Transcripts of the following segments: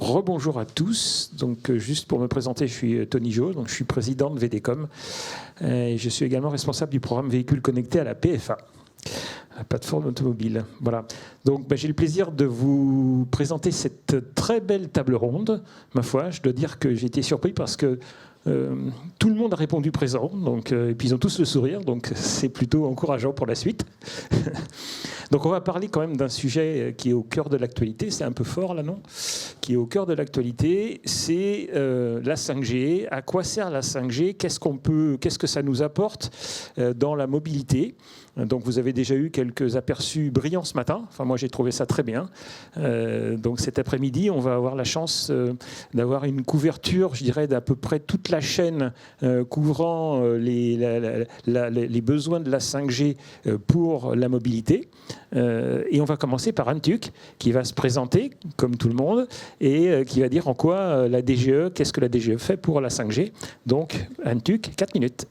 Rebonjour à tous. Donc, juste pour me présenter, je suis Tony Jo, donc je suis président de VDCom et je suis également responsable du programme Véhicules connectés à la PFA, la plateforme automobile. Voilà. Donc, j'ai le plaisir de vous présenter cette très belle table ronde. Ma foi, je dois dire que j'ai été surpris parce que tout le monde a répondu présent, donc, et puis ils ont tous le sourire, donc c'est plutôt encourageant pour la suite. Donc on va parler quand même d'un sujet qui est au cœur de l'actualité, c'est un peu fort là, non ? Qui est au cœur de l'actualité, c'est la 5G. À quoi sert la 5G ? Qu'est-ce que ça nous apporte dans la mobilité ? Donc vous avez déjà eu quelques aperçus brillants ce matin. Enfin moi j'ai trouvé ça très bien. Donc cet après-midi on va avoir la chance d'avoir une couverture, je dirais, d'à peu près toute la chaîne couvrant les besoins de la 5G pour la mobilité. Et on va commencer par Anne Tuc qui va se présenter comme tout le monde et qui va dire en quoi la DGE, qu'est-ce que la DGE fait pour la 5G. Donc Anne Tuc, 4 minutes.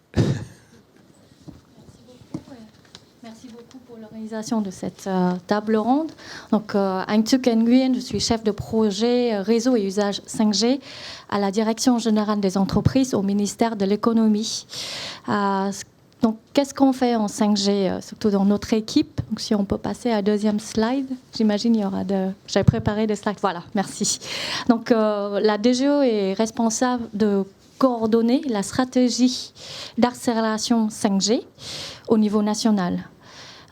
De cette table ronde. Donc, Anh Tuc Nguyen, je suis chef de projet réseau et usage 5G à la Direction générale des entreprises au ministère de l'économie. Donc, qu'est-ce qu'on fait en 5G, surtout dans notre équipe ? Donc, si on peut passer à la deuxième slide, j'imagine il y aura J'avais préparé des slides. Voilà, merci. Donc, la DGE est responsable de coordonner la stratégie d'accélération 5G au niveau national.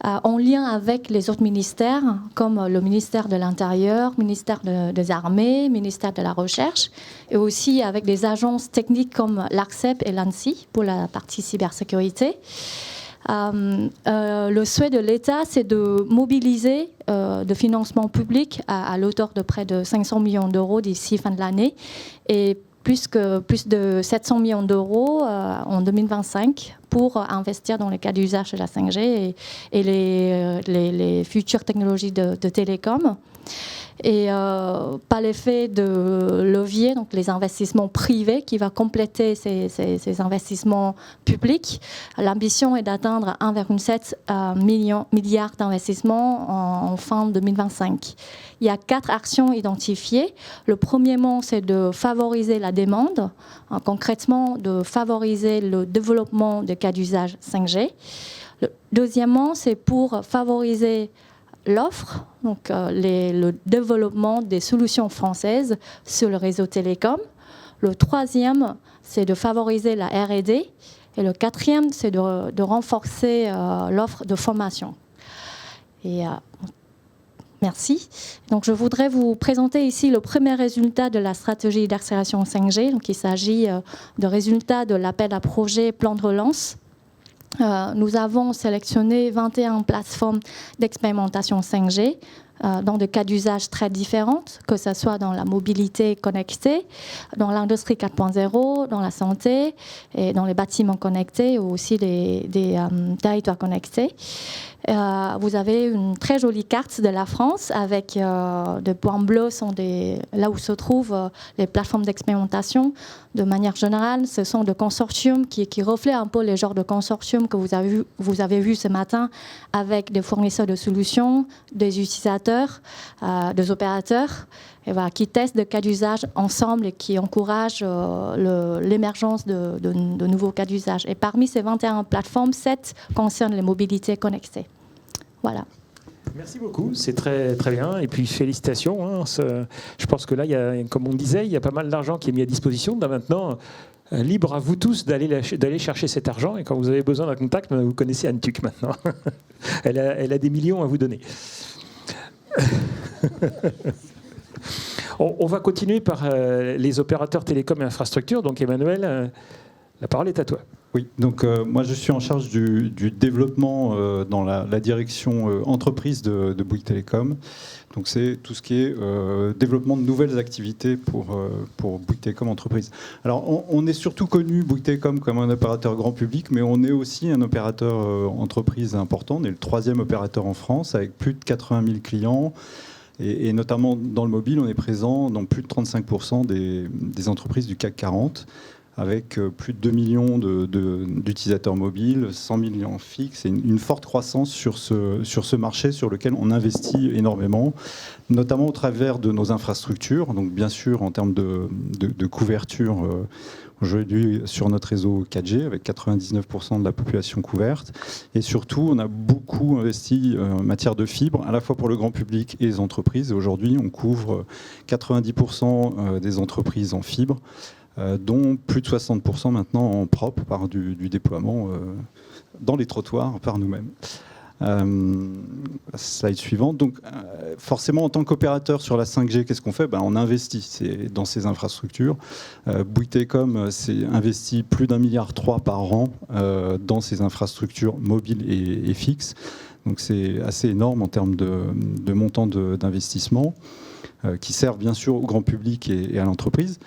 En lien avec les autres ministères, comme le ministère de l'Intérieur, ministère des Armées, ministère de la Recherche, et aussi avec des agences techniques comme l'ARCEP et l'ANSSI pour la partie cybersécurité. Le souhait de l'État, c'est de mobiliser de financement public à l'auteur de près de 500 millions d'euros d'ici fin de l'année, et plus de 700 millions d'euros en 2025 pour investir dans le cas d'usage de la 5G et les futures technologies de télécom. Et par l'effet de levier, donc les investissements privés qui va compléter ces investissements publics. L'ambition est d'atteindre 1,7 milliard d'investissements en fin 2025. Il y a 4 actions identifiées. Le premièrement, c'est de favoriser la demande, concrètement de favoriser le développement de cas d'usage 5G. Deuxièmement, c'est pour favoriser l'offre, donc le développement des solutions françaises sur le réseau télécom. Le troisième, c'est de favoriser la R&D. Et le quatrième, c'est de renforcer l'offre de formation. Et merci. Donc, je voudrais vous présenter ici le premier résultat de la stratégie d'accélération 5G. Donc, il s'agit de résultats de l'appel à projet plan de relance. Nous avons sélectionné 21 plateformes d'expérimentation 5G dans des cas d'usage très différents, que ce soit dans la mobilité connectée, dans l'industrie 4.0, dans la santé et dans les bâtiments connectés ou aussi des territoires connectés. Vous avez une très jolie carte de la France avec des points bleus sont là où se trouvent les plateformes d'expérimentation. De manière générale, ce sont des consortiums qui reflètent un peu les genres de consortiums que vous avez vu ce matin avec des fournisseurs de solutions, des utilisateurs, des opérateurs, et voilà, qui testent des cas d'usage ensemble et qui encouragent l'émergence de nouveaux cas d'usage. Et parmi ces 21 plateformes, 7 concernent les mobilités connectées. Voilà. Merci beaucoup, c'est très, très bien. Et puis félicitations. Hein, je pense que là, comme on disait, il y a pas mal d'argent qui est mis à disposition. Maintenant, libre à vous tous d'aller chercher cet argent. Et quand vous avez besoin d'un contact, vous connaissez Anne Tuc maintenant. Elle a des millions à vous donner. On va continuer par les opérateurs télécoms et infrastructures. Donc Emmanuel, la parole est à toi. Oui, donc moi je suis en charge du développement dans la direction entreprise de Bouygues Telecom. Donc c'est tout ce qui est développement de nouvelles activités pour Bouygues Telecom entreprise. Alors on est surtout connu Bouygues Telecom comme un opérateur grand public, mais on est aussi un opérateur entreprise important. On est le 3e opérateur en France avec plus de 80 000 clients. Et notamment dans le mobile, on est présent dans plus de 35% des entreprises du CAC 40. avec plus de 2 millions d'utilisateurs mobiles, 100 millions fixes, et une forte croissance sur ce marché sur lequel on investit énormément, notamment au travers de nos infrastructures, donc bien sûr en termes de couverture aujourd'hui sur notre réseau 4G avec 99% de la population couverte, et surtout on a beaucoup investi en matière de fibre, à la fois pour le grand public et les entreprises. Aujourd'hui on couvre 90% des entreprises en fibre, dont plus de 60% maintenant en propre par du déploiement dans les trottoirs par nous-mêmes. Slide suivant. Donc, forcément, en tant qu'opérateur sur la 5G, qu'est-ce qu'on fait? On investit dans ces infrastructures. Bouygues Telecom s'est investi plus d'1,3 milliard par an dans ces infrastructures mobiles et fixes. Donc, c'est assez énorme en termes de montant d'investissement qui servent bien sûr au grand public et à l'entreprise.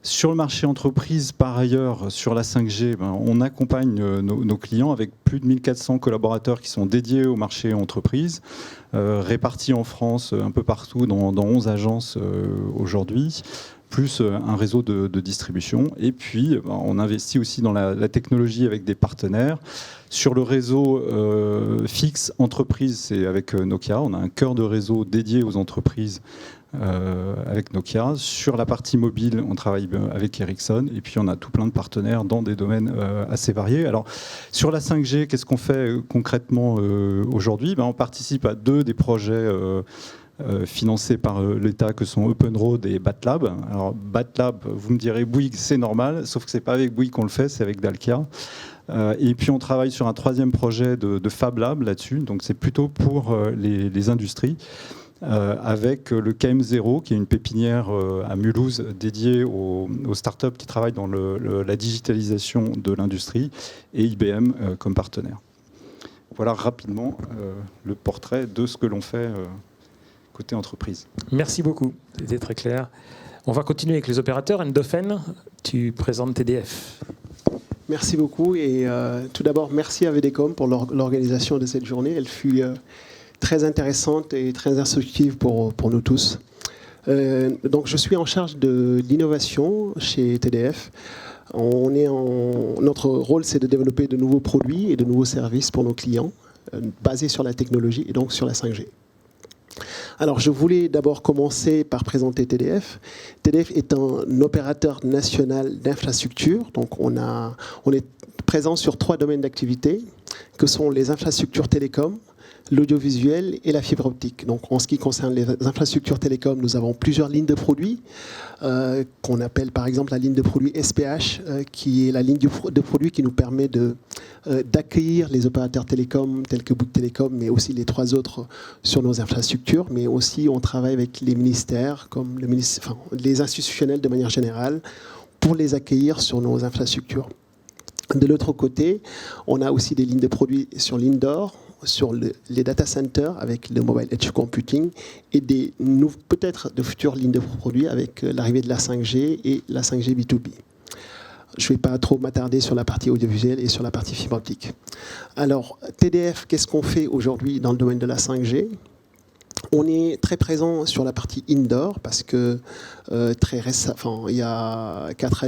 Sur le marché entreprise, par ailleurs, sur la 5G, on accompagne nos clients avec plus de 1400 collaborateurs qui sont dédiés au marché entreprise, répartis en France un peu partout dans 11 agences aujourd'hui, plus un réseau de distribution. Et puis, on investit aussi dans la technologie avec des partenaires. Sur le réseau fixe entreprise, c'est avec Nokia. On a un cœur de réseau dédié aux entreprises avec Nokia. Sur la partie mobile, on travaille avec Ericsson, et puis on a tout plein de partenaires dans des domaines assez variés. Alors, sur la 5G, qu'est-ce qu'on fait concrètement aujourd'hui? On participe à 2 des projets financés par l'État que sont OpenRoad et BATLab. Alors, BATLab, vous me direz Bouygues, c'est normal, sauf que c'est pas avec Bouygues qu'on le fait, c'est avec Dalkia. Et puis on travaille sur un 3e projet de Fab Lab là-dessus, donc c'est plutôt pour les industries. Avec le KM0, qui est une pépinière à Mulhouse dédiée aux startups qui travaillent dans la digitalisation de l'industrie, et IBM comme partenaire. Voilà rapidement le portrait de ce que l'on fait côté entreprise. Merci beaucoup, c'était très clair. On va continuer avec les opérateurs. Endofen, tu présentes TDF. Merci beaucoup, et tout d'abord merci à VDCOM pour l'organisation de cette journée. Elle fut très intéressante et très instructive pour nous tous. Donc, je suis en charge de l'innovation chez TDF. Notre rôle, c'est de développer de nouveaux produits et de nouveaux services pour nos clients, basés sur la technologie et donc sur la 5G. Alors, je voulais d'abord commencer par présenter TDF. TDF est un opérateur national d'infrastructures. Donc, on est présent sur 3 domaines d'activité, que sont les infrastructures télécom, l'audiovisuel et la fibre optique. Donc, en ce qui concerne les infrastructures télécom, nous avons plusieurs lignes de produits qu'on appelle par exemple la ligne de produits SPH, qui est la ligne de produits qui nous permet d'accueillir les opérateurs télécoms tels que Bouygues Telecom, mais aussi les 3 autres sur nos infrastructures. Mais aussi, on travaille avec les ministères, comme les institutionnels de manière générale, pour les accueillir sur nos infrastructures. De l'autre côté, on a aussi des lignes de produits sur l'indoor, sur les data centers avec le mobile edge computing, et peut-être de futures lignes de produits avec l'arrivée de la 5G et la 5G B2B. Je ne vais pas trop m'attarder sur la partie audiovisuelle et sur la partie fibre optique. Alors, TDF, qu'est-ce qu'on fait aujourd'hui dans le domaine de la 5G ? On est très présent sur la partie indoor parce que très récemment, il y a 4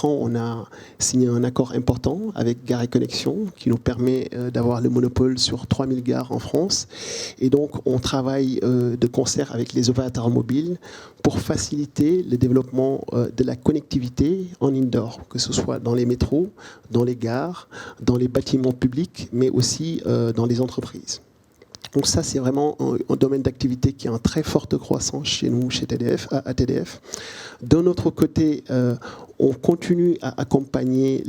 ans, on a signé un accord important avec Gares & Connexions qui nous permet d'avoir le monopole sur 3000 gares en France. Et donc, on travaille de concert avec les opérateurs mobiles pour faciliter le développement de la connectivité en indoor, que ce soit dans les métros, dans les gares, dans les bâtiments publics, mais aussi dans les entreprises. Donc ça, c'est vraiment un domaine d'activité qui est en très forte croissance chez nous, à TDF. D'un autre côté, on continue à accompagner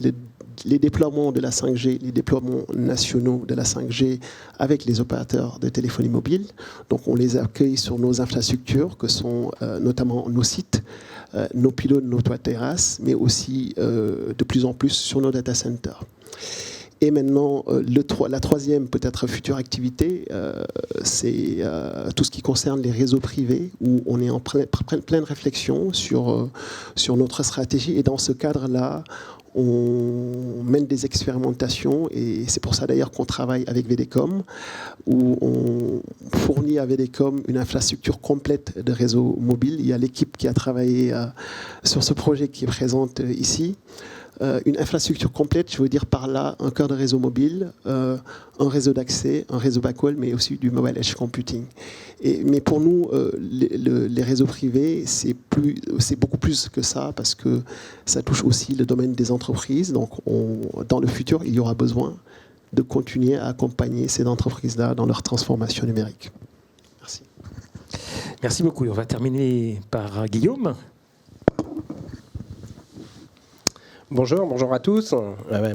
les déploiements de la 5G, les déploiements nationaux de la 5G avec les opérateurs de téléphonie mobile. Donc on les accueille sur nos infrastructures, que sont notamment nos sites, nos pylônes, nos toits terrasses, mais aussi de plus en plus sur nos data centers. Et maintenant, la 3e peut-être future activité, c'est tout ce qui concerne les réseaux privés, où on est en pleine réflexion sur notre stratégie. Et dans ce cadre-là, On mène des expérimentations et c'est pour ça d'ailleurs qu'on travaille avec VDCOM, où on fournit à VDCOM une infrastructure complète de réseau mobile. Il y a l'équipe qui a travaillé sur ce projet qui est présente ici. Une infrastructure complète, je veux dire par là un cœur de réseau mobile, un réseau d'accès, un réseau backhaul, mais aussi du mobile edge computing. Mais pour nous, les réseaux privés, c'est beaucoup plus que ça, parce que ça touche aussi le domaine des entreprises. Donc dans le futur, il y aura besoin de continuer à accompagner ces entreprises-là dans leur transformation numérique. Merci. Merci beaucoup. On va terminer par Guillaume. Bonjour à tous.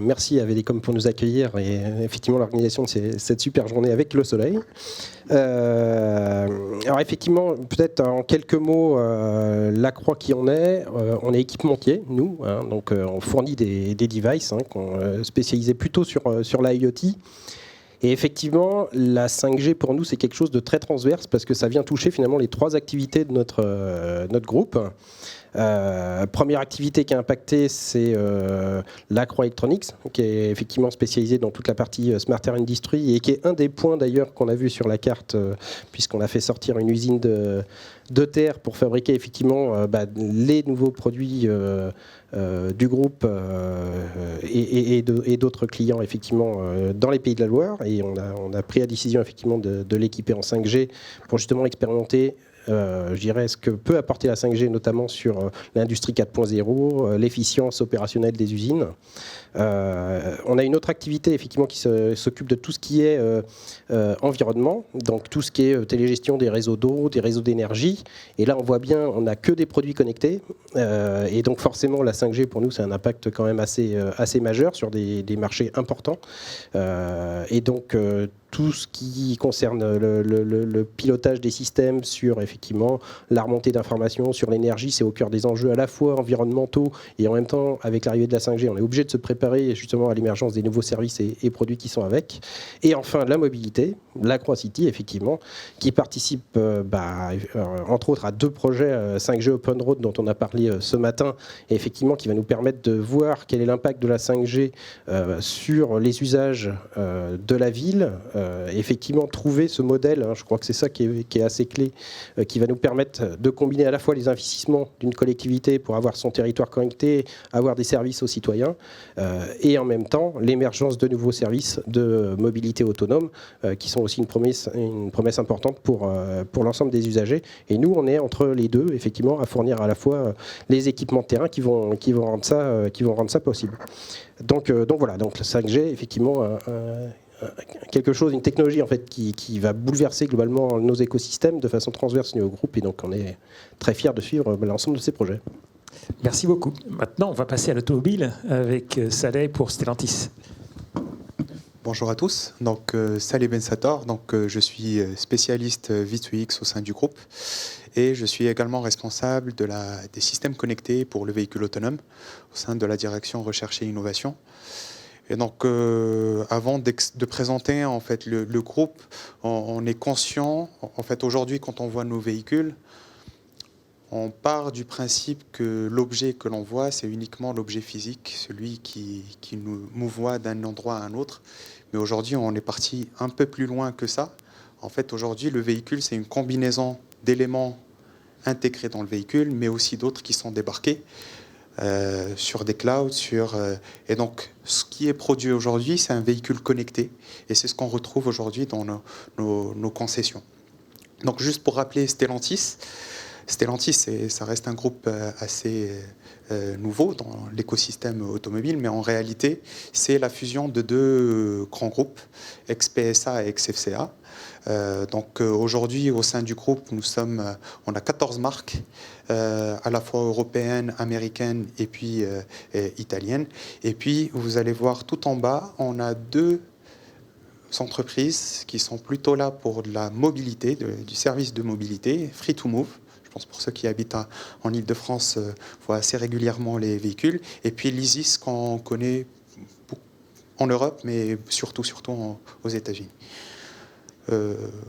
Merci à VDCOM pour nous accueillir et effectivement l'organisation de cette super journée avec le soleil. Alors effectivement, peut-être en quelques mots, la croix qui on est équipementier, nous. Donc on fournit des devices spécialisés plutôt sur l'IoT. Et effectivement, la 5G pour nous, c'est quelque chose de très transverse parce que ça vient toucher finalement les 3 activités de notre groupe. Première activité qui a impacté, c'est l'Acroix Electronics, qui est effectivement spécialisée dans toute la partie Smart Air Industry et qui est un des points d'ailleurs qu'on a vu sur la carte, puisqu'on a fait sortir une usine de terre pour fabriquer effectivement les nouveaux produits du groupe et d'autres clients effectivement dans les Pays de la Loire. Et on a pris la décision effectivement de l'équiper en 5G pour justement expérimenter je dirais, ce que peut apporter la 5G, notamment sur l'industrie 4.0, l'efficience opérationnelle des usines. On a une autre activité effectivement qui s'occupe de tout ce qui est environnement, donc tout ce qui est télégestion des réseaux d'eau, des réseaux d'énergie. Et là, on voit bien, on n'a que des produits connectés. Et donc forcément, la 5G, pour nous, c'est un impact quand même assez majeur sur des marchés importants. Et donc, tout ce qui concerne le pilotage des systèmes sur effectivement la remontée d'informations sur l'énergie, c'est au cœur des enjeux à la fois environnementaux et en même temps avec l'arrivée de la 5G, on est obligé de se préparer justement à l'émergence des nouveaux services et produits qui sont avec. Et enfin la mobilité, l'Acroix City effectivement, qui participe entre autres à 2 projets 5G Open Road dont on a parlé ce matin et effectivement qui va nous permettre de voir quel est l'impact de la 5G sur les usages de la ville. Effectivement trouver ce modèle, je crois que c'est ça qui est assez clé, qui va nous permettre de combiner à la fois les investissements d'une collectivité pour avoir son territoire connecté, avoir des services aux citoyens, et en même temps l'émergence de nouveaux services de mobilité autonome, qui sont aussi une promesse importante pour l'ensemble des usagers. Et nous, on est entre les deux, effectivement, à fournir à la fois les équipements de terrain qui vont rendre ça possible. Donc voilà, donc la 5G, effectivement, quelque chose, une technologie en fait qui va bouleverser globalement nos écosystèmes de façon transverse au niveau groupe, et donc on est très fiers de suivre l'ensemble de ces projets. Merci beaucoup. Maintenant, on va passer à l'automobile avec Saleh pour Stellantis. Bonjour à tous, donc Saleh Bensator, donc je suis spécialiste V2X au sein du groupe et je suis également responsable des systèmes connectés pour le véhicule autonome au sein de la direction recherche et innovation. Et donc, avant de présenter en fait le groupe, on est conscient, en fait, aujourd'hui, quand on voit nos véhicules, on part du principe que l'objet que l'on voit, c'est uniquement l'objet physique, celui qui nous mouvoie d'un endroit à un autre. Mais aujourd'hui, on est parti un peu plus loin que ça. En fait, aujourd'hui, le véhicule, c'est une combinaison d'éléments intégrés dans le véhicule, mais aussi d'autres qui sont débarqués. Sur des clouds, et donc ce qui est produit aujourd'hui, c'est un véhicule connecté, et c'est ce qu'on retrouve aujourd'hui dans nos concessions. Donc juste pour rappeler Stellantis, ça reste un groupe assez nouveau dans l'écosystème automobile, mais en réalité, c'est la fusion de 2 grands groupes, ex-PSA et ex-FCA. Donc aujourd'hui, au sein du groupe, on a 14 marques, à la fois européennes, américaines et puis italiennes. Et puis, vous allez voir tout en bas, on a 2 entreprises qui sont plutôt là pour de la mobilité, du service de mobilité, Free to Move. Je pense pour ceux qui habitent en Île-de-France, voient assez régulièrement les véhicules. Et puis l'Isis, qu'on connaît en Europe, mais surtout aux États-Unis.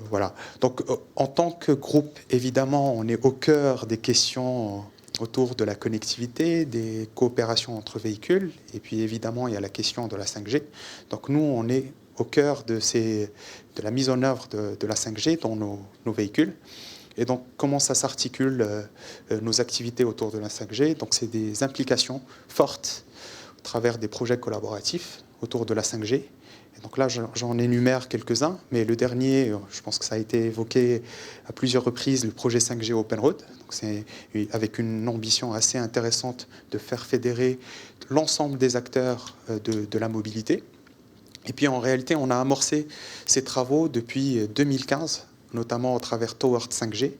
Voilà. Donc, en tant que groupe, évidemment, on est au cœur des questions autour de la connectivité, des coopérations entre véhicules, et puis évidemment il y a la question de la 5G. Donc nous, on est au cœur de la mise en œuvre de la 5G dans nos véhicules. Et donc comment ça s'articule nos activités autour de la 5G? Donc c'est des implications fortes au travers des projets collaboratifs autour de la 5G. Et donc là, j'en énumère quelques-uns, mais le dernier, je pense que ça a été évoqué à plusieurs reprises, le projet 5G Open Road. Donc c'est avec une ambition assez intéressante de faire fédérer l'ensemble des acteurs de la mobilité. Et puis en réalité, on a amorcé ces travaux depuis 2015, notamment au travers Toward 5G,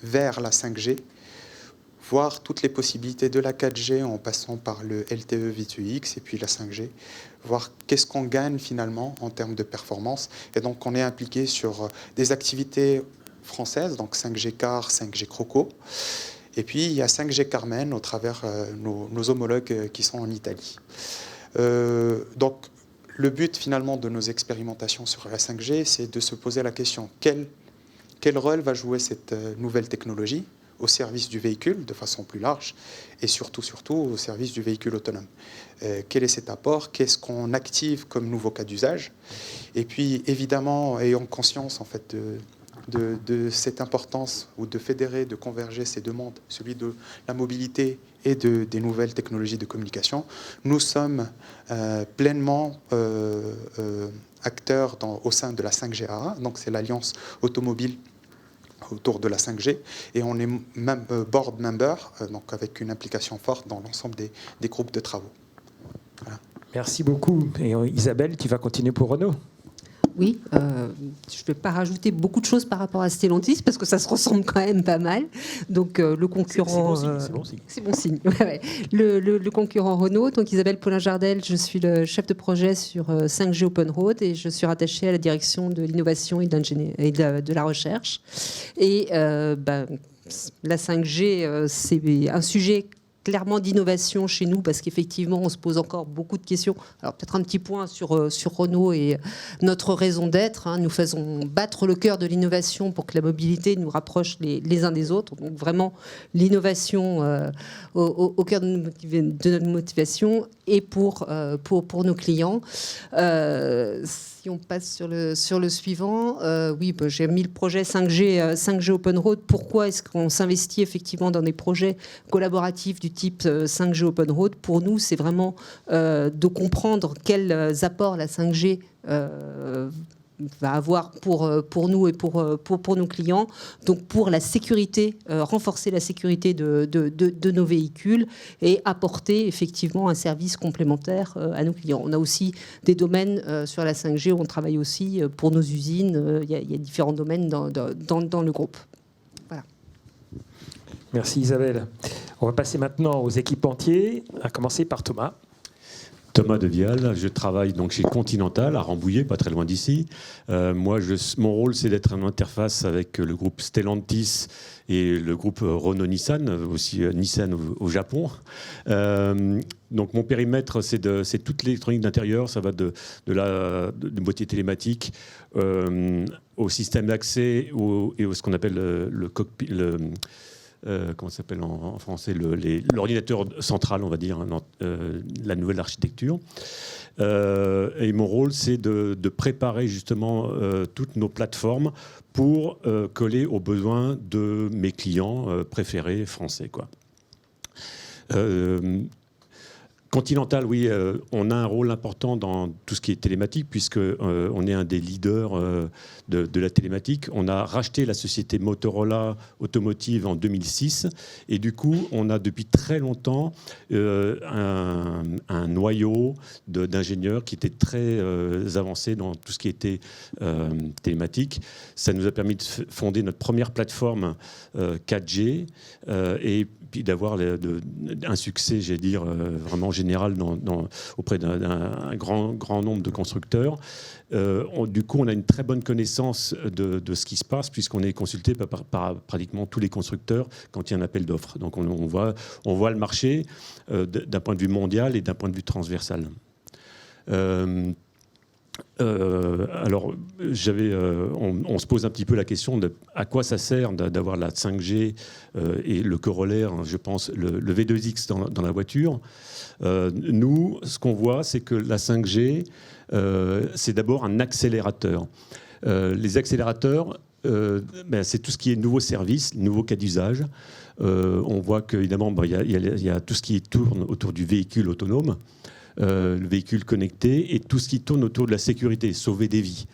vers la 5G, voir toutes les possibilités de la 4G en passant par le LTE V2X et puis la 5G, voir qu'est-ce qu'on gagne finalement en termes de performance. Et donc on est impliqué sur des activités françaises, donc 5G Car, 5G Croco. Et puis il y a 5G Carmen au travers nos homologues qui sont en Italie. Donc le but finalement de nos expérimentations sur la 5G, c'est de se poser la question quel rôle va jouer cette nouvelle technologie au service du véhicule de façon plus large et surtout au service du véhicule autonome. Quel est cet apport? Qu'est-ce qu'on active comme nouveau cas d'usage? Et puis évidemment, ayant conscience en fait de cette importance ou de fédérer, de converger ces demandes, celui de la mobilité et des nouvelles technologies de communication, nous sommes pleinement acteurs au sein de la 5GAA, donc c'est l'Alliance automobile autour de la 5G, et on est même board member, donc avec une implication forte dans l'ensemble des groupes de travaux. Voilà. Merci beaucoup. Et Isabelle, tu vas continuer pour Renault? Oui, je ne vais pas rajouter beaucoup de choses par rapport à Stellantis parce que ça se ressemble quand même pas mal. Donc le concurrent, c'est bon signe. C'est bon signe. Ouais. Le concurrent Renault. Donc Isabelle Paulin-Jardel, je suis le chef de projet sur 5G Open Road et je suis rattachée à la direction de l'innovation et de la recherche. Et la 5G, c'est un sujet clairement d'innovation chez nous parce qu'effectivement on se pose encore beaucoup de questions. Alors peut-être un petit point sur Renault et notre raison d'être, hein. Nous faisons battre le cœur de l'innovation pour que la mobilité nous rapproche les uns des autres. Donc vraiment l'innovation au cœur de notre motivation et pour nos clients. Si on passe sur le suivant, oui, j'ai mis le projet 5G Open Road. Pourquoi est-ce qu'on s'investit effectivement dans des projets collaboratifs du type 5G Open Road? Pour nous, c'est vraiment de comprendre quels apports la 5G va avoir pour nous et pour nos clients. Donc pour la sécurité, renforcer la sécurité de nos véhicules et apporter effectivement un service complémentaire à nos clients. On a aussi des domaines sur la 5G où on travaille aussi pour nos usines. Il y a différents domaines dans le groupe. Voilà. Merci Isabelle. On va passer maintenant aux équipementiers, à commencer par Thomas. Thomas De Vial, je travaille donc chez Continental à Rambouillet, pas très loin d'ici. Mon rôle, c'est d'être en interface avec le groupe Stellantis et le groupe Renault-Nissan, aussi Nissan au Japon. Donc mon périmètre, c'est toute l'électronique d'intérieur. Ça va de boîtier télématique au système d'accès et ce qu'on appelle le cockpit. Comment ça s'appelle en français, l'ordinateur central, on va dire, la nouvelle architecture. Et mon rôle, c'est de préparer justement toutes nos plateformes pour coller aux besoins de mes clients préférés français, quoi. Continental, oui, on a un rôle important dans tout ce qui est télématique, puisqu'on est un des leaders de la télématique. On a racheté la société Motorola Automotive en 2006, et du coup, on a depuis très longtemps un noyau d'ingénieurs qui était très avancé dans tout ce qui était télématique. Ça nous a permis de fonder notre première plateforme 4G, et puis d'avoir un succès, j'allais dire, vraiment général auprès d'un grand nombre de constructeurs. Du coup, on a une très bonne connaissance de ce qui se passe, puisqu'on est consulté par pratiquement tous les constructeurs quand il y a un appel d'offres. Donc on voit le marché d'un point de vue mondial et d'un point de vue transversal. Alors, on se pose un petit peu la question de à quoi ça sert d'avoir la 5G et le corollaire, hein, je pense, le V2X dans la voiture. Nous, ce qu'on voit, c'est que la 5G, c'est d'abord un accélérateur. Les accélérateurs, c'est tout ce qui est nouveaux services, nouveaux cas d'usage. On voit qu'évidemment, il y a tout ce qui tourne autour du véhicule autonome. Le véhicule connecté et tout ce qui tourne autour de la sécurité, sauver des vies.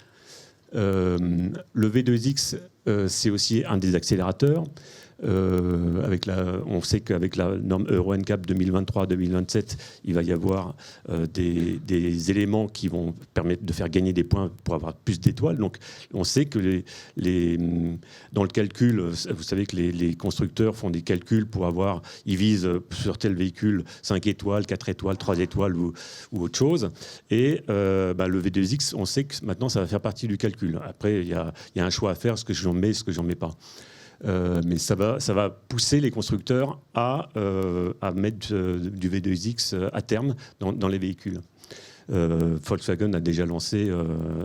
Le V2X, c'est aussi un des accélérateurs. On sait qu'avec la norme Euro NCAP 2023-2027, il va y avoir des éléments qui vont permettre de faire gagner des points pour avoir plus d'étoiles. Donc, on sait que dans le calcul, vous savez que les constructeurs font des calculs pour ils visent sur tel véhicule 5 étoiles, 4 étoiles, 3 étoiles ou autre chose. Et le V2X, on sait que maintenant, ça va faire partie du calcul. Après, il y a un choix à faire, ce que j'en mets, ce que j'en mets pas. Mais ça va pousser les constructeurs à mettre du V2X à terme dans les véhicules. Volkswagen a déjà lancé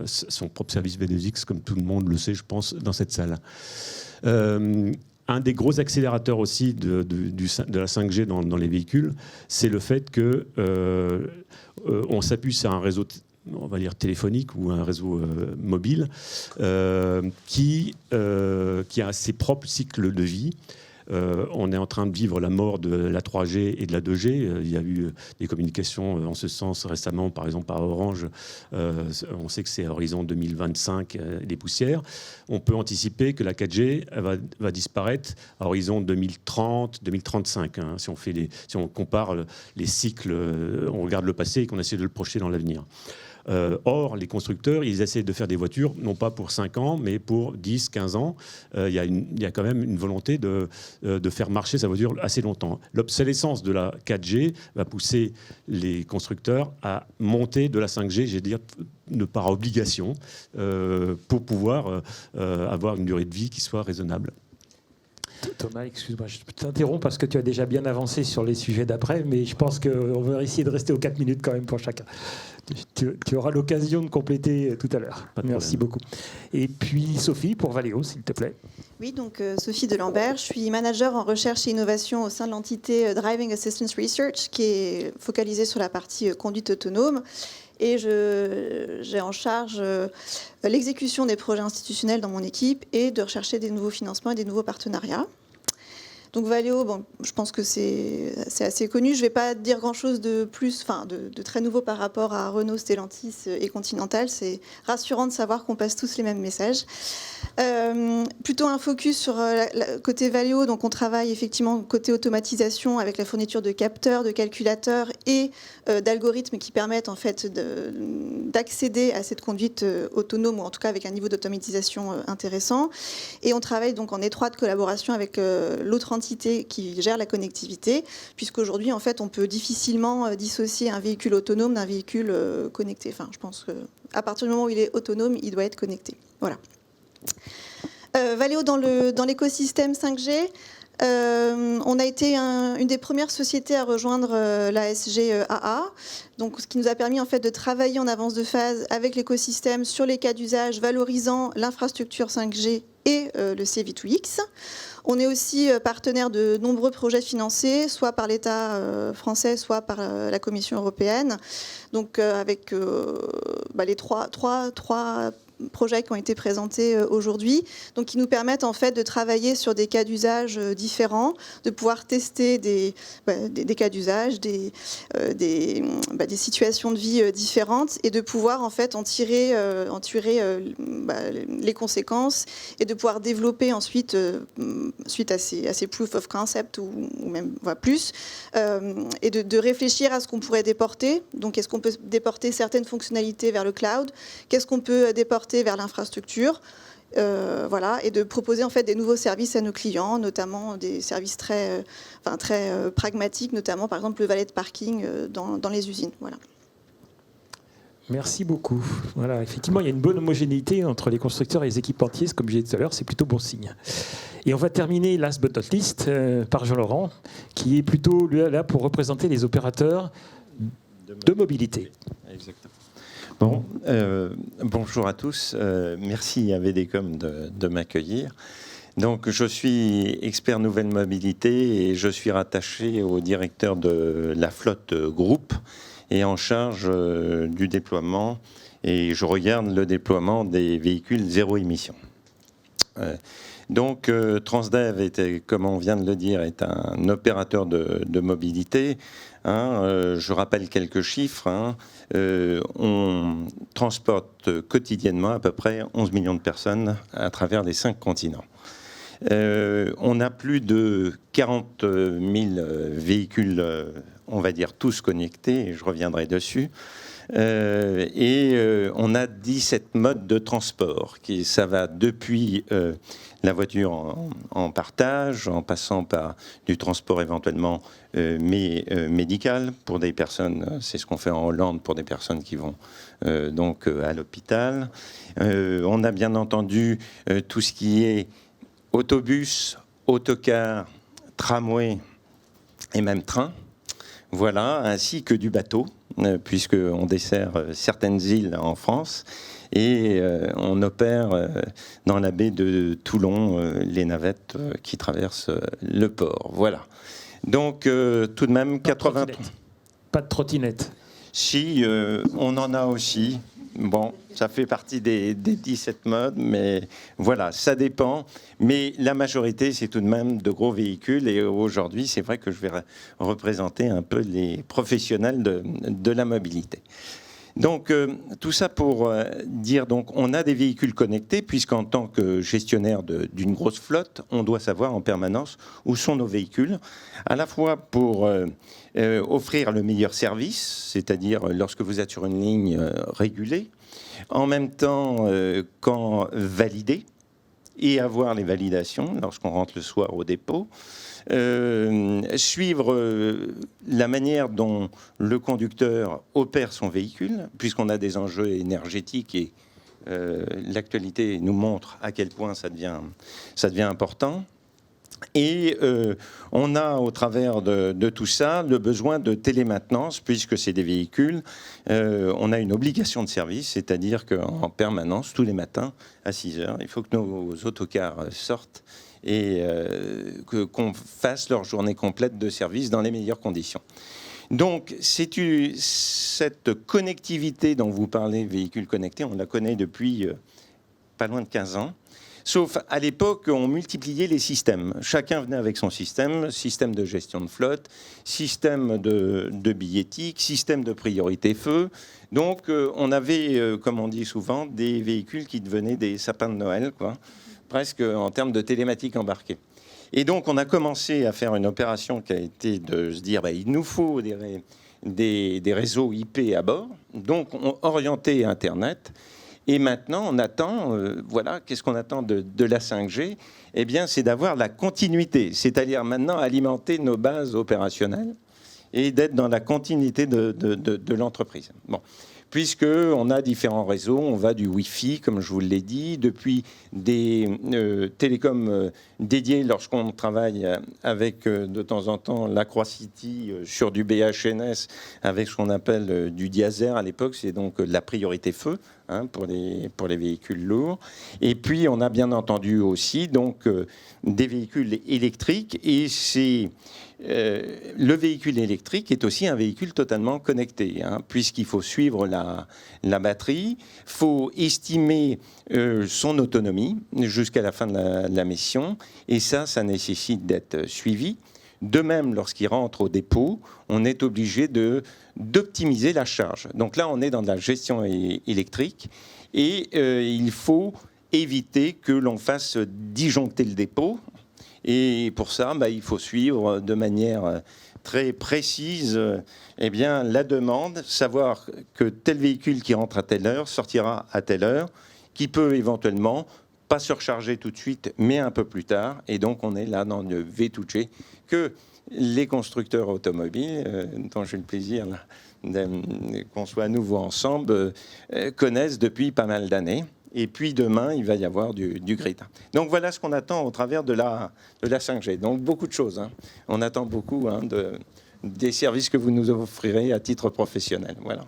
son propre service V2X, comme tout le monde le sait, je pense, dans cette salle. Un des gros accélérateurs aussi de la 5G dans les véhicules, c'est le fait qu'on s'appuie sur un réseau on va dire téléphonique ou un réseau mobile qui a ses propres cycles de vie. On est en train de vivre la mort de la 3G et de la 2G. Il y a eu des communications en ce sens récemment, par exemple par Orange. On sait que c'est à horizon 2025 les poussières. On peut anticiper que la 4G va disparaître à horizon 2030, 2035. Hein, si on compare les cycles, on regarde le passé et qu'on essaie de le projeter dans l'avenir. Or, les constructeurs, ils essaient de faire des voitures, non pas pour 5 ans, mais pour 10, 15 ans. Il y a quand même une volonté de faire marcher sa voiture assez longtemps. L'obsolescence de la 4G va pousser les constructeurs à monter de la 5G, j'ai dire, par obligation, pour pouvoir avoir une durée de vie qui soit raisonnable. Thomas, excuse-moi, je t'interromps parce que tu as déjà bien avancé sur les sujets d'après, mais je pense qu'on va essayer de rester aux 4 minutes quand même pour chacun. Tu auras l'occasion de compléter tout à l'heure. Merci beaucoup. Et puis Sophie, pour Valeo, s'il te plaît. Oui, donc Sophie Delambert, je suis manager en recherche et innovation au sein de l'entité Driving Assistance Research, qui est focalisée sur la partie conduite autonome. Et j'ai en charge l'exécution des projets institutionnels dans mon équipe et de rechercher des nouveaux financements et des nouveaux partenariats. Donc Valeo, je pense que c'est assez connu. Je ne vais pas dire grand-chose de plus, de très nouveau par rapport à Renault, Stellantis et Continental. C'est rassurant de savoir qu'on passe tous les mêmes messages. Plutôt un focus sur côté Valeo. Donc on travaille effectivement côté automatisation avec la fourniture de capteurs, de calculateurs et d'algorithmes qui permettent en fait d'accéder à cette conduite autonome, ou en tout cas avec un niveau d'automatisation intéressant. Et on travaille donc en étroite collaboration avec l'autre entité qui gère la connectivité, puisqu'aujourd'hui, en fait, on peut difficilement dissocier un véhicule autonome d'un véhicule connecté. Enfin, je pense qu'à partir du moment où il est autonome, il doit être connecté. Voilà. Valeo dans l'écosystème 5G, on a été une des premières sociétés à rejoindre la SGAA, donc ce qui nous a permis en fait de travailler en avance de phase avec l'écosystème sur les cas d'usage valorisant l'infrastructure 5G et le CV2X. On est aussi partenaire de nombreux projets financés, soit par l'État français, soit par la Commission européenne. Donc avec les trois projets qui ont été présentés aujourd'hui, donc qui nous permettent en fait de travailler sur des cas d'usage différents, de pouvoir tester des cas d'usage, des situations de vie différentes, et de pouvoir en fait en tirer les conséquences, et de pouvoir développer ensuite, suite à ces proof of concept ou même plus, et de réfléchir à ce qu'on pourrait déporter. Donc est-ce qu'on peut déporter certaines fonctionnalités vers le cloud? Qu'est-ce qu'on peut déporter vers l'infrastructure, et de proposer en fait des nouveaux services à nos clients, notamment des services très pragmatiques, notamment par exemple le valet de parking dans les usines. Voilà. Merci beaucoup. Voilà, effectivement, il y a une bonne homogénéité entre les constructeurs et les équipementiers, comme j'ai dit tout à l'heure, c'est plutôt bon signe. Et on va terminer, last but not least, par Jean-Laurent, qui est plutôt là pour représenter les opérateurs de mobilité. Exactement. Bonjour à tous. Merci à VDCOM de m'accueillir. Donc, je suis expert nouvelle mobilité et je suis rattaché au directeur de la flotte groupe et en charge du déploiement. Et je regarde le déploiement des véhicules zéro émission. Donc, Transdev, comme on vient de le dire, est un opérateur de mobilité. Je rappelle quelques chiffres. On transporte quotidiennement à peu près 11 millions de personnes à travers les 5 continents. On a plus de 40 000 véhicules, on va dire tous connectés, et je reviendrai dessus. On a 17 modes de transport. Ça va depuis la voiture en partage, en passant par du transport éventuellement médical pour des personnes, c'est ce qu'on fait en Hollande pour des personnes qui vont donc à l'hôpital. On a bien entendu tout ce qui est autobus, autocar, tramway et même train. Voilà, ainsi que du bateau, puisqu'on dessert certaines îles en France et on opère dans la baie de Toulon les navettes qui traversent le port. Voilà. Donc, tout de même, 80... Pas de trottinette. Si, on en a aussi. Bon, ça fait partie des 17 modes, mais voilà, ça dépend. Mais la majorité, c'est tout de même de gros véhicules. Et aujourd'hui, c'est vrai que je vais représenter un peu les professionnels de la mobilité. Donc, tout ça pour dire, donc, on a des véhicules connectés, puisqu'en tant que gestionnaire d'une grosse flotte, on doit savoir en permanence où sont nos véhicules, à la fois pour offrir le meilleur service, c'est-à-dire lorsque vous êtes sur une ligne régulée, en même temps quand valider et avoir les validations lorsqu'on rentre le soir au dépôt, suivre la manière dont le conducteur opère son véhicule, puisqu'on a des enjeux énergétiques et l'actualité nous montre à quel point ça devient important. Et on a, au travers de tout ça, le besoin de télémaintenance, puisque c'est des véhicules. On a une obligation de service, c'est-à-dire qu'en permanence, tous les matins, à 6 heures, il faut que nos autocars sortent et qu'on fasse leur journée complète de service dans les meilleures conditions. Donc, cette connectivité dont vous parlez, véhicules connectés, on la connaît depuis pas loin de 15 ans. Sauf à l'époque, on multipliait les systèmes. Chacun venait avec son système de gestion de flotte, système de billettique, système de priorité feu. Donc, on avait, comme on dit souvent, des véhicules qui devenaient des sapins de Noël, quoi, presque en termes de télématique embarquée. Et donc, on a commencé à faire une opération qui a été de se dire, il nous faut des réseaux IP à bord, donc orientés à Internet. Et maintenant, on attend, voilà, qu'est-ce qu'on attend de la 5G ? Eh bien, c'est d'avoir la continuité, c'est-à-dire maintenant alimenter nos bases opérationnelles et d'être dans la continuité de l'entreprise. Bon. Puisqu'on a différents réseaux, on va du Wi-Fi, comme je vous l'ai dit, depuis des télécoms dédiés lorsqu'on travaille avec de temps en temps l'Acrois-City sur du BHNS, avec ce qu'on appelle du diaser à l'époque, c'est donc la priorité feu pour les véhicules lourds. Et puis on a bien entendu aussi donc des véhicules électriques, et c'est le véhicule électrique est aussi un véhicule totalement connecté, puisqu'il faut suivre la batterie, il faut estimer son autonomie jusqu'à la fin de la mission, et ça nécessite d'être suivi. De même, lorsqu'il rentre au dépôt, on est obligé d'optimiser la charge. Donc là, on est dans de la gestion électrique, et il faut éviter que l'on fasse disjoncter le dépôt. Et pour ça, il faut suivre de manière très précise la demande, savoir que tel véhicule qui rentre à telle heure sortira à telle heure, qui peut éventuellement pas surcharger tout de suite, mais un peu plus tard. Et donc, on est là dans le V2G que les constructeurs automobiles, dont j'ai le plaisir qu'on soit à nouveau ensemble, connaissent depuis pas mal d'années. Et puis demain, il va y avoir du grid. Donc voilà ce qu'on attend au travers de la 5G. Donc beaucoup de choses. On attend beaucoup des services que vous nous offrirez à titre professionnel. Voilà.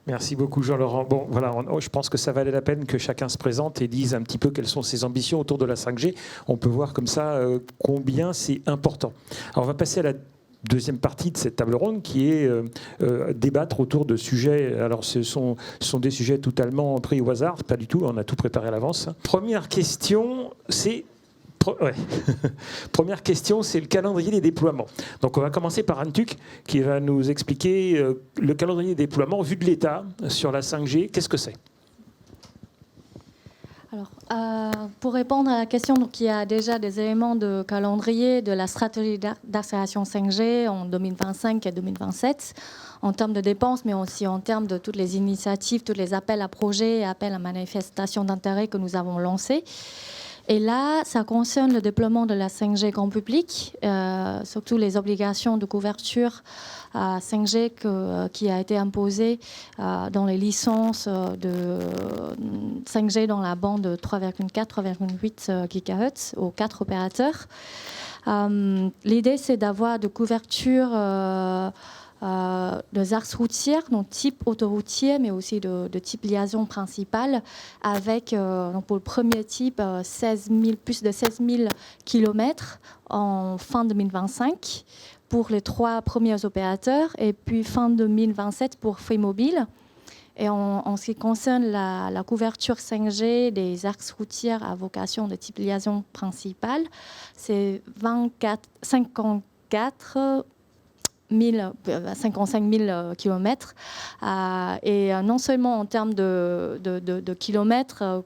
Merci beaucoup Jean-Laurent. Bon, voilà, je pense que ça valait la peine que chacun se présente et dise un petit peu quelles sont ses ambitions autour de la 5G. On peut voir comme ça combien c'est important. Alors on va passer à la deuxième partie de cette table ronde qui est débattre autour de sujets. Alors ce sont des sujets totalement pris au hasard, pas du tout, on a tout préparé à l'avance. Première question, c'est... Ouais. Première question, c'est le calendrier des déploiements. Donc on va commencer par Anne Tuc qui va nous expliquer le calendrier des déploiements vu de l'État sur la 5G. Qu'est-ce que c'est ? Alors, pour répondre à la question, donc, il y a déjà des éléments de calendrier de la stratégie d'accélération 5G en 2025 et 2027 en termes de dépenses, mais aussi en termes de toutes les initiatives, tous les appels à projets et appels à manifestation d'intérêt que nous avons lancés. Et là, ça concerne le déploiement de la 5G grand public, surtout les obligations de couverture 5G qui a été imposée dans les licences de 5G dans la bande 3,4-3,8 GHz aux 4 opérateurs. L'idée, c'est d'avoir de couverture des axes routiers, donc type autoroutier, mais aussi de type liaison principale, avec donc pour le premier type plus de 16 000 km en fin 2025 pour les 3 premiers opérateurs, et puis fin 2027 pour Free Mobile. Et en ce qui concerne la couverture 5G des axes routiers à vocation de type liaison principale, c'est 55 000 kilomètres. Et non seulement en termes de kilomètres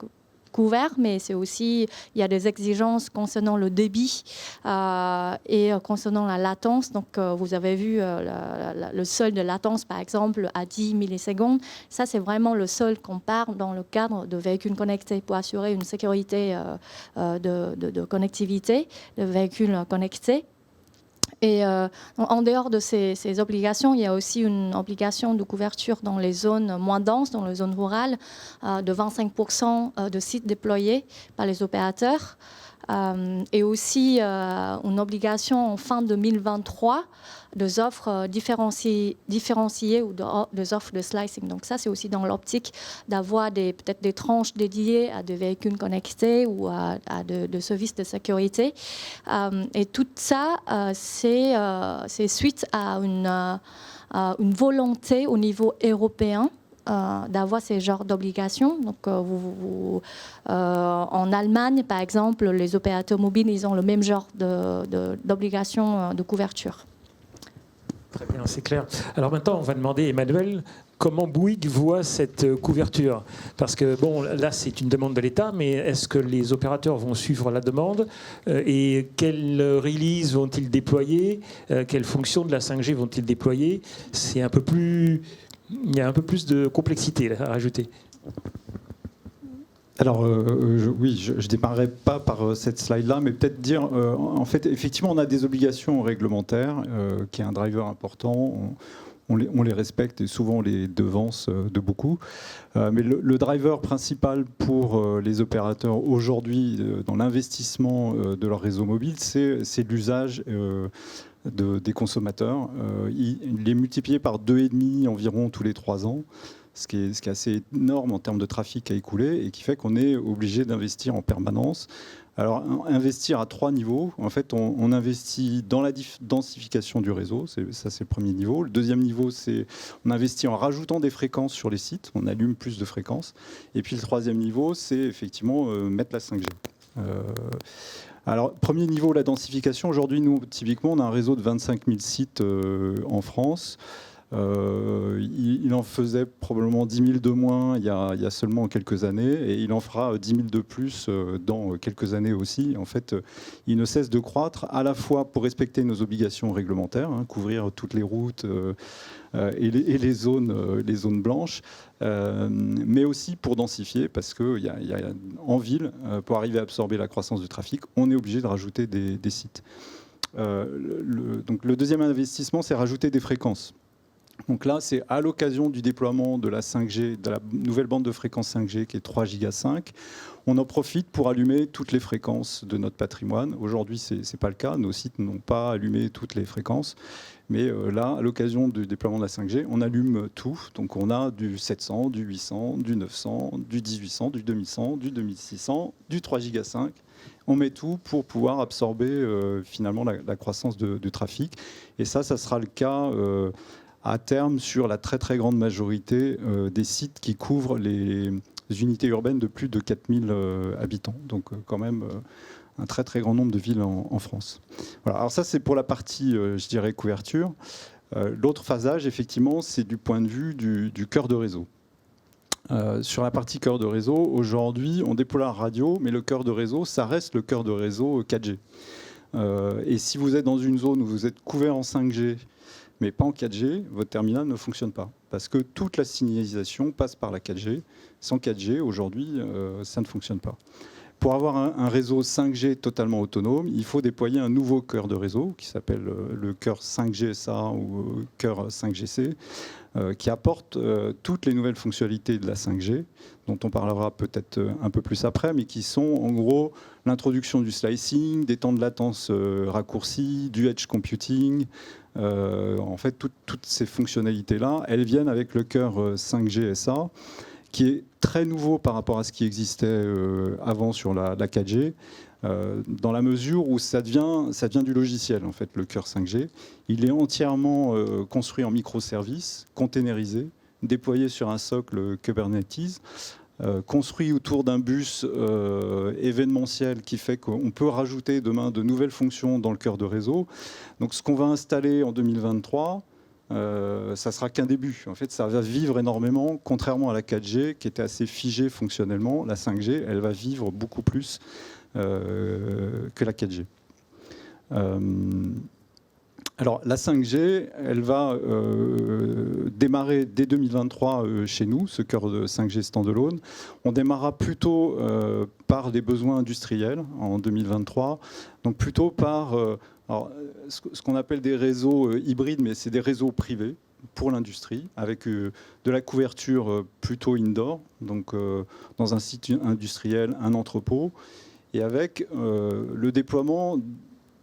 couverts, mais c'est aussi, il y a des exigences concernant le débit et concernant la latence. Donc, vous avez vu le seuil de latence, par exemple, à 10 millisecondes. Ça, c'est vraiment le seuil qu'on part dans le cadre de véhicules connectés pour assurer une sécurité de connectivité de véhicules connectés. Et en dehors de ces obligations, il y a aussi une obligation de couverture dans les zones moins denses, dans les zones rurales, de 25% de sites déployés par les opérateurs. Et aussi une obligation en fin 2023 des offres différenciées ou des offres de slicing. Donc ça, c'est aussi dans l'optique d'avoir peut-être des tranches dédiées à des véhicules connectés ou à de services de sécurité. Et tout ça, c'est suite à une volonté au niveau européen d'avoir ces genres d'obligations. Donc, en Allemagne, par exemple, les opérateurs mobiles, ils ont le même genre d'obligations de couverture. Très bien, c'est clair. Alors maintenant, on va demander à Emmanuel comment Bouygues voit cette couverture. Parce que, bon, là, c'est une demande de l'État, mais est-ce que les opérateurs vont suivre la demande et quelle release vont-ils déployer? Quelles fonctions de la 5G vont-ils déployer? C'est un peu plus... Il y a un peu plus de complexité à rajouter. Alors, oui, je ne démarrerai pas par cette slide-là, mais peut-être dire, en fait, effectivement, on a des obligations réglementaires, qui est un driver important. On les respecte et souvent on les devance de beaucoup. Mais le driver principal pour les opérateurs aujourd'hui dans l'investissement de leur réseau mobile, c'est l'usage des consommateurs. Il est multiplié par 2,5 environ tous les 3 ans. Ce qui est assez énorme en termes de trafic à écouler et qui fait qu'on est obligé d'investir en permanence. Alors, investir à 3 niveaux. En fait, on investit dans la densification du réseau, ça c'est le premier niveau. Le deuxième niveau, c'est on investit en rajoutant des fréquences sur les sites, on allume plus de fréquences. Et puis le troisième niveau, c'est effectivement mettre la 5G. Alors, premier niveau, la densification. Aujourd'hui, nous, typiquement, on a un réseau de 25 000 sites en France. Il en faisait probablement 10 000 de moins il y a seulement quelques années et il en fera 10 000 de plus dans quelques années aussi. En fait, il ne cesse de croître à la fois pour respecter nos obligations réglementaires, couvrir toutes les routes et les zones blanches, mais aussi pour densifier parce que en ville, pour arriver à absorber la croissance du trafic, on est obligé de rajouter des sites. Donc le deuxième investissement, c'est rajouter des fréquences. Donc là, c'est à l'occasion du déploiement de la 5G, de la nouvelle bande de fréquence 5G qui est 3 Giga 5, on en profite pour allumer toutes les fréquences de notre patrimoine. Aujourd'hui, ce n'est pas le cas. Nos sites n'ont pas allumé toutes les fréquences. Mais là, à l'occasion du déploiement de la 5G, on allume tout. Donc on a du 700, du 800, du 900, du 1800, du 2100, du 2600, du 3 Giga 5. On met tout pour pouvoir absorber finalement la croissance du trafic. Et ça sera le cas à terme sur la très très grande majorité des sites qui couvrent les unités urbaines de plus de 4000 habitants. Donc quand même un très très grand nombre de villes en France. Voilà. Alors ça c'est pour la partie, je dirais, couverture. L'autre phasage, effectivement, c'est du point de vue du cœur de réseau. Sur la partie cœur de réseau, aujourd'hui, on déploie la radio, mais le cœur de réseau, ça reste le cœur de réseau 4G. Et si vous êtes dans une zone où vous êtes couvert en 5G, mais pas en 4G, votre terminal ne fonctionne pas. Parce que toute la signalisation passe par la 4G. Sans 4G, aujourd'hui, ça ne fonctionne pas. Pour avoir un réseau 5G totalement autonome, il faut déployer un nouveau cœur de réseau qui s'appelle le cœur 5GSA ou cœur 5GC, qui apporte toutes les nouvelles fonctionnalités de la 5G, dont on parlera peut-être un peu plus après, mais qui sont en gros l'introduction du slicing, des temps de latence raccourcis, du edge computing. En fait, toutes ces fonctionnalités-là, elles viennent avec le cœur 5GSA, qui est très nouveau par rapport à ce qui existait avant sur la 4G, dans la mesure où ça devient du logiciel, en fait, le cœur 5G. Il est entièrement construit en microservices, containerisé, déployé sur un socle Kubernetes, construit autour d'un bus événementiel qui fait qu'on peut rajouter demain de nouvelles fonctions dans le cœur de réseau. Donc ce qu'on va installer en 2023, ça sera qu'un début. En fait, ça va vivre énormément, contrairement à la 4G qui était assez figée fonctionnellement. La 5G, elle va vivre beaucoup plus que la 4G. Alors la 5G, elle va démarrer dès 2023 chez nous, ce cœur de 5G standalone. On démarrera plutôt par des besoins industriels en 2023, donc plutôt par alors, ce qu'on appelle des réseaux hybrides, mais c'est des réseaux privés pour l'industrie, avec de la couverture plutôt indoor, donc dans un site industriel, un entrepôt, et avec le déploiement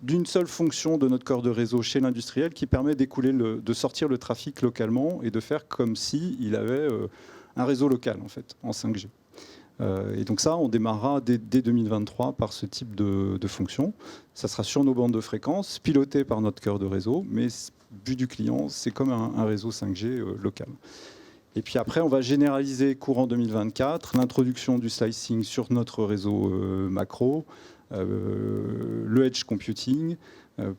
d'une seule fonction de notre cœur de réseau chez l'industriel qui permet de sortir le trafic localement et de faire comme s'il avait un réseau local, en fait, en 5G. Et donc ça, on démarrera dès 2023 par ce type de fonction. Ça sera sur nos bandes de fréquences, piloté par notre cœur de réseau, mais vu du client, c'est comme un réseau 5G local. Et puis après, on va généraliser courant 2024 l'introduction du slicing sur notre réseau macro, le edge computing,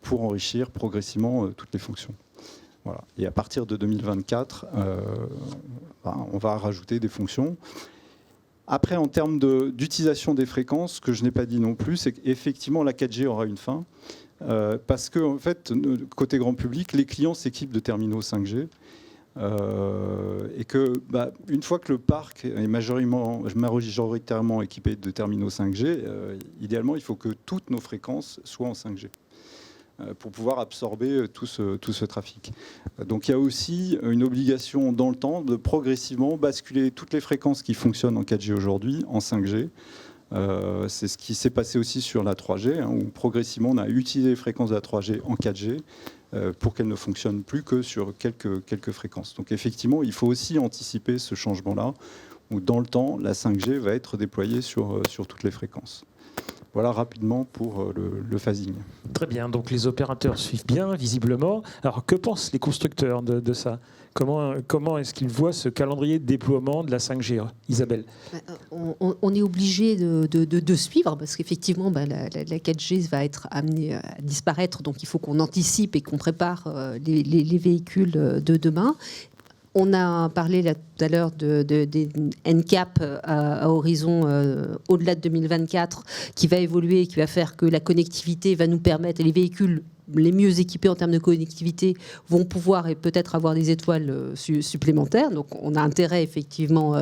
pour enrichir progressivement toutes les fonctions. Voilà. Et à partir de 2024, on va rajouter des fonctions. Après, en termes d'utilisation des fréquences, ce que je n'ai pas dit non plus, c'est qu'effectivement, la 4G aura une fin. Parce que, en fait, côté grand public, les clients s'équipent de terminaux 5G. Et que, une fois que le parc est majoritairement équipé de terminaux 5G, idéalement, il faut que toutes nos fréquences soient en 5G pour pouvoir absorber tout ce trafic. Donc il y a aussi une obligation dans le temps de progressivement basculer toutes les fréquences qui fonctionnent en 4G aujourd'hui en 5G. C'est ce qui s'est passé aussi sur la 3G, où progressivement on a utilisé les fréquences de la 3G en 4G pour qu'elles ne fonctionnent plus que sur quelques fréquences. Donc effectivement, il faut aussi anticiper ce changement-là, où dans le temps, la 5G va être déployée sur toutes les fréquences. Voilà rapidement pour le phasing. Très bien, donc les opérateurs suivent bien, visiblement. Alors que pensent les constructeurs de ça ? Comment est-ce qu'ils voient ce calendrier de déploiement de la 5G, Isabelle ? On est obligé de suivre parce qu'effectivement, la 4G va être amenée à disparaître. Donc il faut qu'on anticipe et qu'on prépare les véhicules de demain. On a parlé là, tout à l'heure des NCAP à horizon au-delà de 2024 qui va évoluer et qui va faire que la connectivité va nous permettre, et les véhicules les mieux équipés en termes de connectivité vont pouvoir et peut-être avoir des étoiles supplémentaires. Donc on a intérêt effectivement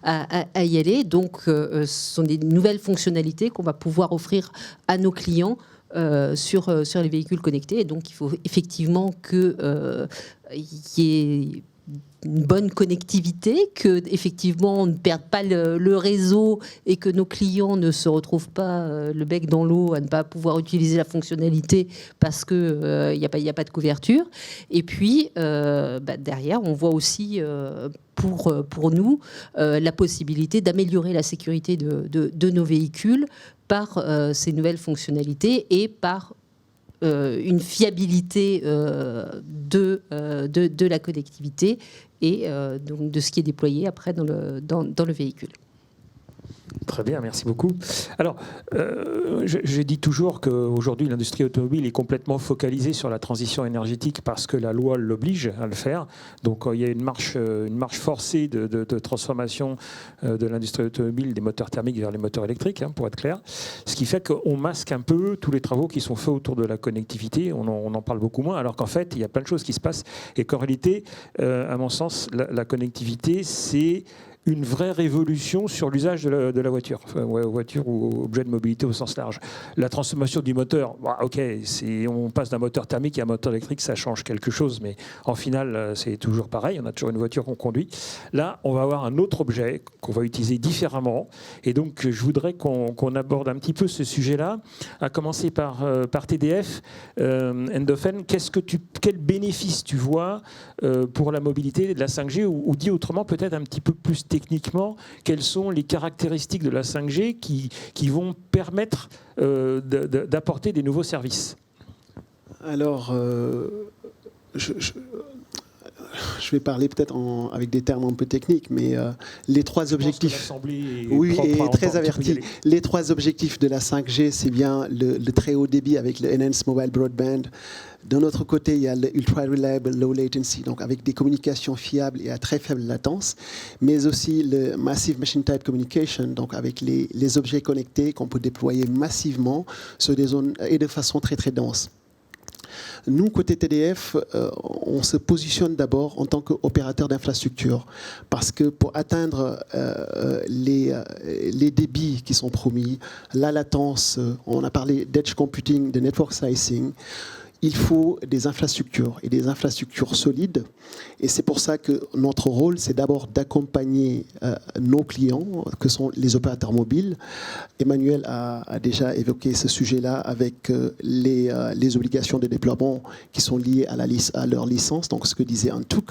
à y aller. Donc ce sont des nouvelles fonctionnalités qu'on va pouvoir offrir à nos clients sur les véhicules connectés. Et donc, il faut effectivement qu'il y ait une bonne connectivité, que effectivement on ne perde pas le réseau et que nos clients ne se retrouvent pas le bec dans l'eau à ne pas pouvoir utiliser la fonctionnalité parce que il y a pas de couverture. Et puis derrière, on voit aussi pour nous la possibilité d'améliorer la sécurité de nos véhicules par ces nouvelles fonctionnalités et par une fiabilité de la connectivité et donc de ce qui est déployé après dans le véhicule. Très bien, merci beaucoup. Alors, je dis toujours qu'aujourd'hui, l'industrie automobile est complètement focalisée sur la transition énergétique parce que la loi l'oblige à le faire. Donc, il y a une marche forcée de transformation de l'industrie automobile des moteurs thermiques vers les moteurs électriques, pour être clair. Ce qui fait qu'on masque un peu tous les travaux qui sont faits autour de la connectivité. On en parle beaucoup moins, alors qu'en fait, il y a plein de choses qui se passent et qu'en réalité, à mon sens, la connectivité, c'est une vraie révolution sur l'usage de la voiture, voiture ou objet de mobilité au sens large. La transformation du moteur, ok, on passe d'un moteur thermique à un moteur électrique, ça change quelque chose, mais en final, c'est toujours pareil, on a toujours une voiture qu'on conduit. Là, on va avoir un autre objet qu'on va utiliser différemment, et donc je voudrais qu'on aborde un petit peu ce sujet-là, à commencer par TDF. Endofen, quel bénéfice tu vois pour la mobilité de la 5G, ou dit autrement, peut-être un petit peu plus techniquement, quelles sont les caractéristiques de la 5G qui vont permettre d'apporter des nouveaux services? Alors, je vais parler peut-être avec des termes un peu techniques, mais les trois objectifs. Oui, et très averti. Les trois objectifs de la 5G, c'est bien le très haut débit avec le Enhanced Mobile Broadband. De notre côté, il y a le Ultra Reliable Low Latency, donc avec des communications fiables et à très faible latence, mais aussi le Massive Machine Type Communication, donc avec les objets connectés qu'on peut déployer massivement sur des zones et de façon très très dense. Nous, côté TDF, on se positionne d'abord en tant qu'opérateur d'infrastructure, parce que pour atteindre les débits qui sont promis, la latence, on a parlé d'edge computing, de network slicing, il faut des infrastructures et des infrastructures solides. Et c'est pour ça que notre rôle, c'est d'abord d'accompagner nos clients, que sont les opérateurs mobiles. Emmanuel a déjà évoqué ce sujet-là avec les obligations de déploiement qui sont liées à leur licence. Donc, ce que disait Antouk.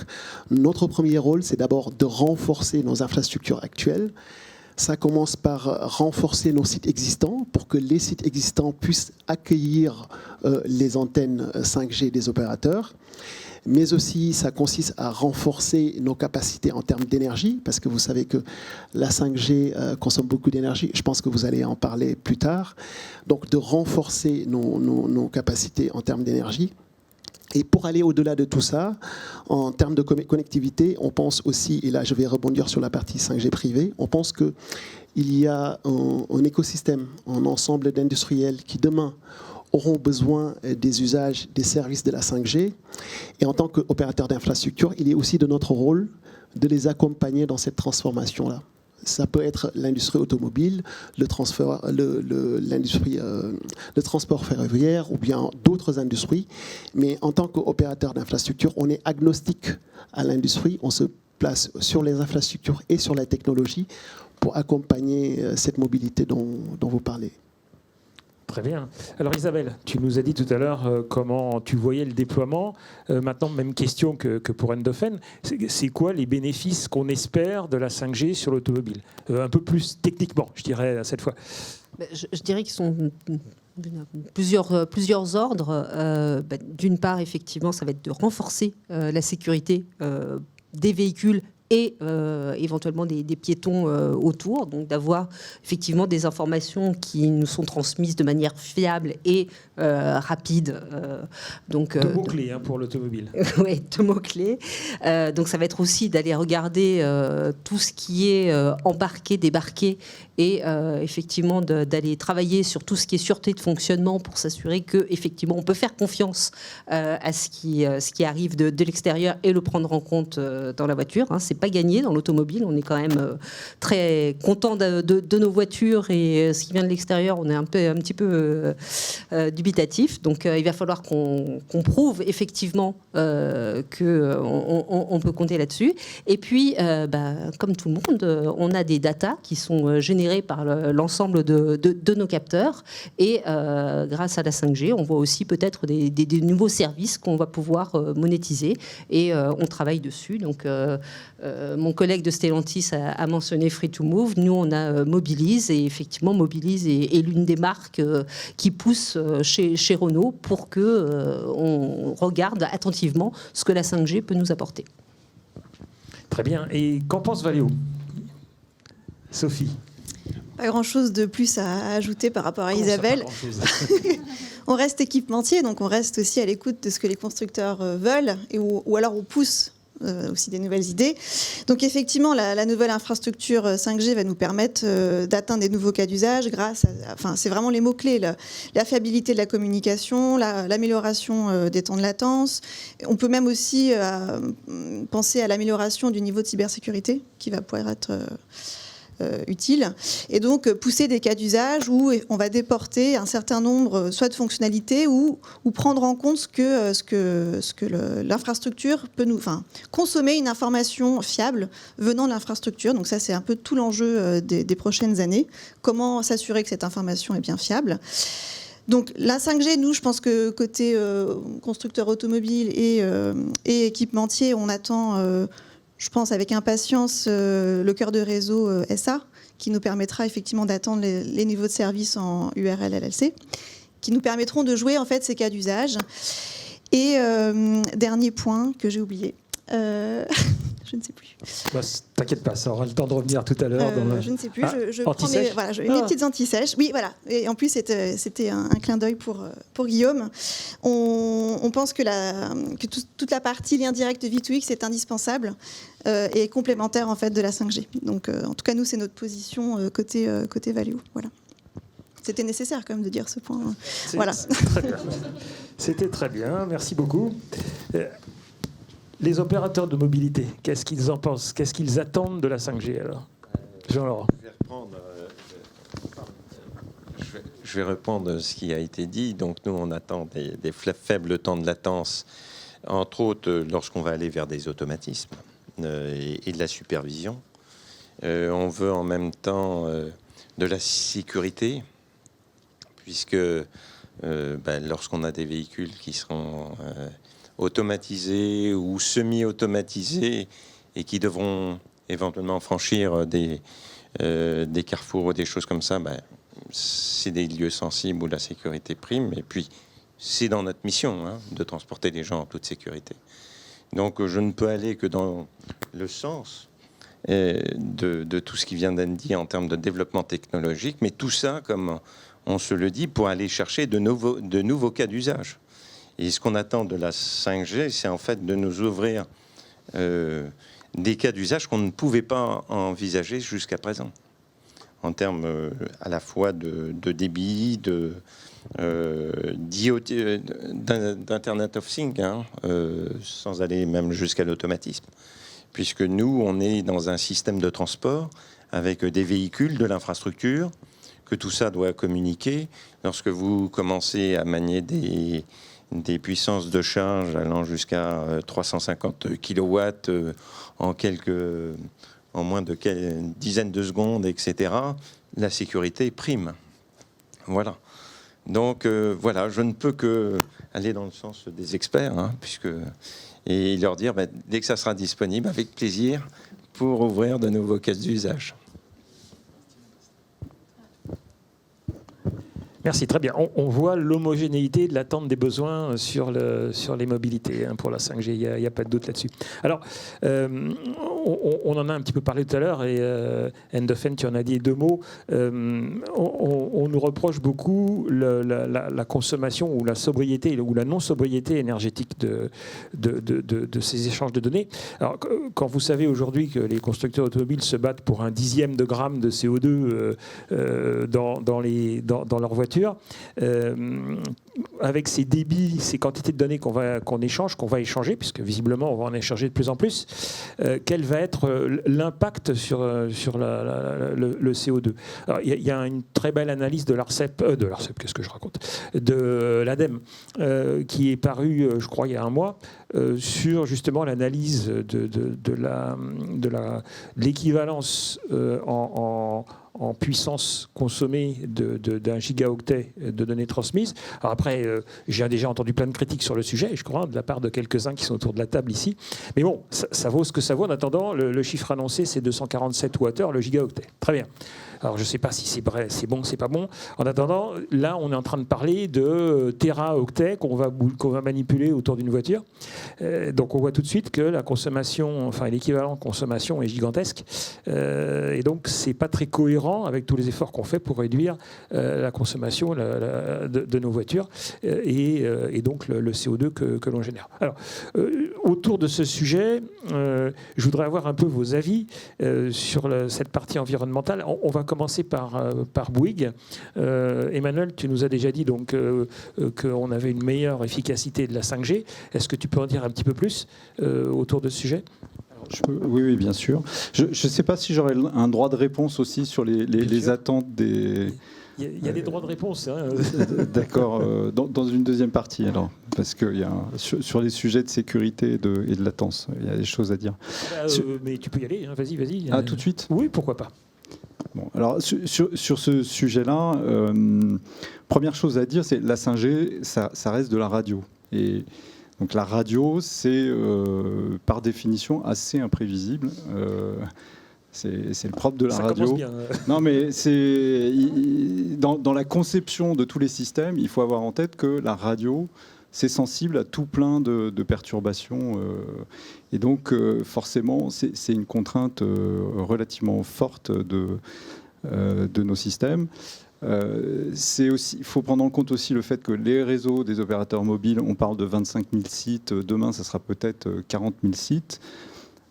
Notre premier rôle, c'est d'abord de renforcer nos infrastructures actuelles. Ça commence par renforcer nos sites existants pour que les sites existants puissent accueillir les antennes 5G des opérateurs. Mais aussi, ça consiste à renforcer nos capacités en termes d'énergie, parce que vous savez que la 5G consomme beaucoup d'énergie. Je pense que vous allez en parler plus tard. Donc, de renforcer nos capacités en termes d'énergie. Et pour aller au-delà de tout ça, en termes de connectivité, on pense aussi, et là je vais rebondir sur la partie 5G privée, on pense qu'il y a un écosystème, un ensemble d'industriels qui demain auront besoin des usages, des services de la 5G. Et en tant qu'opérateur d'infrastructure, il est aussi de notre rôle de les accompagner dans cette transformation-là. Ça peut être l'industrie automobile, le transport ferroviaire ou bien d'autres industries. Mais en tant qu'opérateur d'infrastructure, on est agnostique à l'industrie. On se place sur les infrastructures et sur la technologie pour accompagner cette mobilité dont vous parlez. Très bien. Alors Isabelle, tu nous as dit tout à l'heure comment tu voyais le déploiement. Maintenant, même question que pour Endofen. C'est quoi les bénéfices qu'on espère de la 5G sur l'automobile? Un peu plus techniquement, je dirais, cette fois. Je dirais qu'ils sont plusieurs ordres. D'une part, effectivement, ça va être de renforcer la sécurité des véhicules et éventuellement des piétons autour, donc d'avoir effectivement des informations qui nous sont transmises de manière fiable et rapide. Deux mots-clés pour l'automobile. Oui, deux mots-clés. Donc ça va être aussi d'aller regarder tout ce qui est embarqué, débarqué, et effectivement d'aller travailler sur tout ce qui est sûreté de fonctionnement pour s'assurer qu'effectivement on peut faire confiance à ce qui arrive de l'extérieur et le prendre en compte dans la voiture. C'est pas gagné dans l'automobile. On est quand même très content de nos voitures, et ce qui vient de l'extérieur, on est un petit peu dubitatif. Donc il va falloir qu'on prouve effectivement qu'on peut compter là-dessus. Et puis, comme tout le monde, on a des datas qui sont générées par l'ensemble de nos capteurs. Et grâce à la 5G, on voit aussi peut-être des nouveaux services qu'on va pouvoir monétiser. Et on travaille dessus. Donc, mon collègue de Stellantis a mentionné Free2Move. Nous, on a Mobilize. Et effectivement, Mobilize est l'une des marques qui pousse chez Renault pour qu'on regarde attentivement ce que la 5G peut nous apporter. Très bien. Et qu'en pense Valeo ? Sophie ? Pas grand-chose de plus à ajouter par rapport à Isabelle. On reste équipementier, donc on reste aussi à l'écoute de ce que les constructeurs veulent, ou alors on pousse aussi des nouvelles idées. Donc effectivement, la nouvelle infrastructure 5G va nous permettre d'atteindre des nouveaux cas d'usage grâce à, c'est vraiment les mots-clés, la fiabilité de la communication, l'amélioration des temps de latence. On peut même aussi penser à l'amélioration du niveau de cybersécurité qui va pouvoir être utile, et donc pousser des cas d'usage où on va déporter un certain nombre soit de fonctionnalités ou prendre en compte ce que l'infrastructure peut nous, consommer une information fiable venant de l'infrastructure. Donc ça, c'est un peu tout l'enjeu des prochaines années. Comment s'assurer que cette information est bien fiable. Donc la 5G, nous, je pense que côté constructeur automobile et équipementier, on attend je pense avec impatience le cœur de réseau SA, qui nous permettra effectivement d'attendre les niveaux de service en URL LLC, qui nous permettront de jouer en fait ces cas d'usage. Et dernier point que j'ai oublié, je ne sais plus. Bah, t'inquiète pas, ça aura le temps de revenir tout à l'heure. Je ne sais plus. Je prends mes petites anti-sèches. Oui, voilà. Et en plus, c'était un clin d'œil pour Guillaume. On pense que toute la partie lien direct V2X est indispensable et complémentaire en fait de la 5G. Donc, en tout cas, nous, c'est notre position côté Valeo. Voilà. C'était nécessaire quand même de dire ce point. Voilà. Très bien. C'était très bien. Merci beaucoup. Les opérateurs de mobilité, qu'est-ce qu'ils en pensent ? Qu'est-ce qu'ils attendent de la 5G alors ? Jean-Laurent. Je vais répondre à ce qui a été dit. Donc nous, on attend des faibles temps de latence, entre autres lorsqu'on va aller vers des automatismes et de la supervision. On veut en même temps de la sécurité, puisque lorsqu'on a des véhicules qui seront automatisés ou semi-automatisés et qui devront éventuellement franchir des carrefours ou des choses comme ça, c'est des lieux sensibles où la sécurité prime. Et puis, c'est dans notre mission de transporter les gens en toute sécurité. Donc, je ne peux aller que dans le sens de tout ce qui vient d'être dit en termes de développement technologique, mais tout ça, comme on se le dit, pour aller chercher de nouveaux cas d'usage. Et ce qu'on attend de la 5G, c'est en fait de nous ouvrir des cas d'usage qu'on ne pouvait pas envisager jusqu'à présent, en termes à la fois de débit, d'Internet of Things, sans aller même jusqu'à l'automatisme. Puisque nous, on est dans un système de transport avec des véhicules, de l'infrastructure, que tout ça doit communiquer. Lorsque vous commencez à manier des puissances de charge allant jusqu'à 350 kW en moins de dizaines de secondes, etc., la sécurité prime. Voilà. Donc, voilà, je ne peux que aller dans le sens des experts, et leur dire, dès que ça sera disponible, avec plaisir, pour ouvrir de nouveaux cas d'usage. Merci, très bien. On voit l'homogénéité de l'attente des besoins sur les mobilités pour la 5G, il n'y a pas de doute là-dessus. Alors, on en a un petit peu parlé tout à l'heure, et Endofen, tu en as dit deux mots. On nous reproche beaucoup la consommation ou la sobriété ou la non-sobriété énergétique de ces échanges de données. Alors, quand vous savez aujourd'hui que les constructeurs automobiles se battent pour un dixième de gramme de CO2 dans leur voiture, avec ces débits, ces quantités de données qu'on va échanger, puisque visiblement on va en échanger de plus en plus, quelle va être l'impact sur le CO2. Alors, il y a une très belle analyse de l'ARCEP, qu'est-ce que je raconte, de l'ADEME, qui est parue, je crois, il y a un mois, sur justement l'analyse de l'équivalence en puissance consommée d'un gigaoctet de données transmises. Alors après, j'ai déjà entendu plein de critiques sur le sujet, je crois, de la part de quelques-uns qui sont autour de la table ici. Mais bon, ça vaut ce que ça vaut. En attendant, le chiffre annoncé, c'est 247 Wh le gigaoctet. Très bien. Alors je ne sais pas si c'est vrai, c'est bon, c'est pas bon. En attendant, là, on est en train de parler de téraoctets qu'on va manipuler autour d'une voiture. Donc on voit tout de suite que la consommation, enfin l'équivalent consommation est gigantesque. Et donc c'est pas très cohérent avec tous les efforts qu'on fait pour réduire la consommation de nos voitures et donc le CO2 que l'on génère. Alors autour de ce sujet, je voudrais avoir un peu vos avis sur cette partie environnementale. On va commencer par Bouygues. Emmanuel, tu nous as déjà dit donc qu'on avait une meilleure efficacité de la 5G. Est-ce que tu peux en dire un petit peu plus autour de ce sujet ? Oui, bien sûr. Je ne sais pas si j'aurais un droit de réponse aussi sur les attentes des... Il y a des droits de réponse. Hein. D'accord. Dans une deuxième partie, alors. Parce que sur les sujets de sécurité et de latence, il y a des choses à dire. Mais tu peux y aller, hein. Vas-y. Ah, tout de suite ? Oui, pourquoi pas. Bon, alors, sur ce sujet-là, première chose à dire, c'est la 5G, ça reste de la radio. Et donc la radio, c'est par définition assez imprévisible. C'est le propre de la radio. Commence bien. Non, mais dans la conception de tous les systèmes, il faut avoir en tête que la radio, c'est sensible à tout plein de perturbations. Et donc, forcément, c'est une contrainte relativement forte de nos systèmes. Il faut prendre en compte aussi le fait que les réseaux des opérateurs mobiles, on parle de 25 000 sites, demain, ça sera peut-être 40 000 sites.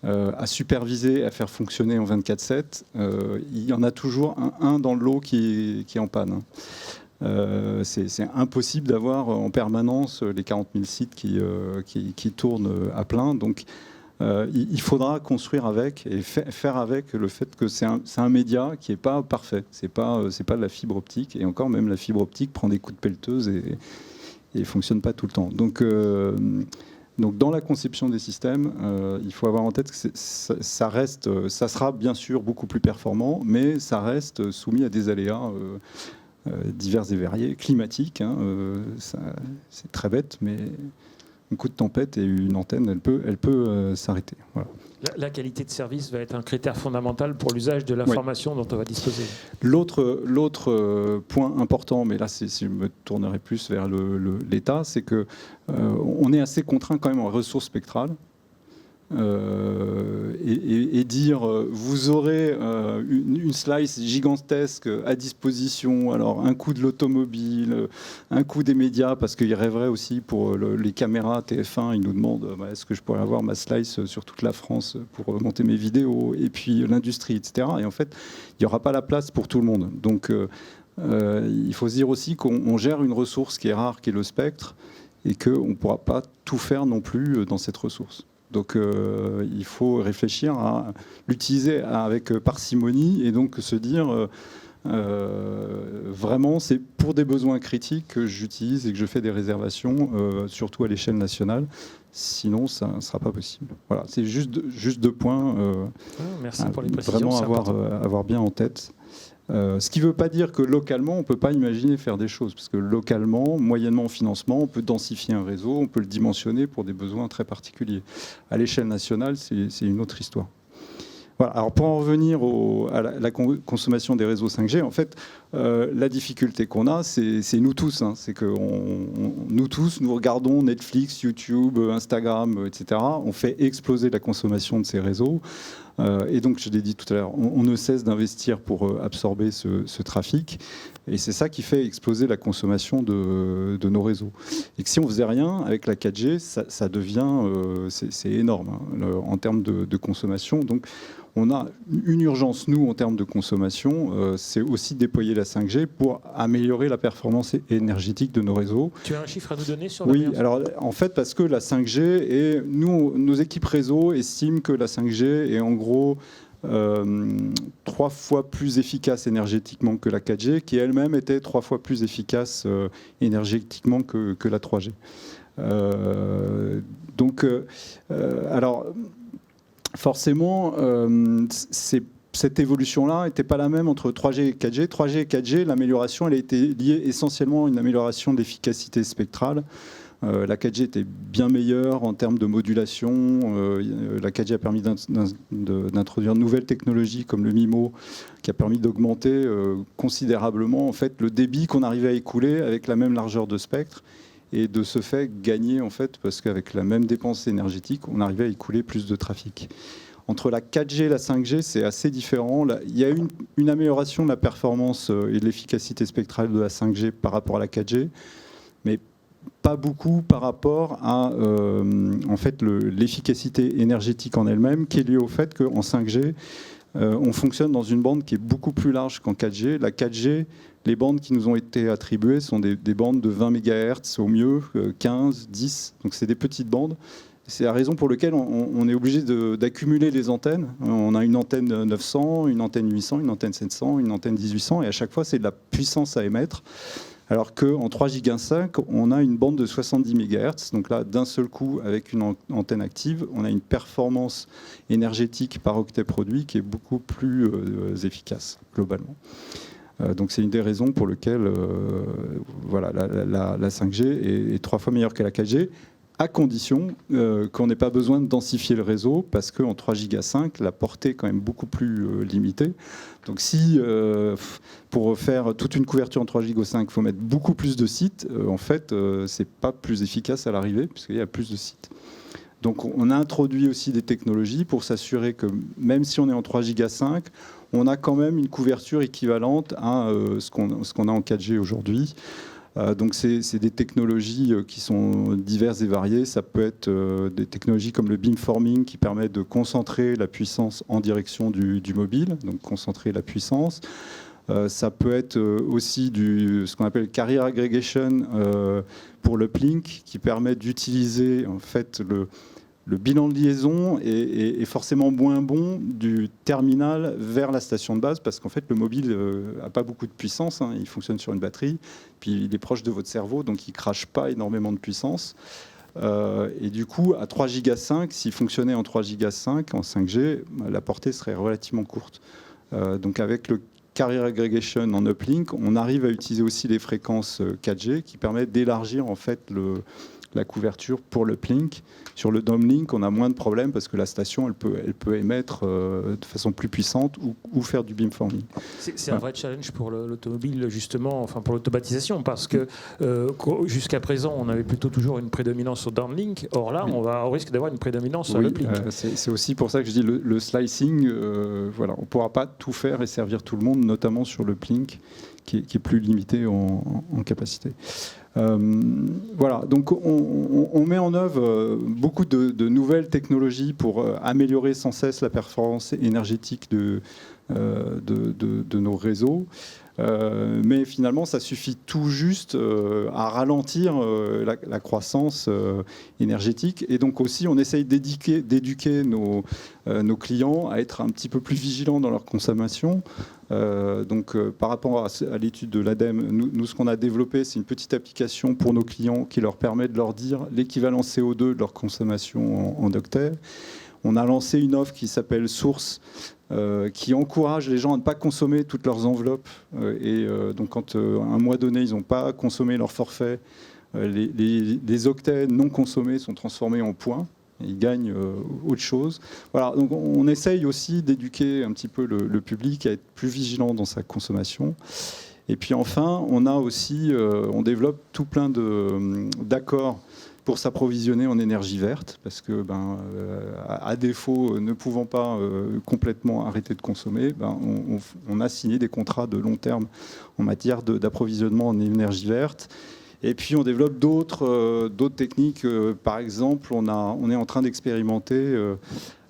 À superviser, à faire fonctionner en 24/7, il y en a toujours un dans le lot qui est en panne. C'est impossible d'avoir en permanence les 40 000 sites qui tournent à plein. Donc il faudra construire avec et faire avec le fait que c'est un média qui n'est pas parfait. C'est pas de la fibre optique. Et encore, même la fibre optique prend des coups de pelleteuse et ne fonctionne pas tout le temps. Donc dans la conception des systèmes, il faut avoir en tête que ça sera bien sûr beaucoup plus performant, mais ça reste soumis à des aléas divers et variés, climatiques. C'est très bête, mais un coup de tempête et une antenne, elle peut s'arrêter. Voilà. La qualité de service va être un critère fondamental pour l'usage de l'information dont on va disposer. L'autre point important, mais là je me tournerai plus vers l'État, c'est que on est assez contraint quand même en ressources spectrales. Et dire vous aurez une slice gigantesque à disposition, alors un coup de l'automobile, un coup des médias, parce qu'ils rêveraient aussi pour les caméras TF1, ils nous demandent est-ce que je pourrais avoir ma slice sur toute la France pour monter mes vidéos, et puis l'industrie, etc. Et en fait, il n'y aura pas la place pour tout le monde. Donc il faut se dire aussi qu'on gère une ressource qui est rare, qui est le spectre, et qu'on ne pourra pas tout faire non plus dans cette ressource. Donc il faut réfléchir à l'utiliser avec parcimonie et donc se dire vraiment c'est pour des besoins critiques que j'utilise et que je fais des réservations, surtout à l'échelle nationale. Sinon, ça ne sera pas possible. Voilà, c'est juste deux points. Merci pour les précisions. Vraiment avoir bien en tête. Ce qui ne veut pas dire que localement, on ne peut pas imaginer faire des choses. Parce que localement, moyennement en financement, on peut densifier un réseau, on peut le dimensionner pour des besoins très particuliers. À l'échelle nationale, c'est une autre histoire. Voilà. Alors pour en revenir à la consommation des réseaux 5G, en fait, la difficulté qu'on a, c'est nous tous. C'est que nous tous, nous regardons Netflix, YouTube, Instagram, etc. On fait exploser la consommation de ces réseaux. Et donc, je l'ai dit tout à l'heure, on ne cesse d'investir pour absorber ce trafic. Et c'est ça qui fait exploser la consommation de nos réseaux. Et que si on ne faisait rien avec la 4G, ça devient, c'est énorme hein, en termes de consommation. Donc, on a une urgence, nous, en termes de consommation, c'est aussi de déployer la 5G pour améliorer la performance énergétique de nos réseaux. Tu as un chiffre à nous donner sur Oui, alors en fait, parce que la 5G, et nos équipes réseau estiment que la 5G est en gros 3 fois plus efficace énergétiquement que la 4G, qui elle-même était 3 fois plus efficace énergétiquement que la 3G. Alors, forcément, cette évolution-là n'était pas la même entre 3G et 4G. 3G et 4G, l'amélioration, elle a été liée essentiellement à une amélioration de l'efficacité spectrale. La 4G était bien meilleure en termes de modulation. La 4G a permis d'introduire de nouvelles technologies comme le MIMO, qui a permis d'augmenter considérablement en fait, le débit qu'on arrivait à écouler avec la même largeur de spectre. Et de ce fait, gagner, en fait, parce qu'avec la même dépense énergétique, on arrivait à écouler plus de trafic. Entre la 4G et la 5G, c'est assez différent. Il y a une amélioration de la performance et de l'efficacité spectrale de la 5G par rapport à la 4G, mais pas beaucoup par rapport à en fait, l'efficacité énergétique en elle-même, qui est liée au fait qu'en 5G, on fonctionne dans une bande qui est beaucoup plus large qu'en 4G. La 4G, les bandes qui nous ont été attribuées sont des bandes de 20 MHz au mieux, 15, 10. Donc c'est des petites bandes. C'est la raison pour laquelle on est obligé d'accumuler les antennes. On a une antenne 900, une antenne 800, une antenne 700, une antenne 1800, et à chaque fois, c'est de la puissance à émettre. Alors qu'en 3 Go 5, on a une bande de 70 MHz. Donc là, d'un seul coup, avec une antenne active, on a une performance énergétique par octet produit qui est beaucoup plus efficace, globalement. Donc c'est une des raisons pour lesquelles voilà, la 5G est 3 fois meilleure que la 4G, à condition qu'on n'ait pas besoin de densifier le réseau, parce qu'en 3 Go 5, la portée est quand même beaucoup plus limitée. Donc si pour faire toute une couverture en 3 Go 5, il faut mettre beaucoup plus de sites, en fait, c'est pas plus efficace à l'arrivée, puisqu'il y a plus de sites. Donc on a introduit aussi des technologies pour s'assurer que même si on est en 3 Go 5, on a quand même une couverture équivalente à ce qu'on a en 4G aujourd'hui. Donc c'est des technologies qui sont diverses et variées. Ça peut être des technologies comme le beamforming qui permet de concentrer la puissance en direction du mobile, donc concentrer la puissance. Ça peut être aussi ce qu'on appelle carrier aggregation pour l'uplink, qui permet d'utiliser en fait le bilan de liaison est forcément moins bon du terminal vers la station de base, parce qu'en fait le mobile n'a pas beaucoup de puissance, hein, il fonctionne sur une batterie, puis il est proche de votre cerveau, donc il ne crache pas énormément de puissance. Et du coup, à 3 Go 5, s'il fonctionnait en 3 Go 5, en 5G, la portée serait relativement courte. Donc avec le carrier aggregation en uplink, on arrive à utiliser aussi les fréquences 4G qui permettent d'élargir en fait la couverture pour l'uplink. Sur le downlink, on a moins de problèmes parce que la station, elle peut émettre de façon plus puissante ou faire du beamforming. C'est un vrai challenge pour l'automobile, justement, enfin pour l'automatisation, parce que jusqu'à présent, on avait plutôt toujours une prédominance sur downlink. Or là, on risque d'avoir une prédominance sur l'uplink. C'est aussi pour ça que je dis le slicing. Voilà, on ne pourra pas tout faire et servir tout le monde, notamment sur l'uplink, qui est plus limité en capacité. Voilà, donc on met en œuvre beaucoup de nouvelles technologies pour améliorer sans cesse la performance énergétique de nos réseaux. Mais finalement, ça suffit tout juste à ralentir la croissance énergétique. Et donc aussi, on essaye d'éduquer nos clients à être un petit peu plus vigilants dans leur consommation. Par rapport à l'étude de l'ADEME, nous, ce qu'on a développé, c'est une petite application pour nos clients qui leur permet de leur dire l'équivalent CO2 de leur consommation en octets. On a lancé une offre qui s'appelle Source, qui encourage les gens à ne pas consommer toutes leurs enveloppes. Donc quand un mois donné, ils n'ont pas consommé leur forfait, les octets non consommés sont transformés en points. Ils gagnent autre chose. Voilà, donc on essaye aussi d'éduquer un petit peu le public à être plus vigilant dans sa consommation. Et puis enfin, on a aussi, on développe tout plein d'accords pour s'approvisionner en énergie verte, parce que à défaut, ne pouvant pas complètement arrêter de consommer, on a signé des contrats de long terme en matière d'approvisionnement en énergie verte. Et puis on développe d'autres techniques. Par exemple, on est en train d'expérimenter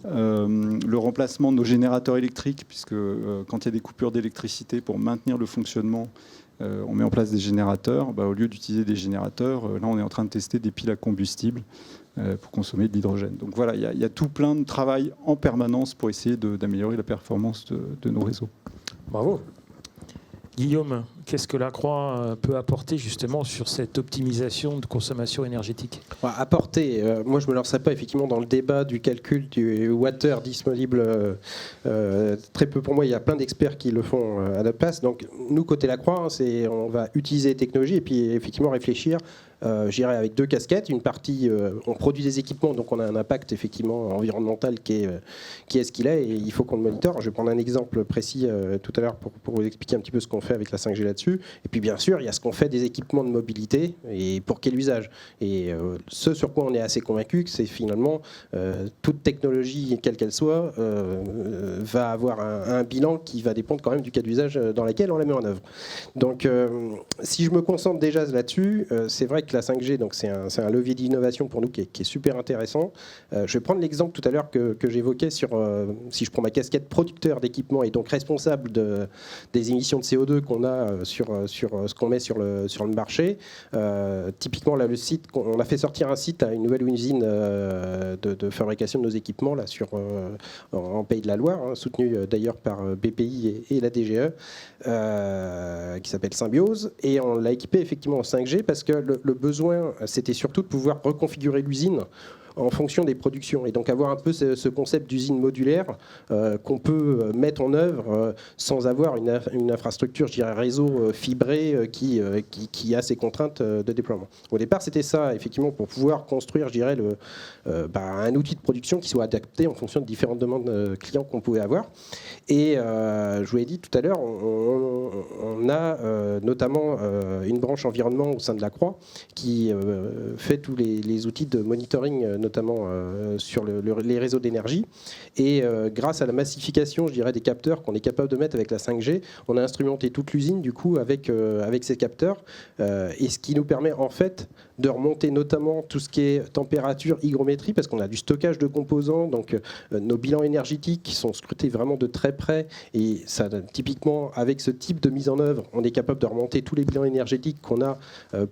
le remplacement de nos générateurs électriques, puisque quand il y a des coupures d'électricité, pour maintenir le fonctionnement, on met en place des générateurs. Au lieu d'utiliser des générateurs, là on est en train de tester des piles à combustible pour consommer de l'hydrogène. Donc voilà, il y a tout plein de travail en permanence pour essayer d'améliorer la performance de nos réseaux. Bravo. Guillaume, qu'est-ce que la Croix peut apporter justement sur cette optimisation de consommation énergétique ? Apporter, moi je ne me lancerai pas effectivement dans le débat du calcul du water disponible. Très peu pour moi, il y a plein d'experts qui le font à notre place. Donc nous, côté la Croix, on va utiliser les technologies et puis effectivement réfléchir. J'irai avec deux casquettes. Une partie, on produit des équipements, donc on a un impact effectivement environnemental qui est ce qu'il est, et il faut qu'on le monitore. Je vais prendre un exemple précis tout à l'heure pour vous expliquer un petit peu ce qu'on fait avec la 5G là-dessus. Et puis bien sûr, il y a ce qu'on fait des équipements de mobilité et pour quel usage. Et ce sur quoi on est assez convaincu, c'est finalement toute technologie, quelle qu'elle soit, va avoir un bilan qui va dépendre quand même du cas d'usage dans lequel on la met en œuvre. Donc si je me concentre déjà là-dessus, c'est vrai que la 5G, donc c'est un levier d'innovation pour nous qui est super intéressant. Je vais prendre l'exemple tout à l'heure que j'évoquais sur, si je prends ma casquette producteur d'équipement et donc responsable des émissions de CO2 qu'on a sur ce qu'on met sur le marché. Typiquement, là, le site, on a fait sortir un site à une nouvelle usine de fabrication de nos équipements là, en Pays de la Loire, soutenu d'ailleurs par BPI et la DGE, qui s'appelle Symbiose. Et on l'a équipé effectivement en 5G parce que le besoin, c'était surtout de pouvoir reconfigurer l'usine en fonction des productions. Et donc avoir un peu ce concept d'usine modulaire qu'on peut mettre en œuvre sans avoir une infrastructure, je dirais, réseau fibré qui a ses contraintes de déploiement. Au départ, c'était ça, effectivement, pour pouvoir construire, je dirais, un outil de production qui soit adapté en fonction de différentes demandes clients qu'on pouvait avoir. Et je vous l'ai dit tout à l'heure, on a notamment une branche environnement au sein de la Croix qui fait tous les outils de monitoring, notamment sur les réseaux d'énergie. Et grâce à la massification, je dirais, des capteurs qu'on est capable de mettre avec la 5G, on a instrumenté toute l'usine du coup avec ces capteurs, et ce qui nous permet en fait de remonter notamment tout ce qui est température, hygrométrie, parce qu'on a du stockage de composants, donc nos bilans énergétiques qui sont scrutés vraiment de très près, et ça, typiquement avec ce type de mise en œuvre, on est capable de remonter tous les bilans énergétiques qu'on a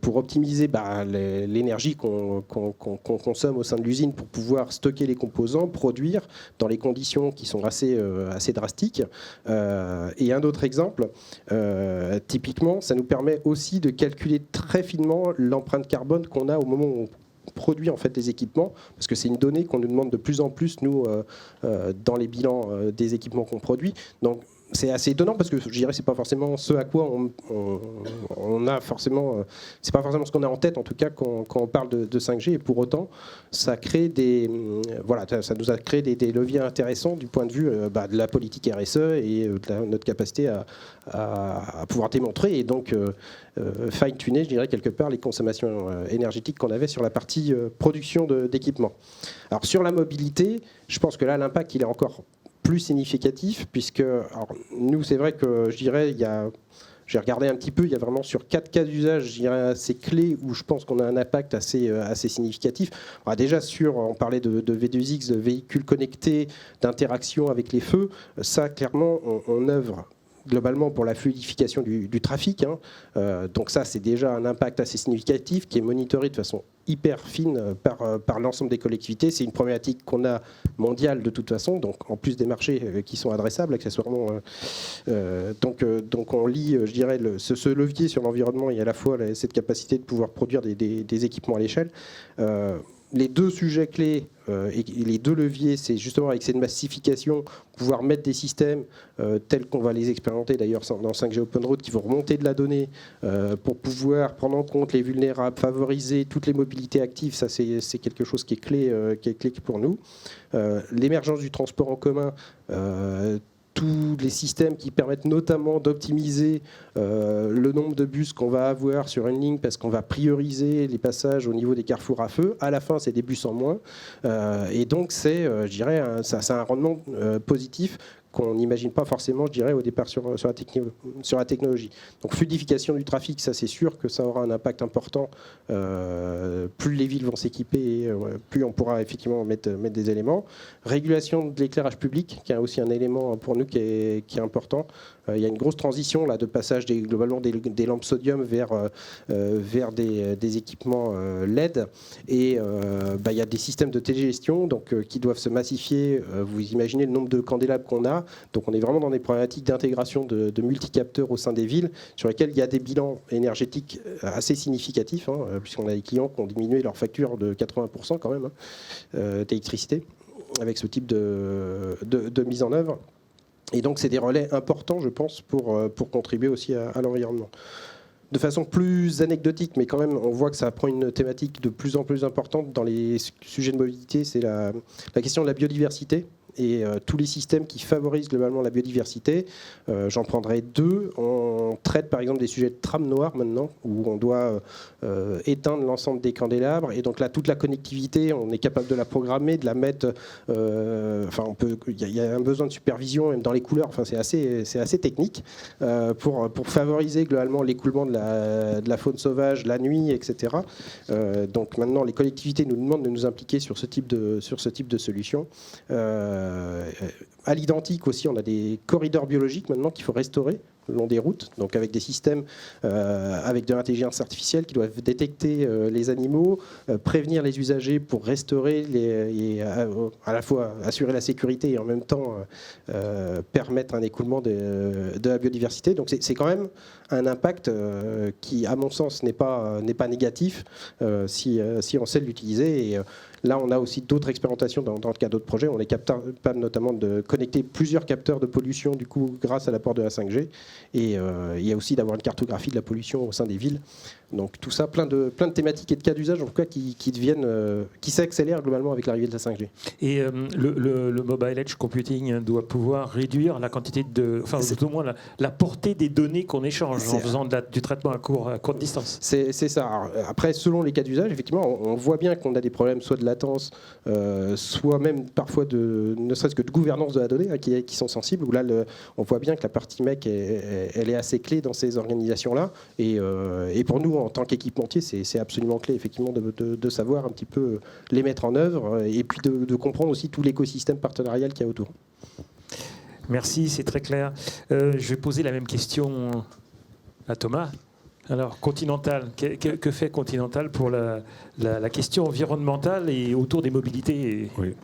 pour optimiser l'énergie qu'on consomme au sein de l'usine pour pouvoir stocker les composants, produire dans les conditions qui sont assez drastiques. Et un autre exemple, typiquement, ça nous permet aussi de calculer très finement l'empreinte carbone qu'on a au moment où on produit en fait des équipements, parce que c'est une donnée qu'on nous demande de plus en plus, nous, dans les bilans des équipements qu'on produit. Donc, c'est assez étonnant parce que je dirais c'est pas forcément ce à quoi on a forcément, c'est pas forcément ce qu'on a en tête en tout cas quand on parle de 5G, et pour autant ça crée ça nous a créé des leviers intéressants du point de vue de la politique RSE et de notre capacité à pouvoir démontrer et donc fine-tuner, je dirais quelque part, les consommations énergétiques qu'on avait sur la partie production d'équipements. Alors sur la mobilité, je pense que là l'impact il est encore plus significatif, puisque nous, c'est vrai que je dirais, j'ai regardé un petit peu, il y a vraiment sur 4 cas d'usage, je dirais, assez clés où je pense qu'on a un impact assez significatif. Alors déjà, on parlait de V2X, de véhicules connectés, d'interaction avec les feux, ça, clairement, on œuvre globalement pour la fluidification du trafic. Donc ça, c'est déjà un impact assez significatif qui est monitoré de façon hyper fine par l'ensemble des collectivités. C'est une problématique qu'on a mondiale de toute façon, donc en plus des marchés qui sont adressables accessoirement. Donc on lie, je dirais, ce levier sur l'environnement et à la fois cette capacité de pouvoir produire des équipements à l'échelle. Les deux sujets clés et les deux leviers, c'est justement avec cette massification, pouvoir mettre des systèmes tels qu'on va les expérimenter d'ailleurs dans 5G Open Road, qui vont remonter de la donnée pour pouvoir prendre en compte les vulnérables, favoriser toutes les mobilités actives. Ça, c'est quelque chose qui est clé pour nous. L'émergence du transport en commun, tous les systèmes qui permettent notamment d'optimiser le nombre de bus qu'on va avoir sur une ligne parce qu'on va prioriser les passages au niveau des carrefours à feu. À la fin, c'est des bus en moins. Et donc, c'est, je dirais, ça a un rendement positif qu'on n'imagine pas forcément, je dirais, au départ sur la technologie. Donc fluidification du trafic, ça c'est sûr que ça aura un impact important. Plus les villes vont s'équiper, plus on pourra effectivement mettre des éléments. Régulation de l'éclairage public, qui est aussi un élément pour nous qui est important. Il y a une grosse transition là, de passage globalement des lampes sodium vers des équipements LED. Et il y a des systèmes de télégestion qui doivent se massifier. Vous imaginez le nombre de candélabres qu'on a. Donc on est vraiment dans des problématiques d'intégration de multicapteurs au sein des villes sur lesquels il y a des bilans énergétiques assez significatifs, puisqu'on a des clients qui ont diminué leur facture de 80% quand même d'électricité avec ce type de mise en œuvre. Et donc c'est des relais importants, je pense, pour contribuer aussi à l'environnement. De façon plus anecdotique, mais quand même, on voit que ça prend une thématique de plus en plus importante dans les sujets de mobilité, c'est la question de la biodiversité. Et tous les systèmes qui favorisent globalement la biodiversité. J'en prendrai deux. On traite par exemple des sujets de trame noire maintenant, où on doit éteindre l'ensemble des candélabres. Et donc là, toute la connectivité, on est capable de la programmer, de la mettre. Il y a un besoin de supervision, même dans les couleurs. Enfin, c'est assez technique pour favoriser globalement l'écoulement de la faune sauvage la nuit, etc. Donc maintenant, les collectivités nous demandent de nous impliquer sur ce type de solution. À l'identique aussi, on a des corridors biologiques maintenant qu'il faut restaurer le long des routes, donc avec des systèmes avec de l'intelligence artificielle qui doivent détecter les animaux, prévenir les usagers pour restaurer et à la fois assurer la sécurité et en même temps permettre un écoulement de la biodiversité. Donc c'est quand même un impact qui, à mon sens, n'est pas négatif si on sait l'utiliser. Et là, on a aussi d'autres expérimentations dans le cadre d'autres projets. On est capable notamment de connecter plusieurs capteurs de pollution du coup, grâce à l'apport de la 5G. Et il y a aussi d'avoir une cartographie de la pollution au sein des villes. Donc tout ça, plein de thématiques et de cas d'usage en tout cas qui s'accélèrent globalement avec l'arrivée de la 5G. Et le Mobile Edge Computing doit pouvoir réduire la quantité tout au moins la portée des données qu'on échange en faisant du traitement à courte distance. C'est ça. Alors, après, selon les cas d'usage, effectivement, on voit bien qu'on a des problèmes soit de latence, soit même parfois ne serait-ce que de gouvernance de la donnée qui sont sensibles, où là, on voit bien que la partie MEC, elle est assez clé dans ces organisations-là. Et pour nous, en tant qu'équipementier, c'est absolument clé, effectivement, de savoir un petit peu les mettre en œuvre et puis de comprendre aussi tout l'écosystème partenarial qu'il y a autour. Merci, c'est très clair. Je vais poser la même question à Thomas. Alors, Continental, que fait Continental pour la question environnementale et autour des mobilités Oui.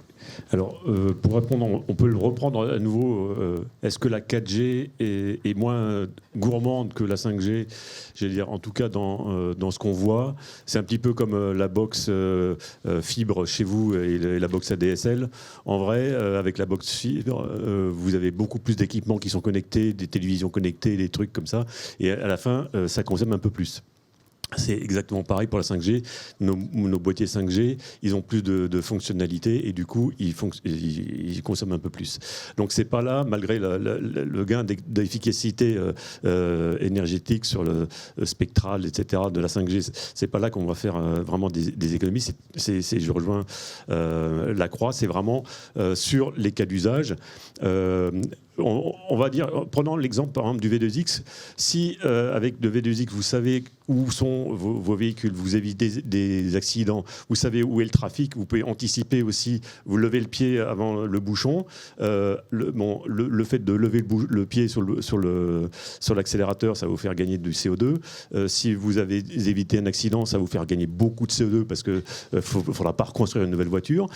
Alors, pour répondre, on peut le reprendre à nouveau. Est-ce que la 4G est moins gourmande que la 5G? J'allais dire, en tout cas, dans ce qu'on voit, c'est un petit peu comme la box fibre chez vous et la box ADSL. En vrai, avec la box fibre, vous avez beaucoup plus d'équipements qui sont connectés, des télévisions connectées, des trucs comme ça. Et à la fin, ça consomme un peu plus. C'est exactement pareil pour la 5G. Nos boîtiers 5G, ils ont plus de fonctionnalités et du coup, ils consomment un peu plus. Donc, c'est pas là, malgré le gain d'efficacité énergétique sur le spectral, etc., de la 5G, c'est pas là qu'on va faire vraiment des économies. Je rejoins Lacroix, c'est vraiment sur les cas d'usage. On va dire, prenons l'exemple par exemple du V2X, si avec le V2X vous savez où sont vos véhicules, vous évitez des accidents, vous savez où est le trafic, vous pouvez anticiper aussi, vous levez le pied avant le bouchon, le fait de lever le pied sur l'accélérateur, ça va vous faire gagner du CO2, si vous avez évité un accident, ça va vous faire gagner beaucoup de CO2 parce qu'il ne faudra pas reconstruire une nouvelle voiture.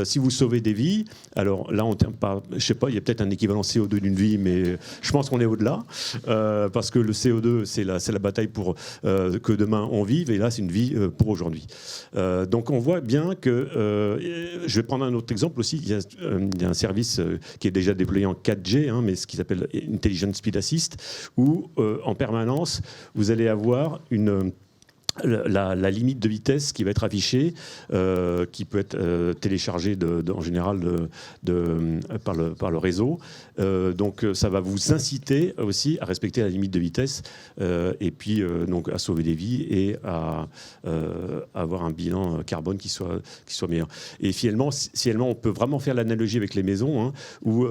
Si vous sauvez des vies, alors là on tient pas, je sais pas, il y a peut-être un équivalent CO2 d'une vie, mais je pense qu'on est au-delà, parce que le CO2, c'est la bataille pour que demain on vive, et là c'est une vie pour aujourd'hui. Donc on voit bien que, je vais prendre un autre exemple aussi, il y a un service qui est déjà déployé en 4G, mais ce qui s'appelle Intelligent Speed Assist, où en permanence vous allez avoir la limite de vitesse qui va être affichée, qui peut être téléchargée en général par le réseau. Donc ça va vous inciter aussi à respecter la limite de vitesse et puis donc à sauver des vies et à avoir un bilan carbone qui soit meilleur. Et finalement, on peut vraiment faire l'analogie avec les maisons, hein, où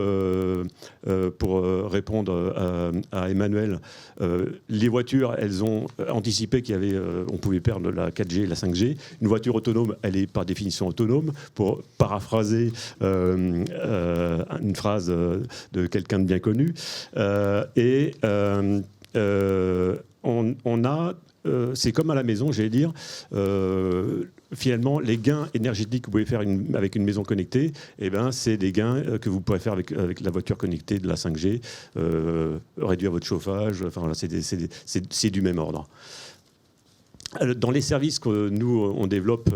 pour répondre à Emmanuel, les voitures, elles ont anticipé on pouvait perdre la 4G et la 5G. Une voiture autonome, elle est par définition autonome. Pour paraphraser une phrase de quelqu'un de bien connu. C'est comme à la maison, j'allais dire. Finalement, les gains énergétiques que vous pouvez faire avec une maison connectée, c'est des gains que vous pourrez faire avec la voiture connectée de la 5G, réduire votre chauffage, enfin, voilà, c'est du même ordre. Dans les services que nous, on développe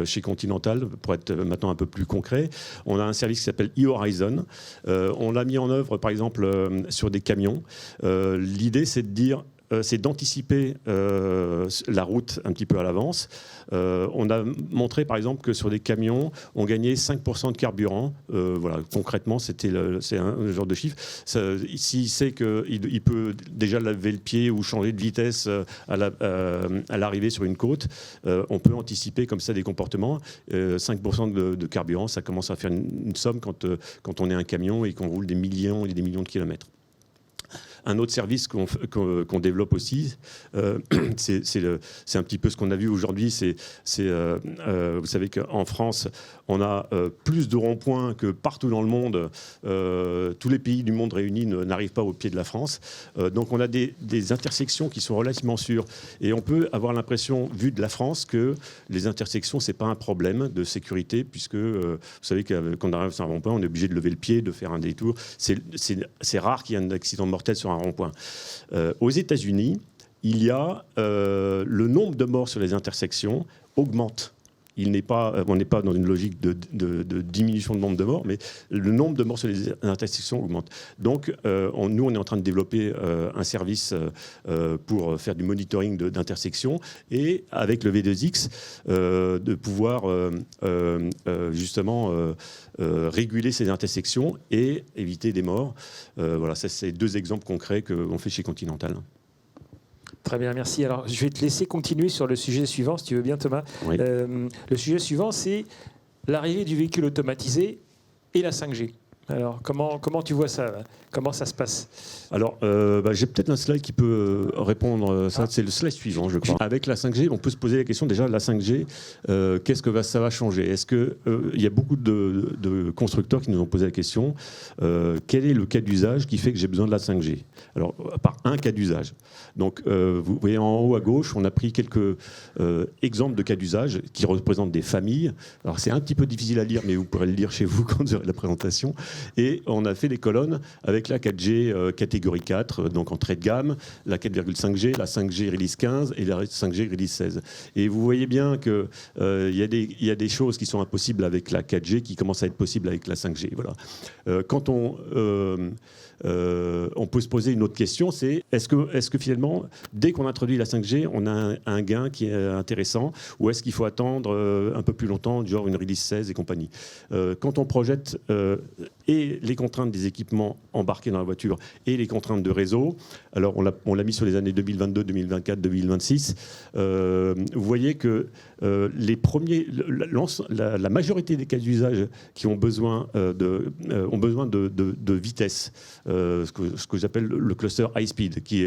chez Continental, pour être maintenant un peu plus concret, on a un service qui s'appelle e-Horizon. On l'a mis en œuvre, par exemple, sur des camions. L'idée, c'est d'anticiper la route un petit peu à l'avance. On a montré par exemple que sur des camions, on gagnait 5% de carburant. Voilà, concrètement, c'est un genre de chiffre. S'il sait qu'il peut déjà laver le pied ou changer de vitesse à l'arrivée sur une côte, on peut anticiper comme ça des comportements. 5% de carburant, ça commence à faire une somme quand on est un camion et qu'on roule des millions et des millions de kilomètres. Un autre service qu'on développe aussi, c'est un petit peu ce qu'on a vu aujourd'hui. Vous savez qu'en France, on a plus de ronds-points que partout dans le monde. Tous les pays du monde réunis n'arrivent pas au pied de la France. Donc on a des intersections qui sont relativement sûres. Et on peut avoir l'impression, vu de la France, que les intersections, ce n'est pas un problème de sécurité, puisque vous savez que quand on arrive sur un rond-point, on est obligé de lever le pied, de faire un détour. C'est rare qu'il y ait un accident mortel sur un rond-point. Aux États-Unis, il y a le nombre de morts sur les intersections augmente. On n'est pas dans une logique de diminution de nombre de morts, mais le nombre de morts sur les intersections augmente. Donc, nous, on est en train de développer un service pour faire du monitoring d'intersections et avec le V2X, de pouvoir justement réguler ces intersections et éviter des morts. Voilà, ça, c'est deux exemples concrets qu'on fait chez Continental. Très bien, merci. Alors, je vais te laisser continuer sur le sujet suivant, si tu veux bien, Thomas. Oui. Le sujet suivant, c'est l'arrivée du véhicule automatisé et la 5G. Alors, comment tu vois ça là? Comment ça se passe? Alors, j'ai peut-être un slide qui peut répondre. C'est le slide suivant, je crois. Avec la 5G, on peut se poser la question, déjà, la 5G, qu'est-ce que ça va changer? Est-ce qu'il y a beaucoup de constructeurs qui nous ont posé la question, quel est le cas d'usage qui fait que j'ai besoin de la 5G? Alors, par un cas d'usage. Donc, vous voyez en haut à gauche, on a pris quelques exemples de cas d'usage qui représentent des familles. Alors, c'est un petit peu difficile à lire, mais vous pourrez le lire chez vous quand vous aurez la présentation. Et on a fait des colonnes avec la 4G catégorie 4, donc entrée de gamme, la 4,5G, la 5G release 15 et la 5G release 16. Et vous voyez bien qu'il y a des choses qui sont impossibles avec la 4G qui commencent à être possibles avec la 5G. Voilà. Quand on peut se poser une autre question, c'est est-ce que finalement, dès qu'on introduit la 5G, on a un gain qui est intéressant, ou est-ce qu'il faut attendre un peu plus longtemps, genre une release 16 et compagnie? Quand on projette et les contraintes des équipements embarqués dans la voiture et les contraintes de réseau, alors on l'a mis sur les années 2022, 2024, 2026, vous voyez que la majorité des cas d'usage qui ont besoin de vitesse, ce que j'appelle le cluster high speed, qui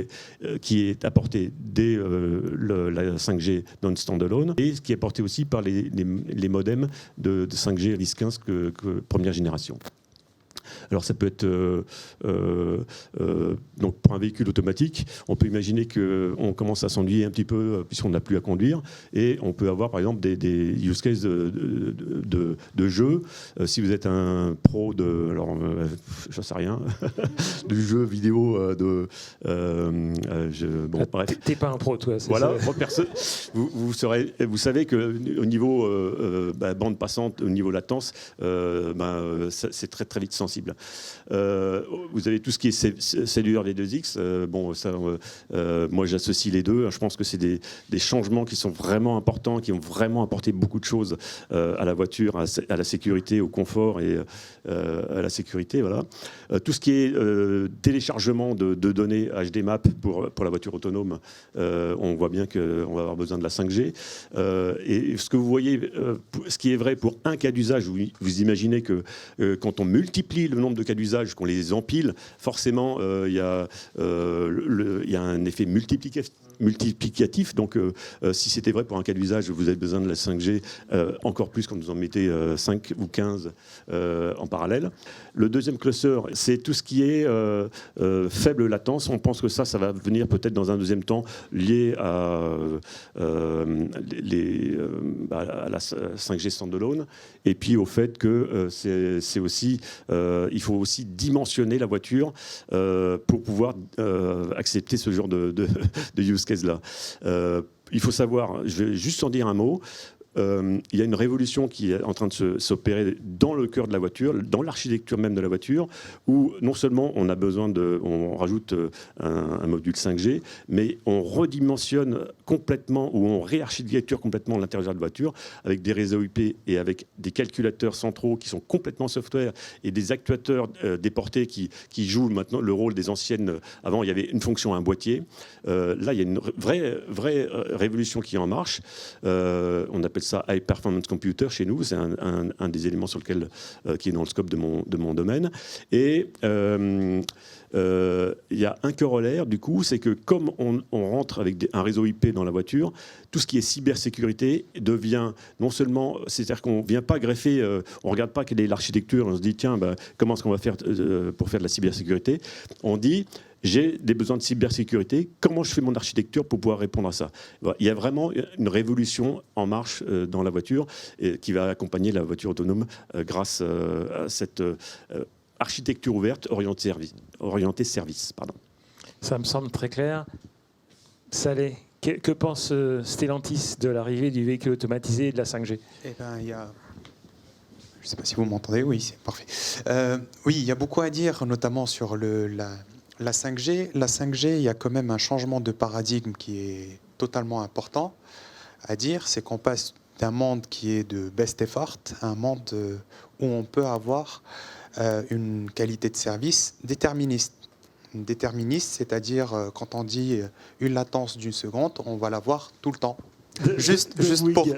est apporté dès la 5G non standalone et ce qui est apporté aussi par les modems de 5G Release 15 que première génération. Alors ça peut être donc pour un véhicule automatique, on peut imaginer qu'on commence à s'ennuyer un petit peu puisqu'on n'a plus à conduire, et on peut avoir par exemple des use cases de jeu. Si vous êtes un pro j'en sais rien, du jeu vidéo bref. T'es pas un pro, toi. Voilà. Vous savez que au niveau bande passante, au niveau latence, c'est très très vite sensible. Vous avez tout ce qui est cellulaire les 2X. Moi, j'associe les deux. Je pense que c'est des changements qui sont vraiment importants, qui ont vraiment apporté beaucoup de choses à la voiture, à la sécurité, au confort et à la sécurité. Voilà. Tout ce qui est téléchargement de données HDMap pour la voiture autonome, on voit bien qu'on va avoir besoin de la 5G. Et ce que vous voyez, ce qui est vrai pour un cas d'usage, vous imaginez que quand on multiplie le nombre de cas d'usage, qu'on les empile, forcément, il y a un effet multiplicatif. Donc, si c'était vrai pour un cas d'usage, vous avez besoin de la 5G encore plus quand vous en mettez 5 ou 15 en parallèle. Le deuxième cluster, c'est tout ce qui est faible latence. On pense que ça va venir peut-être dans un deuxième temps lié à la 5G standalone, et puis au fait que c'est aussi, il faut aussi dimensionner la voiture pour pouvoir accepter ce genre de use case-là. Il faut savoir, je vais juste en dire un mot, il y a une révolution qui est en train de s'opérer dans le cœur de la voiture, dans l'architecture même de la voiture, où non seulement on rajoute un module 5G, mais on redimensionne complètement, ou on réarchitecture complètement l'intérieur de la voiture avec des réseaux IP et avec des calculateurs centraux qui sont complètement software et des actuateurs déportés qui jouent maintenant le rôle des anciennes. Avant, il y avait une fonction, un boîtier. Là, il y a une vraie révolution qui est en marche. On appelle ça High Performance Computer chez nous, c'est un des éléments sur lequel, qui est dans le scope de mon domaine. Et il y a un corollaire, du coup, c'est que comme on rentre avec un réseau IP dans la voiture, tout ce qui est cybersécurité devient non seulement, c'est-à-dire qu'on ne vient pas greffer, on ne regarde pas quelle est l'architecture, on se dit tiens, comment est-ce qu'on va faire pour faire de la cybersécurité. On dit j'ai des besoins de cybersécurité, comment je fais mon architecture pour pouvoir répondre à ça. Il y a vraiment une révolution en marche dans la voiture qui va accompagner la voiture autonome grâce à cette architecture ouverte orientée service. Pardon. Ça me semble très clair. Saleh, que pense Stellantis de l'arrivée du véhicule automatisé et de la 5G ? Eh ben, je ne sais pas si vous m'entendez, oui, c'est parfait. Oui, il y a beaucoup à dire, notamment sur la 5G. La 5G, il y a quand même un changement de paradigme qui est totalement important à dire. C'est qu'on passe d'un monde qui est de best effort à un monde où on peut avoir une qualité de service déterministe. Déterministe, c'est-à-dire quand on dit une latence d'une seconde, on va l'avoir tout le temps. Juste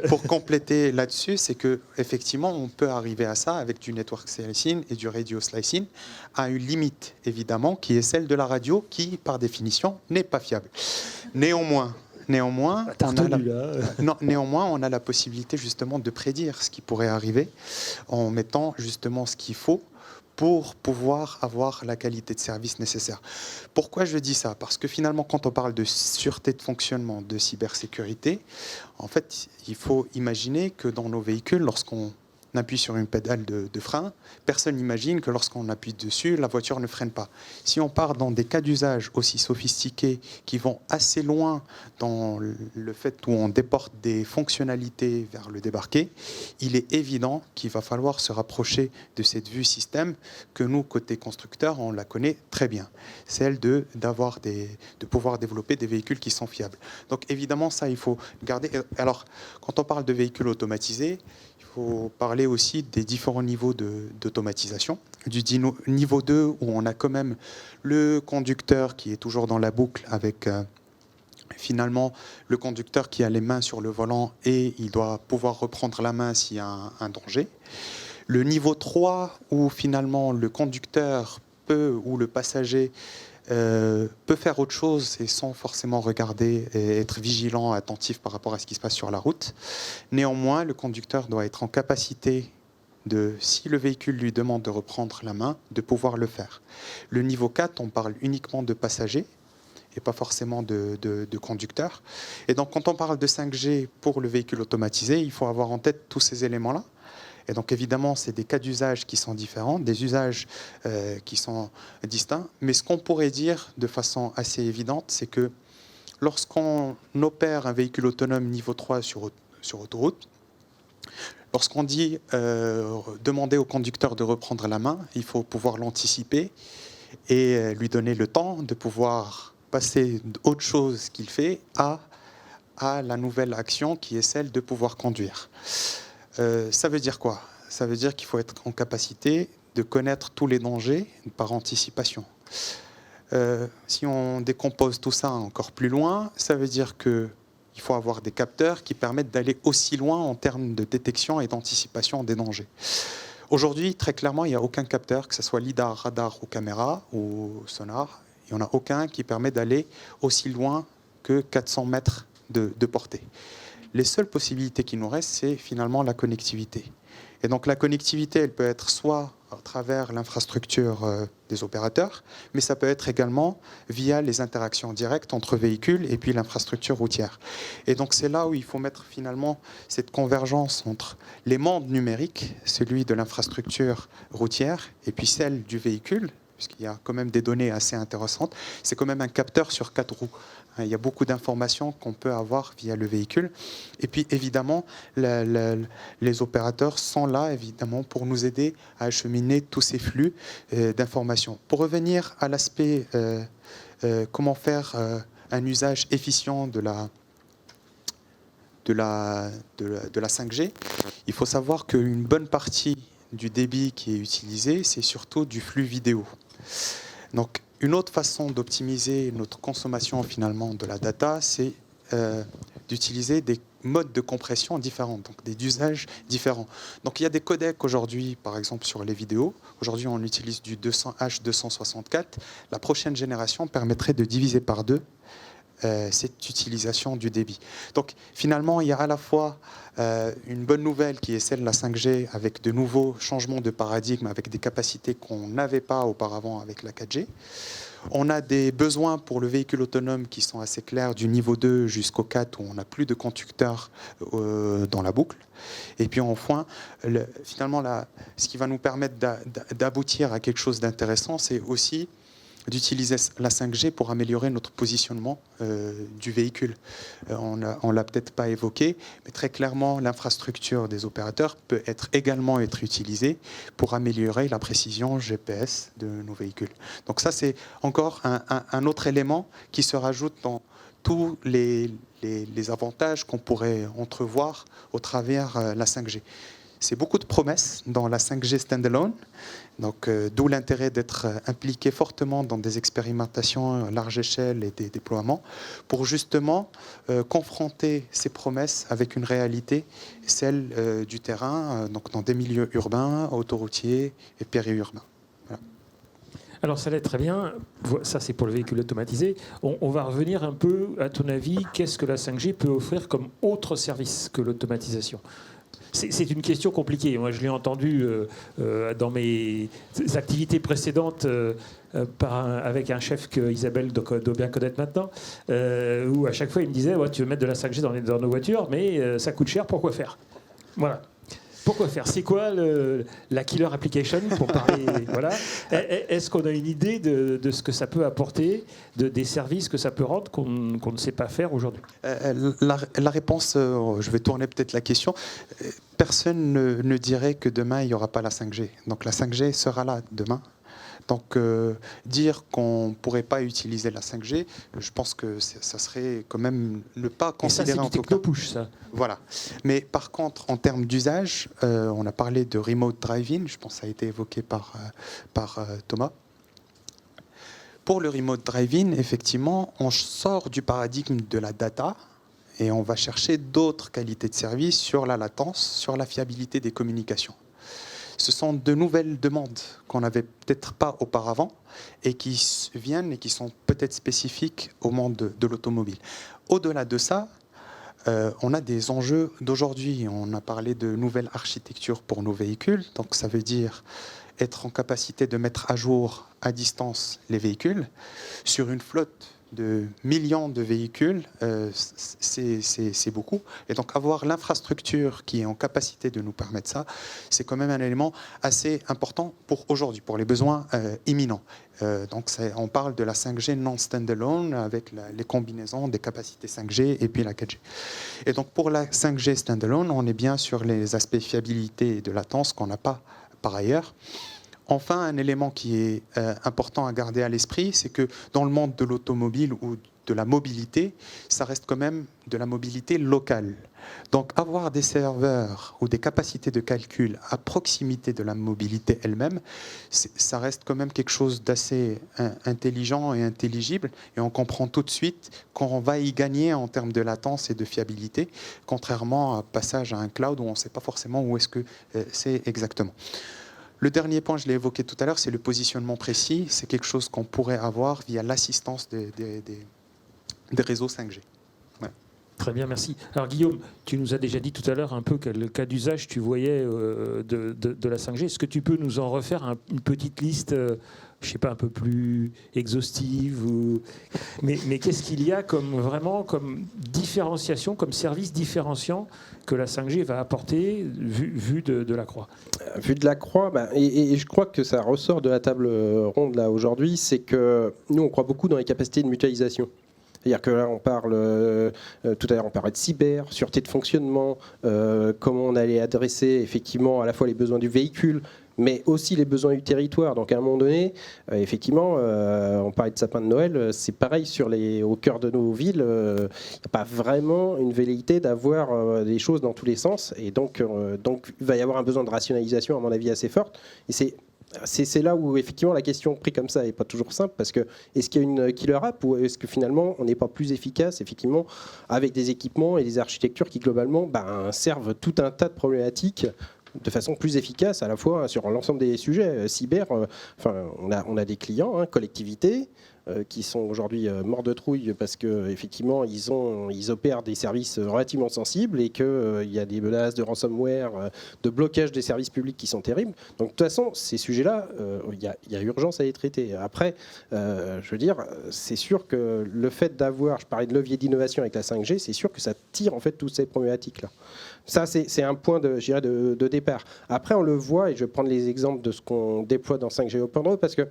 pour compléter là-dessus, c'est que effectivement, on peut arriver à ça avec du network slicing et du radio slicing à une limite, évidemment, qui est celle de la radio, qui, par définition, n'est pas fiable. Néanmoins, on a la possibilité justement de prédire ce qui pourrait arriver en mettant justement ce qu'il faut pour pouvoir avoir la qualité de service nécessaire. Pourquoi je dis ça ? Parce que finalement, quand on parle de sûreté de fonctionnement, de cybersécurité, en fait, il faut imaginer que dans nos véhicules, lorsqu'on appuie sur une pédale de frein, personne n'imagine que lorsqu'on appuie dessus, la voiture ne freine pas. Si on part dans des cas d'usage aussi sophistiqués qui vont assez loin dans le fait où on déporte des fonctionnalités vers le débarqué, il est évident qu'il va falloir se rapprocher de cette vue système que nous, côté constructeur, on la connaît très bien. Celle de pouvoir développer des véhicules qui sont fiables. Donc évidemment, ça, il faut garder. Alors, quand on parle de véhicules automatisés, il faut parler aussi des différents niveaux d'automatisation. Du niveau 2, où on a quand même le conducteur qui est toujours dans la boucle avec finalement le conducteur qui a les mains sur le volant et il doit pouvoir reprendre la main s'il y a un danger. Le niveau 3, où finalement le conducteur ou le passager peut faire autre chose et sans forcément regarder et être vigilant, attentif par rapport à ce qui se passe sur la route. Néanmoins, le conducteur doit être en capacité si le véhicule lui demande de reprendre la main, de pouvoir le faire. Le niveau 4, on parle uniquement de passagers et pas forcément de conducteurs. Et donc, quand on parle de 5G pour le véhicule automatisé, il faut avoir en tête tous ces éléments-là. Et donc évidemment, c'est des cas d'usage qui sont différents, des usages qui sont distincts. Mais ce qu'on pourrait dire de façon assez évidente, c'est que lorsqu'on opère un véhicule autonome niveau 3 sur autoroute, Lorsqu'on dit demander au conducteur de reprendre la main, il faut pouvoir l'anticiper et lui donner le temps de pouvoir passer d'autre chose qu'il fait à la nouvelle action qui est celle de pouvoir conduire. Ça veut dire quoi? Ça veut dire qu'il faut être en capacité de connaître tous les dangers par anticipation. Si on décompose tout ça encore plus loin, ça veut dire qu'il faut avoir des capteurs qui permettent d'aller aussi loin en termes de détection et d'anticipation des dangers. Aujourd'hui, très clairement, il n'y a aucun capteur, que ce soit lidar, radar ou caméra ou sonar, il n'y en a aucun qui permet d'aller aussi loin que 400 mètres de portée. Les seules possibilités qui nous restent, c'est finalement la connectivité. Et donc la connectivité, elle peut être soit à travers l'infrastructure des opérateurs, mais ça peut être également via les interactions directes entre véhicules et puis l'infrastructure routière. Et donc c'est là où il faut mettre finalement cette convergence entre les mondes numériques, celui de l'infrastructure routière et puis celle du véhicule, puisqu'il y a quand même des données assez intéressantes. C'est quand même un capteur sur 4 roues. Il y a beaucoup d'informations qu'on peut avoir via le véhicule. Et puis, évidemment, les opérateurs sont là, évidemment, pour nous aider à acheminer tous ces flux d'informations. Pour revenir à l'aspect comment faire un usage efficient de la 5G, il faut savoir qu'une bonne partie du débit qui est utilisé, c'est surtout du flux vidéo. Donc, une autre façon d'optimiser notre consommation finalement de la data, c'est d'utiliser des modes de compression différents, donc des usages différents. Donc il y a des codecs aujourd'hui, par exemple sur les vidéos. Aujourd'hui, on utilise du H264. La prochaine génération permettrait de diviser par 2 cette utilisation du débit. Donc finalement, il y a à la fois une bonne nouvelle qui est celle de la 5G avec de nouveaux changements de paradigme, avec des capacités qu'on n'avait pas auparavant avec la 4G. On a des besoins pour le véhicule autonome qui sont assez clairs, du niveau 2 jusqu'au 4, où on n'a plus de conducteurs dans la boucle. Et puis enfin, finalement, ce qui va nous permettre d'aboutir à quelque chose d'intéressant, c'est aussi d'utiliser la 5G pour améliorer notre positionnement du véhicule. On ne l'a peut-être pas évoqué, mais très clairement, l'infrastructure des opérateurs peut également être utilisée pour améliorer la précision GPS de nos véhicules. Donc ça, c'est encore un autre élément qui se rajoute dans tous les avantages qu'on pourrait entrevoir au travers la 5G. C'est beaucoup de promesses dans la 5G standalone, donc d'où l'intérêt d'être impliqué fortement dans des expérimentations à large échelle et des déploiements pour justement confronter ces promesses avec une réalité, celle du terrain, donc dans des milieux urbains, autoroutiers et périurbains. Voilà. Alors ça l'est très bien, ça c'est pour le véhicule automatisé. On va revenir un peu, à ton avis, qu'est-ce que la 5G peut offrir comme autre service que l'automatisation ? C'est une question compliquée. Moi, je l'ai entendu dans mes activités précédentes avec un chef que Isabelle doit bien connaître maintenant, où à chaque fois, il me disait ouais, tu veux mettre de la 5G dans nos voitures, mais ça coûte cher, pourquoi faire ? Voilà. Pourquoi faire ? C'est quoi la killer application pour parler voilà. Est-ce qu'on a une idée de ce que ça peut apporter, des services que ça peut rendre qu'on ne sait pas faire aujourd'hui ? La réponse, je vais tourner peut-être la question. Personne ne dirait que demain, il n'y aura pas la 5G. Donc la 5G sera là demain. Donc dire qu'on ne pourrait pas utiliser la 5G, je pense que ça serait quand même ne pas considérer en tout cas. C'est du techno-push, ça. Voilà. Mais par contre, en termes d'usage, on a parlé de remote driving, je pense que ça a été évoqué par Thomas. Pour le remote driving, effectivement, on sort du paradigme de la data et on va chercher d'autres qualités de service sur la latence, sur la fiabilité des communications. Ce sont de nouvelles demandes qu'on n'avait peut-être pas auparavant et qui viennent et qui sont peut-être spécifiques au monde de l'automobile. Au-delà de ça, on a des enjeux d'aujourd'hui. On a parlé de nouvelles architectures pour nos véhicules. Donc ça veut dire être en capacité de mettre à jour à distance les véhicules sur une flotte de millions de véhicules, c'est beaucoup. Et donc avoir l'infrastructure qui est en capacité de nous permettre ça, c'est quand même un élément assez important pour aujourd'hui, pour les besoins imminents. Donc on parle de la 5G non standalone avec les combinaisons des capacités 5G et puis la 4G. Et donc pour la 5G standalone, on est bien sur les aspects fiabilité et de latence qu'on n'a pas par ailleurs. Enfin, un élément qui est important à garder à l'esprit, c'est que dans le monde de l'automobile ou de la mobilité, ça reste quand même de la mobilité locale. Donc avoir des serveurs ou des capacités de calcul à proximité de la mobilité elle-même, ça reste quand même quelque chose d'assez intelligent et intelligible, et on comprend tout de suite qu'on va y gagner en termes de latence et de fiabilité, contrairement à un passage à un cloud où on ne sait pas forcément où est-ce que c'est exactement. Le dernier point, je l'ai évoqué tout à l'heure, c'est le positionnement précis. C'est quelque chose qu'on pourrait avoir via l'assistance des réseaux 5G. Ouais. Très bien, merci. Alors Guillaume, tu nous as déjà dit tout à l'heure un peu quel cas d'usage tu voyais de la 5G. Est-ce que tu peux nous en refaire une petite liste, je ne sais pas, un peu plus exhaustive mais qu'est-ce qu'il y a comme différenciation, comme service différenciant que la 5G va apporter vu de la croix? Vu de la croix, et je crois que ça ressort de la table ronde là aujourd'hui, c'est que nous on croit beaucoup dans les capacités de mutualisation. C'est-à-dire que là, on parle, tout à l'heure, on parlait de cyber, sûreté de fonctionnement, comment on allait adresser effectivement à la fois les besoins du véhicule, mais aussi les besoins du territoire. Donc à un moment donné, effectivement, on parlait de sapin de Noël, c'est pareil au cœur de nos villes, il n'y a pas vraiment une velléité d'avoir des choses dans tous les sens. Et donc il va y avoir un besoin de rationalisation, à mon avis, assez forte. Et c'est là où effectivement la question prise comme ça n'est pas toujours simple, parce que est-ce qu'il y a une killer app ou est-ce que finalement on n'est pas plus efficace effectivement avec des équipements et des architectures qui globalement servent tout un tas de problématiques de façon plus efficace à la fois sur l'ensemble des sujets cyber. On a des clients, collectivités, qui sont aujourd'hui morts de trouille parce qu'effectivement ils opèrent des services relativement sensibles et qu'il y a des menaces de ransomware, de blocage des services publics qui sont terribles. Donc de toute façon, ces sujets-là, il y a urgence à les traiter. Après, je veux dire, c'est sûr que le fait d'avoir, je parlais de levier d'innovation avec la 5G, c'est sûr que ça tire en fait toutes ces problématiques-là. Ça, c'est un point de départ. Après, on le voit, et je vais prendre les exemples de ce qu'on déploie dans 5G Open Road, parce que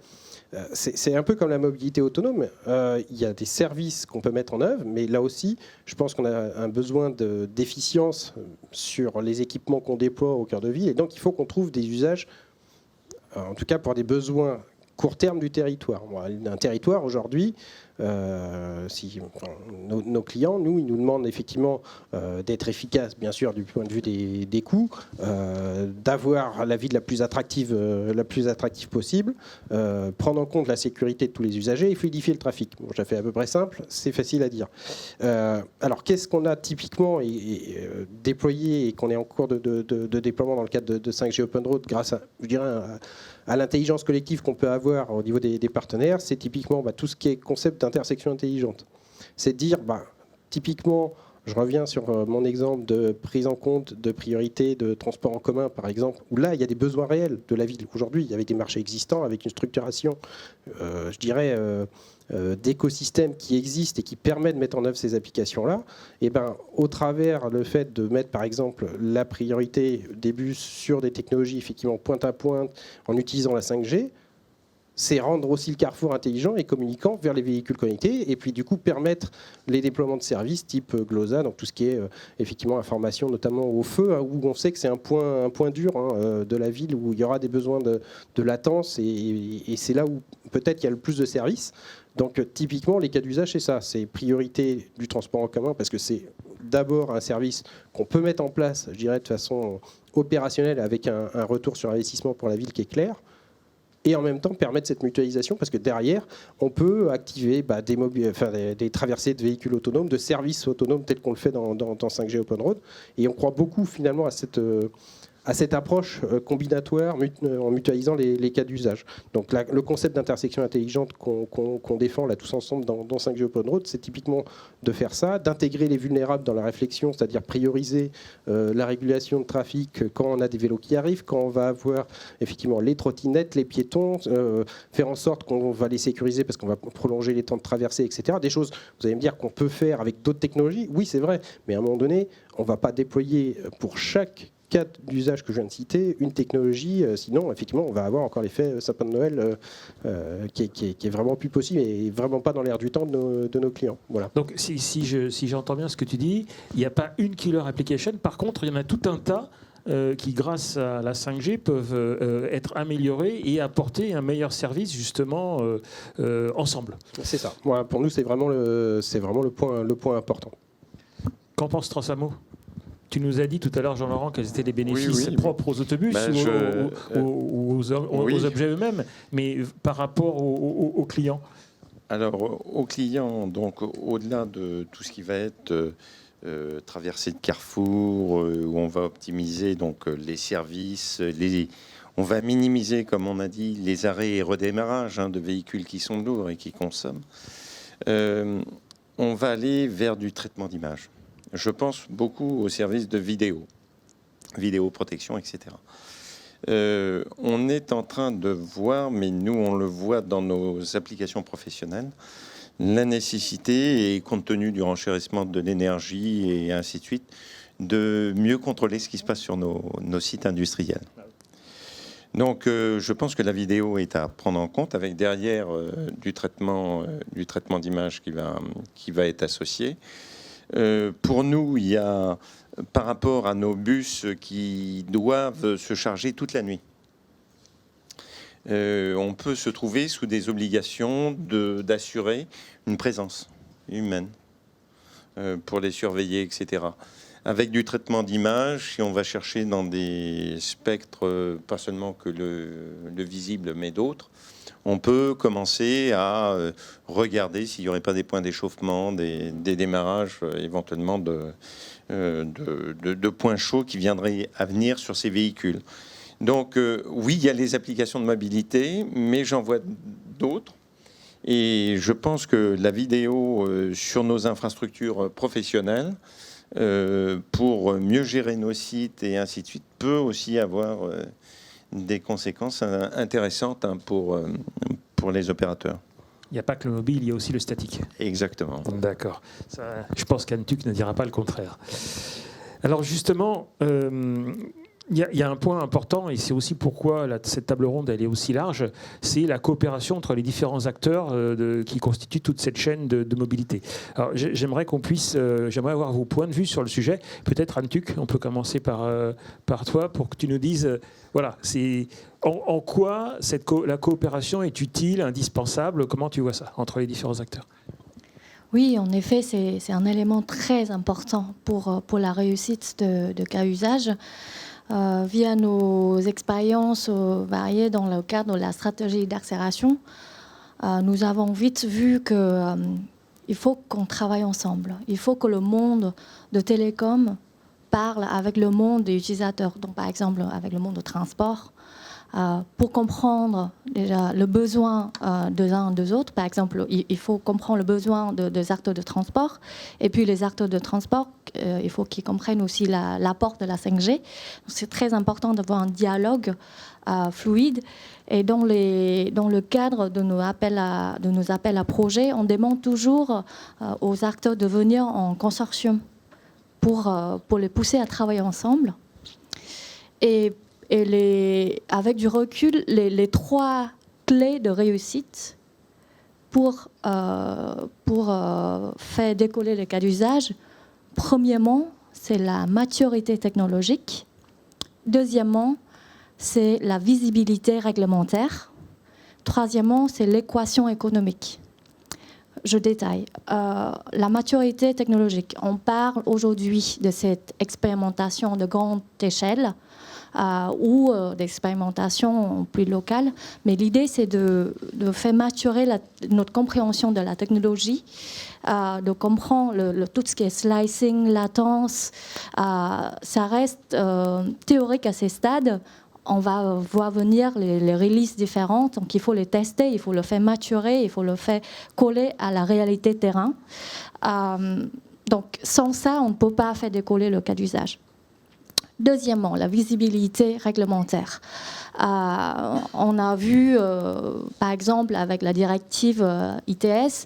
c'est un peu comme la mobilité autonome. Il y a des services qu'on peut mettre en œuvre, mais là aussi, je pense qu'on a un besoin d'efficience sur les équipements qu'on déploie au cœur de ville. Et donc, il faut qu'on trouve des usages, en tout cas pour des besoins court terme du territoire. Un territoire, aujourd'hui, nos clients, ils nous demandent effectivement d'être efficaces, bien sûr, du point de vue des coûts, d'avoir la ville la plus attractive possible, prendre en compte la sécurité de tous les usagers et fluidifier le trafic. Bon, j'ai fait à peu près simple, c'est facile à dire. Alors, qu'est-ce qu'on a typiquement déployé et qu'on est en cours de déploiement dans le cadre de 5G Open Road grâce à, je dirais, à l'intelligence collective qu'on peut avoir au niveau des partenaires, c'est typiquement tout ce qui est concept d'intersection intelligente. C'est de dire, typiquement, je reviens sur mon exemple de prise en compte de priorité de transport en commun, par exemple, où là, il y a des besoins réels de la ville. Aujourd'hui, il y avait des marchés existants avec une structuration, je dirais, d'écosystèmes qui existent et qui permettent de mettre en œuvre ces applications-là. Et au travers le fait de mettre, par exemple, la priorité des bus sur des technologies effectivement pointe à pointe en utilisant la 5G, c'est rendre aussi le carrefour intelligent et communicant vers les véhicules connectés et puis du coup permettre les déploiements de services type GLOSA, donc tout ce qui est effectivement information notamment au feu, où on sait que c'est un point dur de la ville où il y aura des besoins de latence et c'est là où peut-être il y a le plus de services. Donc typiquement les cas d'usage c'est ça, c'est priorité du transport en commun parce que c'est d'abord un service qu'on peut mettre en place, je dirais de façon opérationnelle avec un retour sur investissement pour la ville qui est clair. Et en même temps permettre cette mutualisation parce que derrière, on peut activer des traversées de véhicules autonomes, de services autonomes tels qu'on le fait dans 5G Open Road. Et on croit beaucoup finalement à cette approche combinatoire en mutualisant les cas d'usage. Donc le concept d'intersection intelligente qu'on défend là tous ensemble dans 5G Open Road, c'est typiquement de faire ça, d'intégrer les vulnérables dans la réflexion, c'est-à-dire prioriser la régulation de trafic quand on a des vélos qui arrivent, quand on va avoir effectivement les trottinettes, les piétons, faire en sorte qu'on va les sécuriser parce qu'on va prolonger les temps de traversée, etc. Des choses, vous allez me dire, qu'on peut faire avec d'autres technologies. Oui, c'est vrai, mais à un moment donné, on ne va pas déployer pour chaque cas d'usage que je viens de citer une technologie, sinon effectivement on va avoir encore l'effet sapin de Noël qui est vraiment plus possible et vraiment pas dans l'air du temps de nos clients. Voilà. Donc si j'entends bien ce que tu dis, il n'y a pas une killer application, par contre il y en a tout un tas qui, grâce à la 5G, peuvent être améliorés et apporter un meilleur service justement ensemble. C'est ça. Voilà, pour nous, c'est vraiment le point important. Qu'en pense Transamo ? Tu nous as dit tout à l'heure, Jean-Laurent, quels étaient les bénéfices propres aux autobus ou aux objets eux-mêmes, mais par rapport aux clients. Alors, aux clients, donc au-delà de tout ce qui va être traversée de carrefour, où on va optimiser donc les services, on va minimiser, comme on a dit, les arrêts et redémarrages de véhicules qui sont lourds et qui consomment. On va aller vers du traitement d'image. Je pense beaucoup aux services de vidéoprotection, etc. On est en train de voir, mais nous on le voit dans nos applications professionnelles, la nécessité, et compte tenu du renchérissement de l'énergie et ainsi de suite, de mieux contrôler ce qui se passe sur nos sites industriels. Donc je pense que la vidéo est à prendre en compte, avec derrière du traitement d'image qui va être associé. Pour nous, il y a, par rapport à nos bus qui doivent se charger toute la nuit, on peut se trouver sous des obligations d'assurer une présence humaine pour les surveiller, etc. Avec du traitement d'image, si on va chercher dans des spectres, pas seulement que le visible, mais d'autres, on peut commencer à regarder s'il n'y aurait pas des points d'échauffement, des démarrages éventuellement de points chauds qui viendraient à venir sur ces véhicules. Donc oui, il y a les applications de mobilité, mais j'en vois d'autres. Et je pense que la vidéo sur nos infrastructures professionnelles, pour mieux gérer nos sites et ainsi de suite, peut aussi avoir des conséquences intéressantes pour les opérateurs. Il n'y a pas que le mobile, il y a aussi le statique. Exactement. D'accord. Ça, je pense qu'Antuc ne dira pas le contraire. Alors justement, il y a un point important, et c'est aussi pourquoi cette table ronde elle est aussi large, c'est la coopération entre les différents acteurs qui constituent toute cette chaîne de mobilité. Alors j'aimerais j'aimerais avoir vos points de vue sur le sujet. Peut-être Antuc, on peut commencer par toi pour que tu nous dises, voilà, c'est en quoi la coopération est utile, indispensable. Comment tu vois ça entre les différents acteurs ? Oui, en effet, c'est un élément très important pour la réussite de cas usage. Via nos expériences variées dans le cadre de la stratégie d'accélération, nous avons vite vu qu'il faut qu'on travaille ensemble. Il faut que le monde de télécom parle avec le monde des utilisateurs, donc par exemple avec le monde de transport, pour comprendre déjà le besoin des uns et des autres. Par exemple, il faut comprendre le besoin des acteurs de transport, et puis les acteurs de transport, il faut qu'ils comprennent aussi l'apport de la 5G. C'est très important d'avoir un dialogue fluide, et dans le cadre de nos appels à projets, on demande toujours aux acteurs de venir en consortium pour les pousser à travailler ensemble. Et avec du recul, les trois clés de réussite pour faire décoller les cas d'usage, premièrement, c'est la maturité technologique. Deuxièmement, c'est la visibilité réglementaire. Troisièmement, c'est l'équation économique. Je détaille. La maturité technologique. On parle aujourd'hui de cette expérimentation de grande échelle ou d'expérimentation plus locale. Mais l'idée, c'est de faire maturer notre compréhension de la technologie, de comprendre tout ce qui est slicing, latence. Ça reste théorique à ces stades. On va voir venir les releases différentes, donc il faut les tester, il faut le faire maturer, il faut le faire coller à la réalité terrain. Donc sans ça, on ne peut pas faire décoller le cas d'usage. Deuxièmement, la visibilité réglementaire. On a vu, par exemple, avec la directive ITS,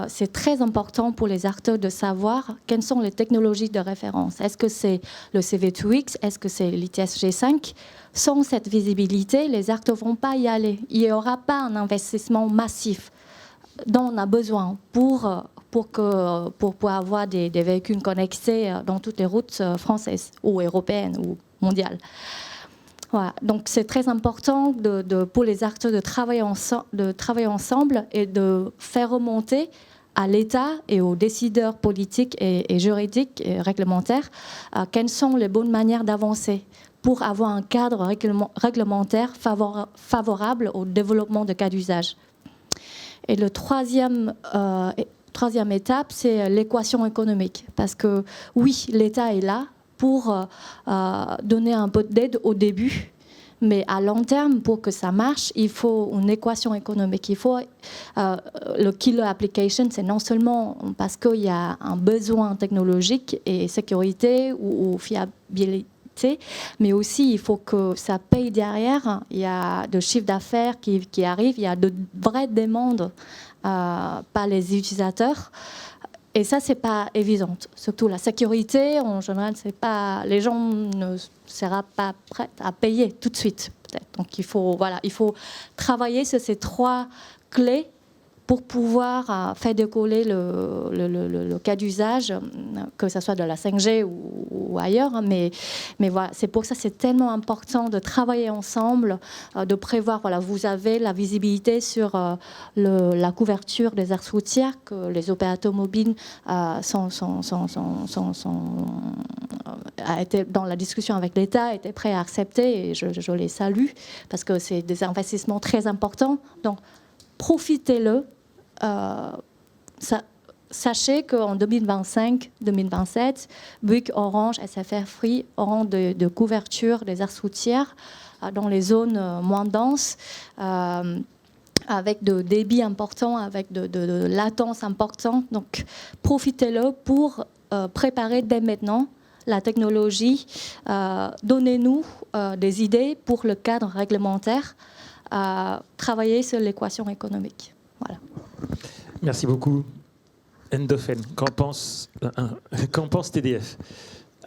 c'est très important pour les acteurs de savoir quelles sont les technologies de référence. Est-ce que c'est le CV2X? Est-ce que c'est l'ITS G5? Sans cette visibilité, les acteurs ne vont pas y aller. Il n'y aura pas un investissement massif dont on a besoin pour avoir des véhicules connectés dans toutes les routes françaises ou européennes ou mondiales. Voilà. Donc c'est très important pour les acteurs de travailler ensemble et de faire remonter à l'État et aux décideurs politiques et juridiques et réglementaires quelles sont les bonnes manières d'avancer pour avoir un cadre réglementaire favorable au développement de cas d'usage. Et le troisième étape, c'est l'équation économique. Parce que oui, l'État est là pour donner un peu d'aide au début, mais à long terme, pour que ça marche, il faut une équation économique. Il faut le killer application, c'est non seulement parce qu'il y a un besoin technologique et sécurité ou fiabilité, mais aussi il faut que ça paye derrière. Il y a de chiffre d'affaires qui arrive, il y a de vraies demandes par les utilisateurs. Et ça, c'est pas évident. Surtout la sécurité, en général, c'est pas, les gens ne seront pas prêts à payer tout de suite, peut-être. Donc il faut travailler sur ces trois clés pour pouvoir faire décoller le cas d'usage, que ce soit de la 5G ou ailleurs. Mais voilà, c'est pour ça que c'est tellement important de travailler ensemble, de prévoir. Voilà, vous avez la visibilité sur la couverture des aires routières que les opérateurs mobiles a été dans la discussion avec l'État, étaient prêts à accepter, et je les salue parce que c'est des investissements très importants. Donc profitez-le. Sachez qu'en 2025-2027, Bouygues, Orange, SFR Free auront de couverture des aires routières dans les zones moins denses, avec de débits importants, avec de latence importante. Donc profitez-le pour préparer dès maintenant la technologie. Donnez-nous des idées pour le cadre réglementaire, travailler sur l'équation économique. Voilà. Merci beaucoup. Endofen, qu'en pense TDF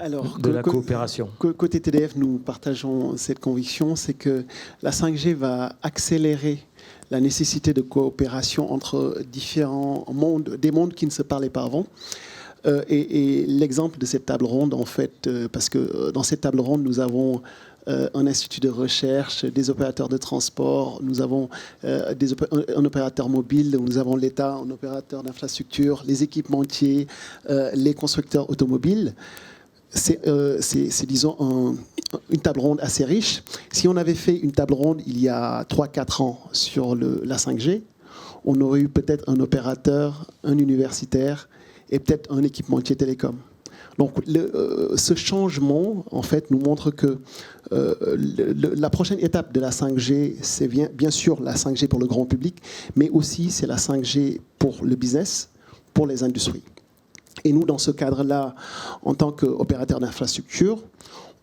de la coopération? Côté TDF, nous partageons cette conviction, c'est que la 5G va accélérer la nécessité de coopération entre différents mondes, des mondes qui ne se parlaient pas avant. Et l'exemple de cette table ronde, en fait, parce que dans cette table ronde, nous avons un institut de recherche, des opérateurs de transport, nous avons un opérateur mobile, nous avons l'État, un opérateur d'infrastructure, les équipementiers, les constructeurs automobiles. C'est disons, une table ronde assez riche. Si on avait fait une table ronde il y a 3-4 ans sur la 5G, on aurait eu peut-être un opérateur, un universitaire et peut-être un équipementier télécom. Donc ce changement, en fait, nous montre que la prochaine étape de la 5G, c'est bien sûr la 5G pour le grand public, mais aussi c'est la 5G pour le business, pour les industries. Et nous, dans ce cadre-là, en tant qu'opérateur d'infrastructure,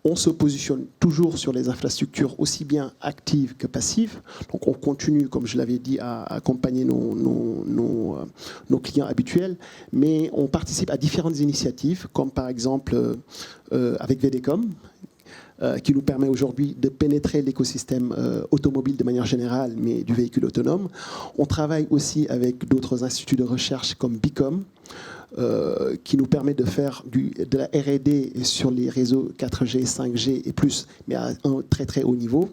on se positionne toujours sur les infrastructures aussi bien actives que passives. Donc on continue, comme je l'avais dit, à accompagner nos clients habituels, mais on participe à différentes initiatives, comme par exemple avec VDCOM, qui nous permet aujourd'hui de pénétrer l'écosystème automobile de manière générale, mais du véhicule autonome. On travaille aussi avec d'autres instituts de recherche comme BICOM, qui nous permet de faire de la R&D sur les réseaux 4G, 5G et plus, mais à un très très haut niveau.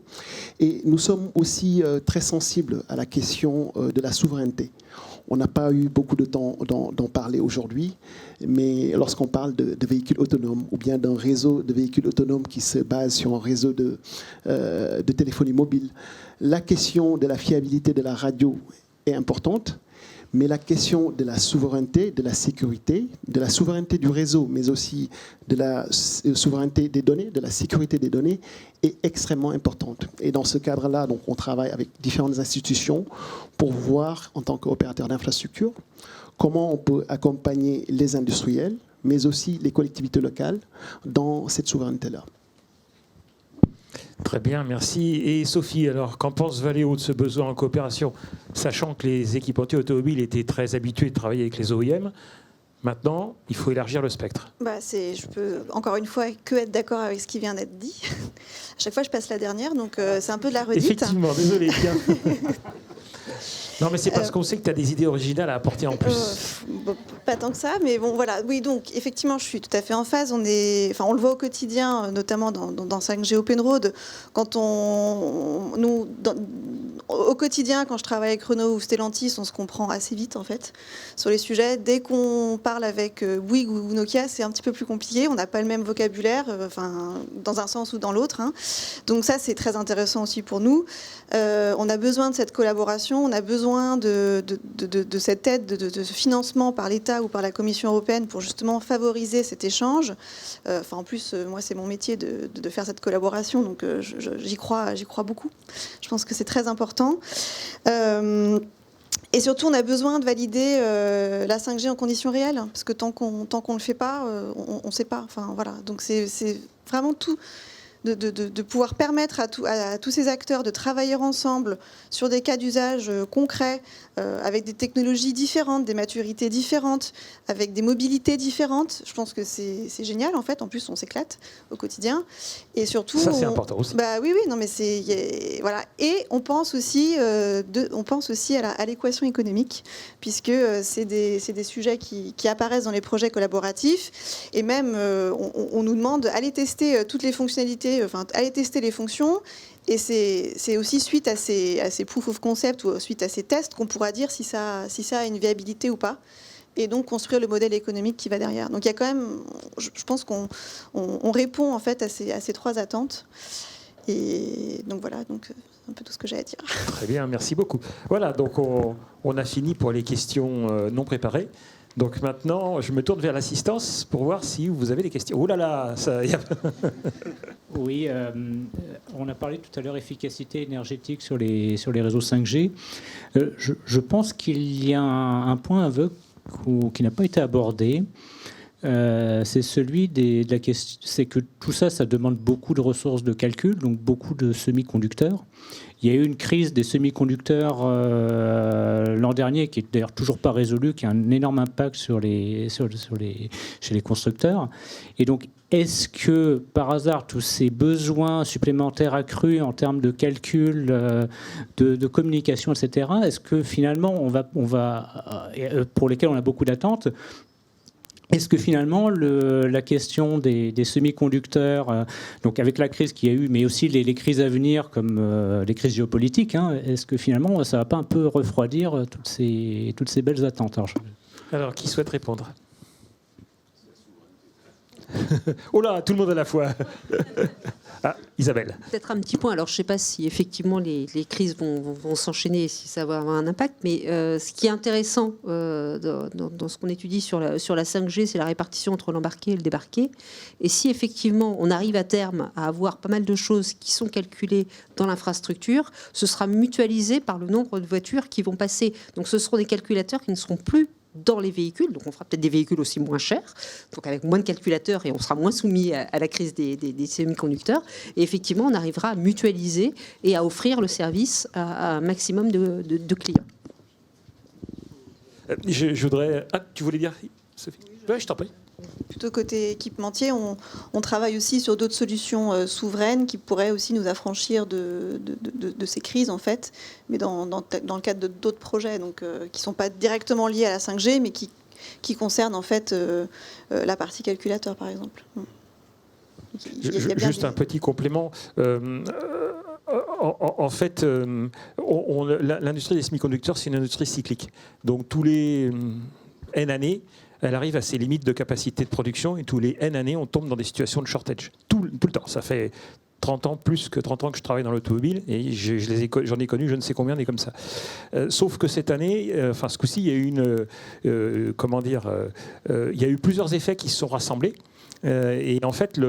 Et nous sommes aussi très sensibles à la question de la souveraineté. On n'a pas eu beaucoup de temps d'en parler aujourd'hui, mais lorsqu'on parle de véhicules autonomes ou bien d'un réseau de véhicules autonomes qui se base sur un réseau de téléphonie mobile, la question de la fiabilité de la radio est importante, mais la question de la souveraineté, de la sécurité, de la souveraineté du réseau, mais aussi de la souveraineté des données, de la sécurité des données, est extrêmement importante. Et dans ce cadre-là, donc, on travaille avec différentes institutions pour voir, en tant qu'opérateur d'infrastructure, comment on peut accompagner les industriels, mais aussi les collectivités locales dans cette souveraineté-là. Très bien, merci. Et Sophie, alors, qu'en pense Valeo de ce besoin en coopération, sachant que les équipementiers automobiles étaient très habitués de travailler avec les OEM? Maintenant, il faut élargir le spectre. Je peux encore une fois que être d'accord avec ce qui vient d'être dit. À chaque fois, je passe la dernière, donc c'est un peu de la redite. Effectivement, désolé. Bien. Non, mais c'est parce qu'on sait que tu as des idées originales à apporter en plus. Pas tant que ça, mais bon, voilà. Oui, donc, effectivement, je suis tout à fait en phase. On le voit au quotidien, notamment dans 5G Open Road. Au quotidien, quand je travaille avec Renault ou Stellantis, on se comprend assez vite, en fait, sur les sujets. Dès qu'on parle avec Bouygues ou Nokia, c'est un petit peu plus compliqué. On n'a pas le même vocabulaire, dans un sens ou dans l'autre. Hein. Donc ça, c'est très intéressant aussi pour nous. On a besoin de cette collaboration, on a besoin de cette aide, de ce financement par l'État ou par la Commission européenne pour justement favoriser cet échange. En plus, moi, c'est mon métier de faire cette collaboration, donc j'y crois beaucoup. Je pense que c'est très important. Et surtout, on a besoin de valider la 5G en conditions réelles, parce que tant qu'on ne le fait pas, on ne sait pas. Enfin, voilà. Donc c'est vraiment tout. De pouvoir permettre à tous ces acteurs de travailler ensemble sur des cas d'usage concrets, avec des technologies différentes, des maturités différentes, avec des mobilités différentes. Je pense que c'est génial, en fait. En plus, on s'éclate au quotidien. Et surtout... Ça, c'est important aussi. Oui, non, mais voilà. Et on pense aussi, à l'équation économique, puisque c'est des sujets qui apparaissent dans les projets collaboratifs. Et même, on nous demande d'aller tester toutes les fonctionnalités, aller tester les fonctions. Et c'est aussi suite à ces proof of concept ou suite à ces tests qu'on pourra dire si ça a une viabilité ou pas. Et donc construire le modèle économique qui va derrière. Donc il y a quand même, je pense qu'on répond en fait à ces trois attentes. Et donc voilà, c'est un peu tout ce que j'ai à dire. Très bien, merci beaucoup. Voilà, donc on a fini pour les questions non préparées. Donc maintenant, je me tourne vers l'assistance pour voir si vous avez des questions. Oh là là, ça... Oui, on a parlé tout à l'heure efficacité énergétique sur les réseaux 5G. Je pense qu'il y a un point aveugle qui n'a pas été abordé. C'est celui de la question. C'est que tout ça, ça demande beaucoup de ressources de calcul, donc beaucoup de semi-conducteurs. Il y a eu une crise des semi-conducteurs l'an dernier, qui est d'ailleurs toujours pas résolue, qui a un énorme impact chez les constructeurs. Et donc, est-ce que, par hasard, tous ces besoins supplémentaires accrus en termes de calcul, de communication, etc., est-ce que finalement, on va, pour lesquels on a beaucoup d'attentes, est-ce que finalement la question des semi-conducteurs, donc avec la crise qu'il y a eu, mais aussi les crises à venir comme les crises géopolitiques, est-ce que finalement ça ne va pas un peu refroidir toutes ces belles attentes? Alors, qui souhaite répondre? Oh là, tout le monde à la fois. Ah, Isabelle. Peut-être un petit point. Alors, je ne sais pas si effectivement les crises vont s'enchaîner, si ça va avoir un impact. Mais ce qui est intéressant dans ce qu'on étudie sur la 5G, c'est la répartition entre l'embarqué et le débarqué. Et si effectivement on arrive à terme à avoir pas mal de choses qui sont calculées dans l'infrastructure, ce sera mutualisé par le nombre de voitures qui vont passer. Donc, ce seront des calculateurs qui ne seront plus dans les véhicules, donc on fera peut-être des véhicules aussi moins chers, donc avec moins de calculateurs et on sera moins soumis à la crise des semi-conducteurs. Et effectivement, on arrivera à mutualiser et à offrir le service à un maximum de clients. Je voudrais... Ah, tu voulais dire, Sophie? Oui, je t'en prie. Plutôt côté équipementier, on travaille aussi sur d'autres solutions souveraines qui pourraient aussi nous affranchir de ces crises, en fait, mais dans le cadre d'autres projets donc, qui ne sont pas directement liés à la 5G, mais qui concernent en fait la partie calculateur, par exemple. Juste un petit complément. En fait, l'industrie des semi-conducteurs, c'est une industrie cyclique. Donc tous les N années, elle arrive à ses limites de capacité de production et tous les N années, on tombe dans des situations de shortage. Tout le temps. Ça fait 30 ans, plus que 30 ans que je travaille dans l'automobile et j'en ai connu je ne sais combien des comme ça. Sauf que cette année, ce coup-ci, il y a eu il y a eu plusieurs effets qui se sont rassemblés. Et en fait,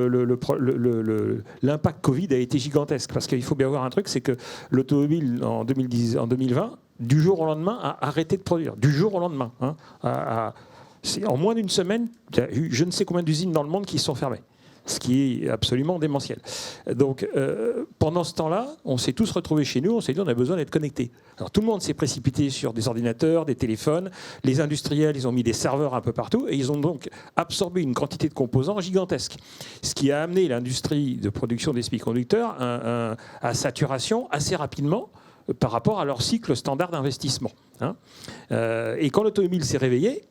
l'impact Covid a été gigantesque parce qu'il faut bien voir un truc, c'est que l'automobile en 2020, du jour au lendemain, a arrêté de produire. Du jour au lendemain. En moins d'une semaine, il y a eu je ne sais combien d'usines dans le monde qui se sont fermées. Ce qui est absolument démentiel. Donc, pendant ce temps-là, on s'est tous retrouvés chez nous, on s'est dit on a besoin d'être connectés. Alors tout le monde s'est précipité sur des ordinateurs, des téléphones, les industriels, ils ont mis des serveurs un peu partout, et ils ont donc absorbé une quantité de composants gigantesque. Ce qui a amené l'industrie de production des semi-conducteurs à saturation assez rapidement par rapport à leur cycle standard d'investissement. Et quand l'automobile s'est réveillée,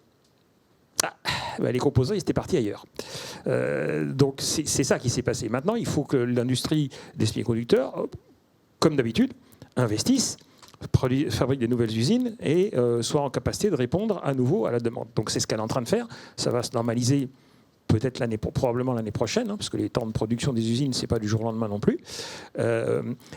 les composants, ils étaient partis ailleurs. Donc c'est ça qui s'est passé. Maintenant, il faut que l'industrie des semi-conducteurs, comme d'habitude, investisse, fabrique des nouvelles usines et soit en capacité de répondre à nouveau à la demande. Donc c'est ce qu'elle est en train de faire. Ça va se normaliser peut-être probablement l'année prochaine, parce que les temps de production des usines, c'est pas du jour au lendemain non plus.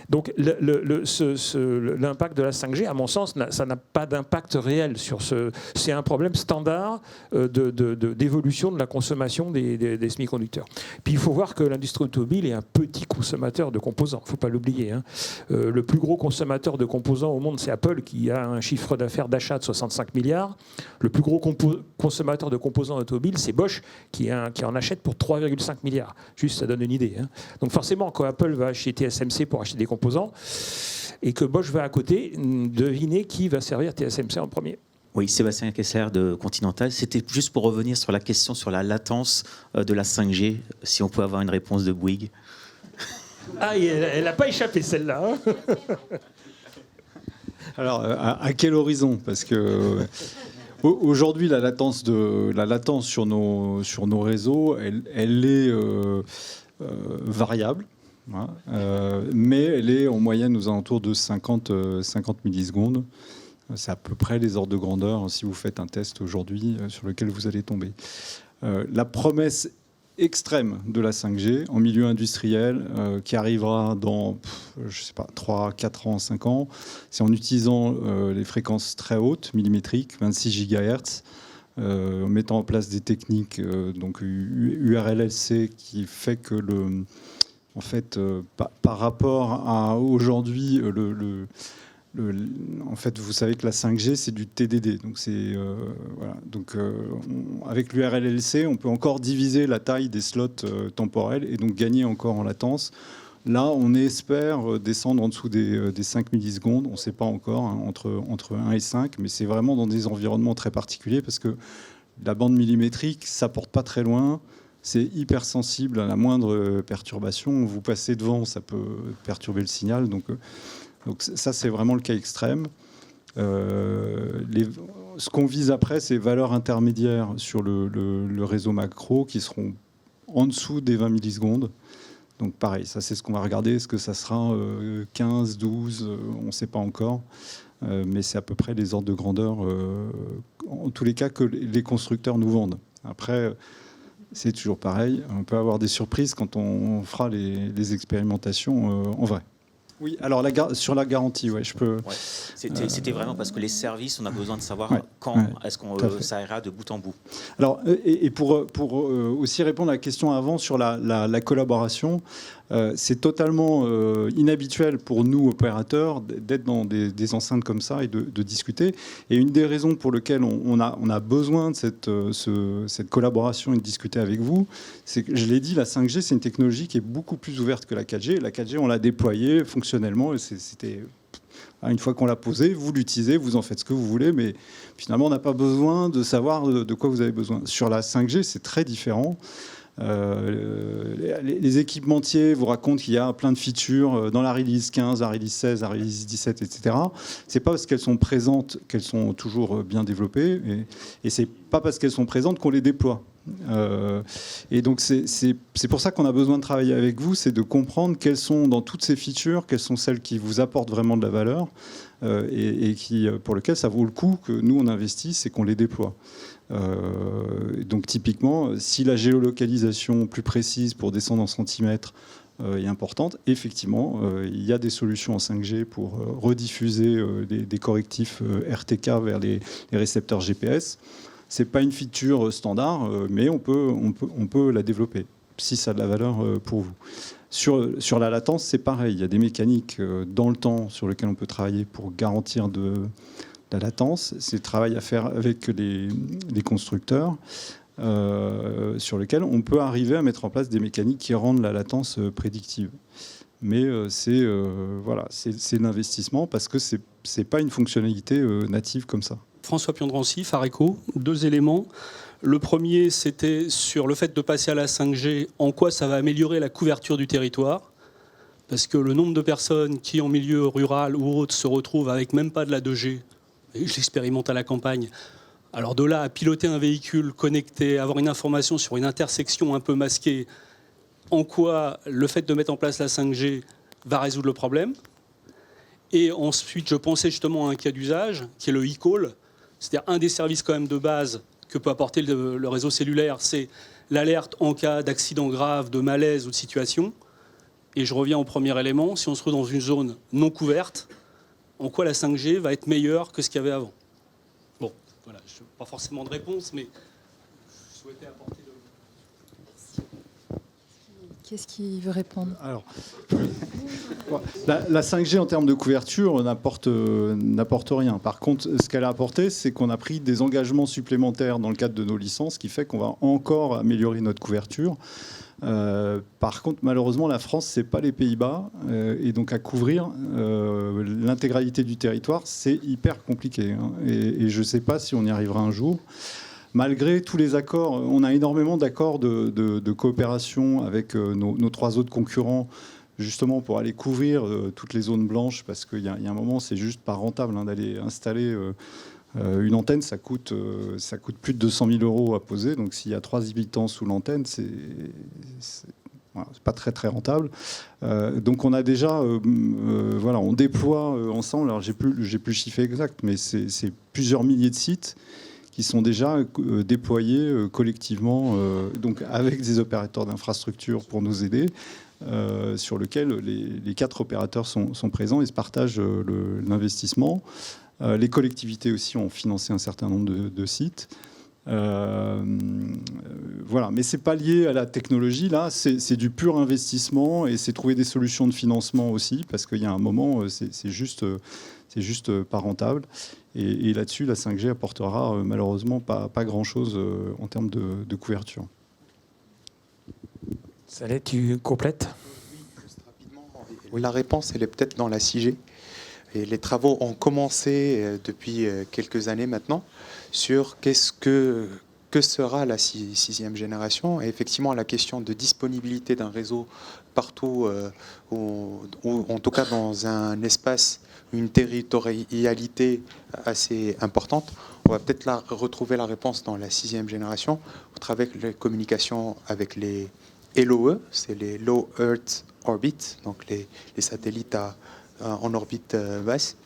Donc l'impact de la 5G, à mon sens, ça n'a pas d'impact réel sur ce. C'est un problème standard d'évolution de la consommation des semi-conducteurs. Puis il faut voir que l'industrie automobile est un petit consommateur de composants. Il ne faut pas l'oublier. Le plus gros consommateur de composants au monde, c'est Apple, qui a un chiffre d'affaires d'achat de 65 milliards. Le plus gros consommateur de composants automobiles, c'est Bosch, qui en achète pour 3,5 milliards. Juste, ça donne une idée. Donc forcément, quand Apple va acheter TSMC pour acheter des composants et que Bosch va à côté, devinez qui va servir TSMC en premier. Oui, Sébastien Kessler de Continental. C'était juste pour revenir sur la question sur la latence de la 5G, si on peut avoir une réponse de Bouygues. Ah, elle n'a pas échappé celle-là. Alors, à quel horizon ? Parce que aujourd'hui, la latence sur nos réseaux, elle est variable, mais elle est en moyenne aux alentours de 50 millisecondes. C'est à peu près les ordres de grandeur si vous faites un test aujourd'hui sur lequel vous allez tomber. La promesse extrême de la 5G en milieu industriel qui arrivera dans, je sais pas, 3, 4 ans, 5 ans, c'est en utilisant les fréquences très hautes, millimétriques, 26 GHz, en mettant en place des techniques donc URLLC qui fait que en fait, par rapport à aujourd'hui, en fait, vous savez que la 5G, c'est du TDD. Donc, voilà. Donc, avec l'URLLC, on peut encore diviser la taille des slots temporels et donc gagner encore en latence. Là, on espère descendre en dessous des 5 millisecondes. On ne sait pas encore, entre 1 et 5, mais c'est vraiment dans des environnements très particuliers parce que la bande millimétrique, ça ne porte pas très loin. C'est hyper sensible à la moindre perturbation. Vous passez devant, ça peut perturber le signal. Donc ça, c'est vraiment le cas extrême. Ce qu'on vise après, c'est valeurs intermédiaires sur le réseau macro qui seront en dessous des 20 millisecondes. Donc pareil, ça c'est ce qu'on va regarder. Est-ce que ça sera 15, 12 on ne sait pas encore. Mais c'est à peu près les ordres de grandeur, en tous les cas, que les constructeurs nous vendent. Après, c'est toujours pareil. On peut avoir des surprises quand on fera les expérimentations en vrai. Oui, alors sur la garantie, ouais, je peux. Ouais. C'était vraiment parce que les services, on a besoin de savoir quand est-ce qu'on ça ira de bout en bout. Alors, et pour aussi répondre à la question avant sur la collaboration, c'est totalement inhabituel pour nous, opérateurs, d'être dans des enceintes comme ça et de discuter. Et une des raisons pour lesquelles on a besoin de cette collaboration et de discuter avec vous, c'est que, je l'ai dit, la 5G, c'est une technologie qui est beaucoup plus ouverte que la 4G. La 4G, on l'a déployée fonctionnellement. Et c'était... Une fois qu'on l'a posé, vous l'utilisez, vous en faites ce que vous voulez, mais finalement, on n'a pas besoin de savoir de quoi vous avez besoin. Sur la 5G, c'est très différent. Les équipementiers vous racontent qu'il y a plein de features dans la release 15, la release 16, la release 17, etc. C'est pas parce qu'elles sont présentes qu'elles sont toujours bien développées, et c'est pas parce qu'elles sont présentes qu'on les déploie. Et donc c'est pour ça qu'on a besoin de travailler avec vous, c'est de comprendre quelles sont dans toutes ces features, quelles sont celles qui vous apportent vraiment de la valeur et pour lesquelles ça vaut le coup que nous on investisse et qu'on les déploie. Donc typiquement, si la géolocalisation plus précise pour descendre en centimètres est importante, effectivement, il y a des solutions en 5G pour rediffuser des correctifs RTK vers les récepteurs GPS. Ce n'est pas une feature standard, mais on peut la développer, si ça a de la valeur pour vous. Sur la latence, c'est pareil. Il y a des mécaniques dans le temps sur lesquelles on peut travailler pour garantir de la latence. C'est le travail à faire avec les constructeurs, sur lequel on peut arriver à mettre en place des mécaniques qui rendent la latence prédictive. Mais c'est l'investissement parce que ce n'est pas une fonctionnalité native comme ça. François Piondrancy, Fareco, 2 éléments. Le premier, c'était sur le fait de passer à la 5G, en quoi ça va améliorer la couverture du territoire. Parce que le nombre de personnes qui, en milieu rural ou autre, se retrouvent avec même pas de la 2G, et je l'expérimente à la campagne, alors de là à piloter un véhicule connecté, avoir une information sur une intersection un peu masquée, en quoi le fait de mettre en place la 5G va résoudre le problème. Et ensuite, je pensais justement à un cas d'usage, qui est le e-call. C'est-à-dire un des services quand même de base que peut apporter le réseau cellulaire, c'est l'alerte en cas d'accident grave, de malaise ou de situation. Et je reviens au premier élément, si on se trouve dans une zone non couverte, en quoi la 5G va être meilleure que ce qu'il y avait avant? Bon, voilà, pas forcément de réponse, mais je souhaitais apporter le... Qu'est-ce qui veut répondre? Alors, la 5G en termes de couverture n'apporte rien. Par contre, ce qu'elle a apporté, c'est qu'on a pris des engagements supplémentaires dans le cadre de nos licences, qui fait qu'on va encore améliorer notre couverture. Par contre, malheureusement, la France, c'est pas les Pays-Bas, et donc à couvrir l'intégralité du territoire, c'est hyper compliqué. Hein, et je ne sais pas si on y arrivera un jour. Malgré tous les accords, on a énormément d'accords de coopération avec nos 3 autres concurrents, justement pour aller couvrir toutes les zones blanches, parce qu'il y a un moment, c'est juste pas rentable hein, d'aller installer une antenne, ça coûte plus de 200 000 € à poser. Donc s'il y a 3 habitants sous l'antenne, c'est pas très très rentable. Donc on a déjà, on déploie ensemble. Alors j'ai plus le chiffre exact, mais c'est plusieurs milliers de sites qui sont déjà déployés collectivement, donc avec des opérateurs d'infrastructure pour nous aider, sur lequel les 4 opérateurs sont présents et se partagent l'investissement. Les collectivités aussi ont financé un certain nombre de sites. Voilà, mais c'est pas lié à la technologie, là, c'est du pur investissement et c'est trouver des solutions de financement aussi, parce qu'il y a un moment, c'est juste pas rentable. Et là-dessus, la 5G apportera malheureusement pas grand-chose en termes de couverture. Saleh, tu complètes? Oui, juste rapidement. La réponse, elle est peut-être dans la 6G. Et les travaux ont commencé depuis quelques années maintenant sur que sera la 6e génération. Et effectivement, la question de disponibilité d'un réseau partout, ou en tout cas dans un espace, une territorialité assez importante, on va peut-être retrouver la réponse dans la 6e génération, au travers de la communication avec les LOE, c'est les Low Earth Orbit, donc les satellites en orbite basse.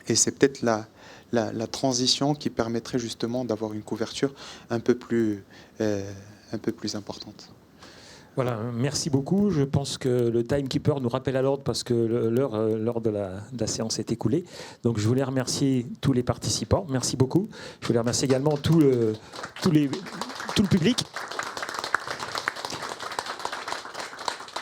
Et c'est peut-être la transition qui permettrait justement d'avoir une couverture un peu plus importante. Voilà, merci beaucoup. Je pense que le timekeeper nous rappelle à l'ordre parce que l'heure de la séance est écoulée. Donc je voulais remercier tous les participants. Merci beaucoup. Je voulais remercier également tout le public.